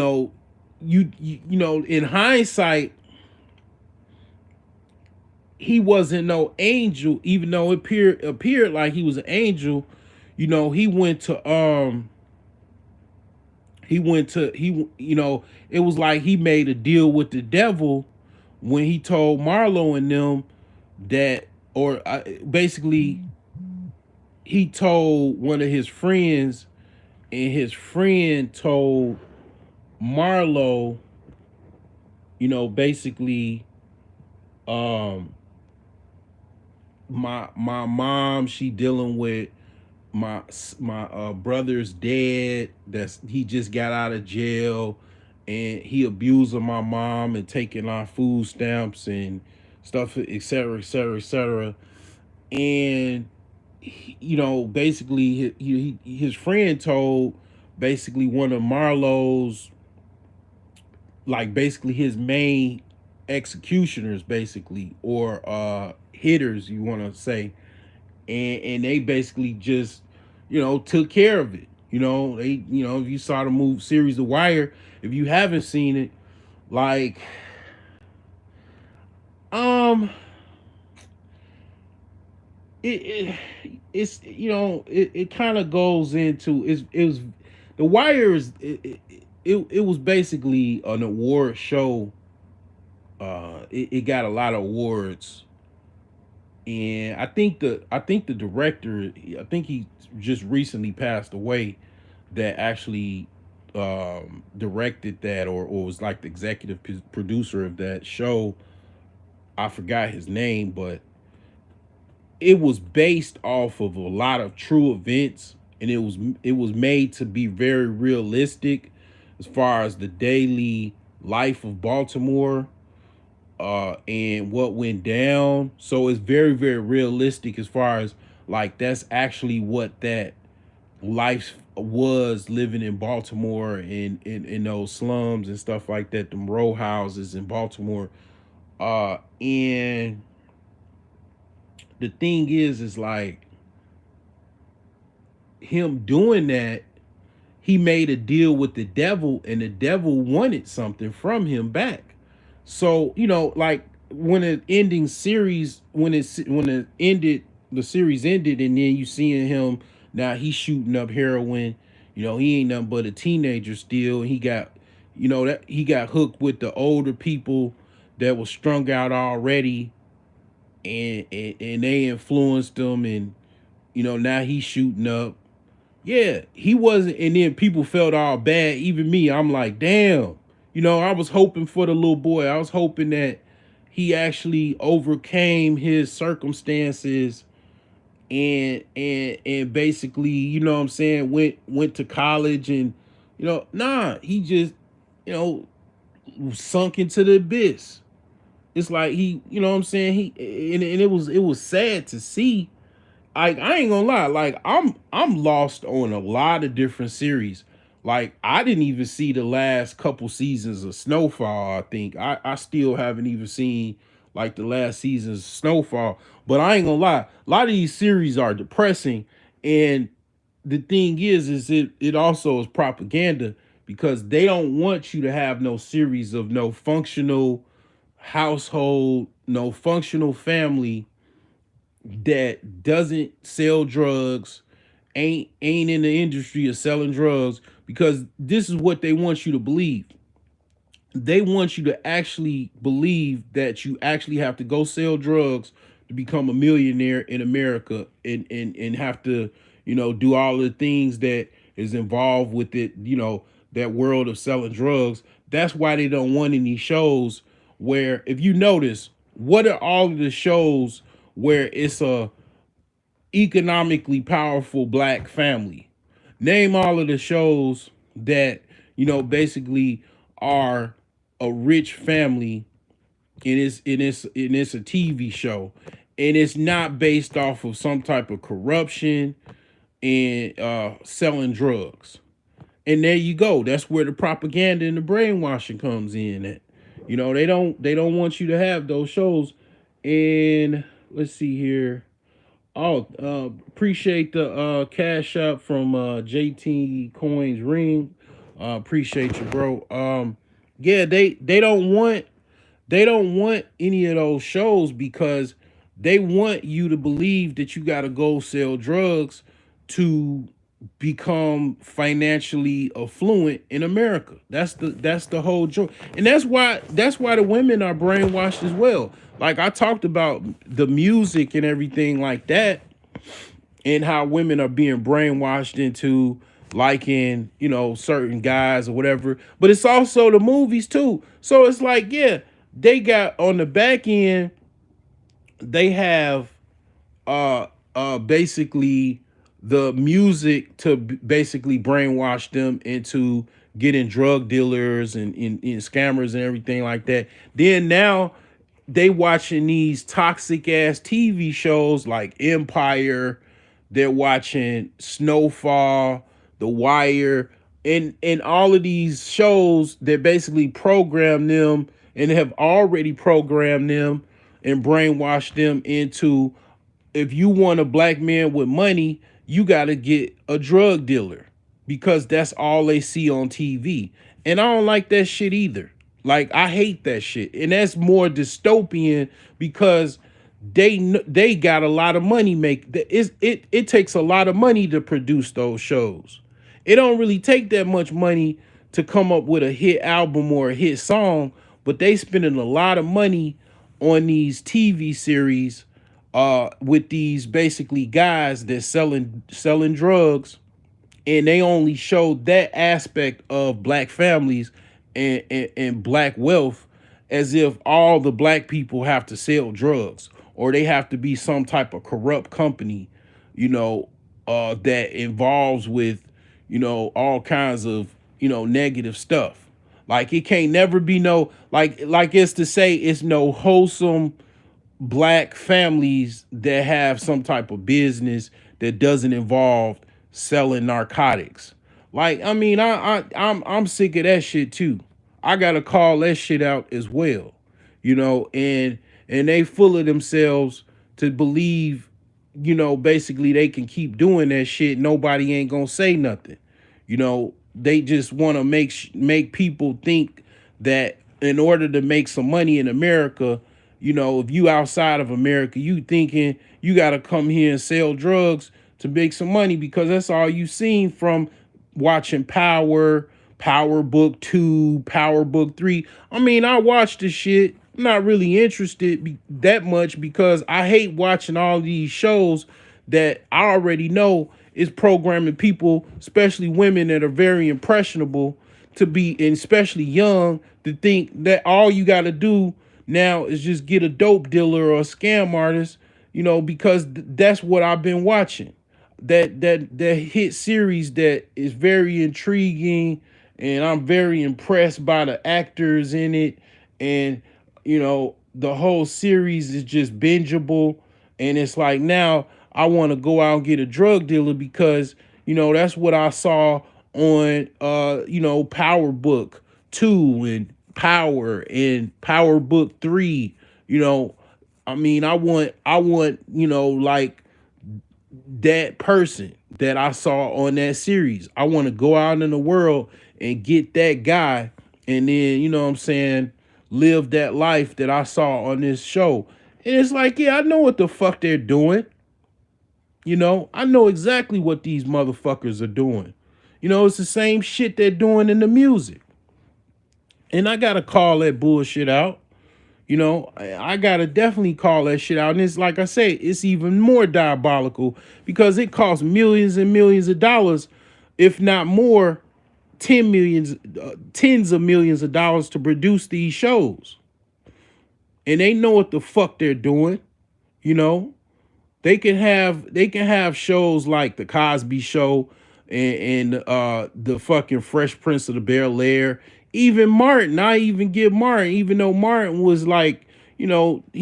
hindsight, he wasn't no angel, even though it appeared like he was an angel. You know, it was like he made a deal with the devil when he told Marlo and them that, or basically he told one of his friends, and his friend told Marlo, basically, um, my mom, she dealing with my my brother's dad. That's he just got out of jail, and he abusing my mom and taking our food stamps and stuff, et cetera, et cetera, et cetera. And basically, his friend told basically one of Marlowe's, like basically his main executioners, basically, or hitters, you want to say, and they basically just took care of it. If you saw the move series The Wire, if you haven't seen it, like, um it kind of goes into, it was The Wire is it was basically an award show. It got a lot of awards, and I think the director, I think he just recently passed away, that actually directed that, or was like the executive producer of that show. I forgot his name, but it was based off of a lot of true events, and it was made to be very realistic as far as the daily life of Baltimore, and what went down. So it's very, very realistic as far as, like, that's actually what that life was, living in Baltimore, in those slums and stuff like that, them row houses in Baltimore. And the thing is like, him doing that, he made a deal with the devil, and the devil wanted something from him back. So, like, when it ending series, when it ended, the series ended, and then you seeing him now, he's shooting up heroin. He ain't nothing but a teenager still. He got, that he got hooked with the older people that was strung out already, and they influenced him, and now he's shooting up. Yeah, he wasn't, and then people felt all bad. Even me, I'm like, damn. I was hoping for the little boy. I was hoping that he actually overcame his circumstances, and basically, what I'm saying, went to college, and nah, he just, you know, sunk into the abyss. It's like he, what I'm saying, and it was sad to see. I ain't gonna lie, like, I'm lost on a lot of different series. Like, I didn't even see the last couple seasons of Snowfall. I think I still haven't even seen like the last season's Snowfall. But I ain't gonna lie, a lot of these series are depressing, and the thing is it also is propaganda, because they don't want you to have no series of no functional household, no functional family that doesn't sell drugs, ain't in the industry of selling drugs, because this is what they want you to believe. They want you to actually believe that you actually have to go sell drugs to become a millionaire in America, and have to, do all the things that is involved with it, that world of selling drugs. That's why they don't want any shows where, if you notice, what are all of the shows where it's a economically powerful black family? Name all of the shows that, basically are a rich family, and it's a TV show, and it's not based off of some type of corruption and selling drugs. And there you go. That's where the propaganda and the brainwashing comes in at. They don't want you to have those shows. And let's see here. Oh, appreciate the cash up from JT Coins Ring. Appreciate you, bro. Yeah, they don't want They don't want any of those shows because they want you to believe that you got to go sell drugs to become financially affluent in America. That's the whole joke. And that's why the women are brainwashed as well. Like I talked about the music and everything like that, and how women are being brainwashed into liking, certain guys or whatever. But it's also the movies too. So it's like, yeah, they got on the back end, they have basically the music to basically brainwash them into getting drug dealers and scammers and everything like that. Then now they watching these toxic ass TV shows like Empire. They're watching Snowfall, The Wire, and all of these shows that basically program them and have already programmed them and brainwashed them into, if you want a black man with money, you got to get a drug dealer because that's all they see on TV. And I don't like that shit either. Like I hate that shit. And that's more dystopian because they got a lot of money it takes a lot of money to produce those shows. It don't really take that much money to come up with a hit album or a hit song, but they spending a lot of money on these TV series with these basically guys that selling drugs, and they only showed that aspect of black families and black wealth as if all the black people have to sell drugs or they have to be some type of corrupt company, you know, that involves with, all kinds of, negative stuff. Like it can't never be no like it's to say it's no wholesome black families that have some type of business that doesn't involve selling narcotics. Like, I mean, I'm sick of that shit too. I gotta call that shit out as well, and they full of themselves to believe, basically they can keep doing that shit. Nobody ain't gonna say nothing. They just want to make people think that in order to make some money in America, if you outside of America, you thinking you got to come here and sell drugs to make some money because that's all you seen from watching Power Book 2, Power Book 3. I mean, I watched the shit. I'm not really interested that much because I hate watching all these shows that I already know is programming people, especially women that are very impressionable, to be, and especially young, to think that all you got to do now is just get a dope dealer or a scam artist, because that's what I've been watching. That hit series that is very intriguing, and I'm very impressed by the actors in it, and the whole series is just bingeable, and it's like now I want to go out and get a drug dealer because that's what I saw on Power Book 2 and Power Book 3. I mean, I want like that person that I saw on that series. I want to go out in the world and get that guy, and then what I'm saying, live that life that I saw on this show. And it's like, yeah, I know what the fuck they're doing. I know exactly what these motherfuckers are doing. It's the same shit they're doing in the music. And I gotta call that bullshit out. I gotta definitely call that shit out. And it's like I say, it's even more diabolical because it costs millions and millions of dollars, if not more, tens of millions of dollars to produce these shows. And they know what the fuck they're doing. You know, they can have shows like the Cosby Show and the fucking Fresh Prince of the Bel Air. Even Martin, I even give Martin, even though Martin was like, he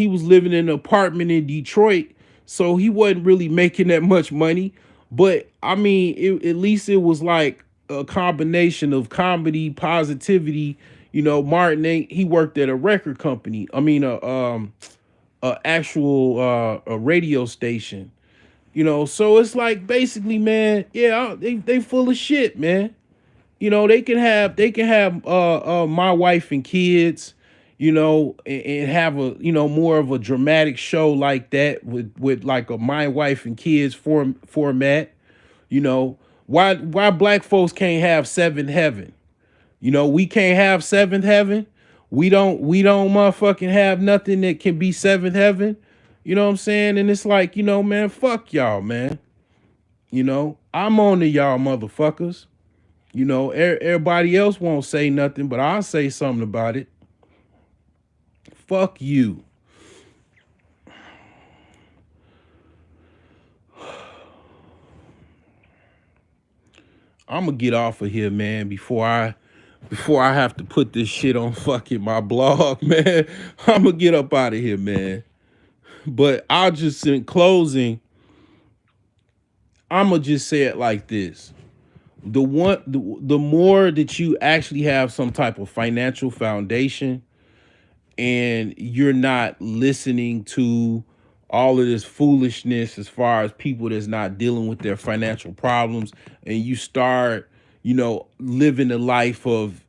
was living in an apartment in Detroit, so he wasn't really making that much money. But I mean, at least it was like a combination of comedy, positivity. Martin he worked at a record company. I mean, a actual a radio station. So it's like basically, man, yeah, they full of shit, man. They can have My Wife and Kids. and have a, more of a dramatic show like that with like a my wife and kids format. You know, why black folks can't have seventh heaven? We can't have seventh heaven. We don't motherfucking have nothing that can be seventh heaven. You know what I'm saying? And it's like, man, fuck y'all, man. I'm on to y'all motherfuckers. Everybody else won't say nothing, but I'll say something about it. Fuck you. I'm gonna get off of here, man, before I have to put this shit on fucking my blog, man. I'm gonna get up out of here, man. But I'll just, in closing, I'm gonna just say it like this: the more that you actually have some type of financial foundation, and you're not listening to all of this foolishness as far as people that's not dealing with their financial problems, and you start, living the life of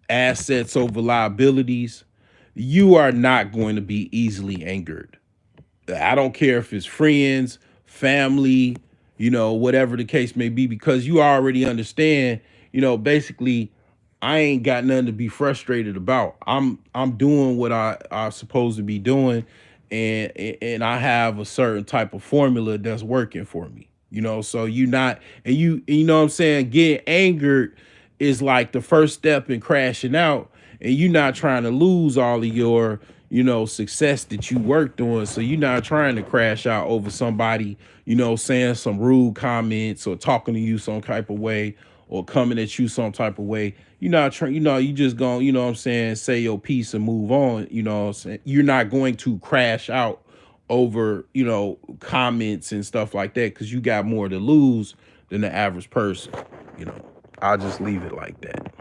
assets over liabilities, you are not going to be easily angered. I don't care if it's friends, family, whatever the case may be, because you already understand, basically, I ain't got nothing to be frustrated about. I'm doing what I'm supposed to be doing, and I have a certain type of formula that's working for me. So you not and you know what I'm saying, getting angered is like the first step in crashing out, and you're not trying to lose all of your success that you worked on. So you're not trying to crash out over somebody, saying some rude comments or talking to you some type of way or coming at you some type of way. You're not trying, you just going, what I'm saying, say your piece and move on. What I'm saying? You're not going to crash out over, comments and stuff like that, because you got more to lose than the average person. you know I'll just leave it like that.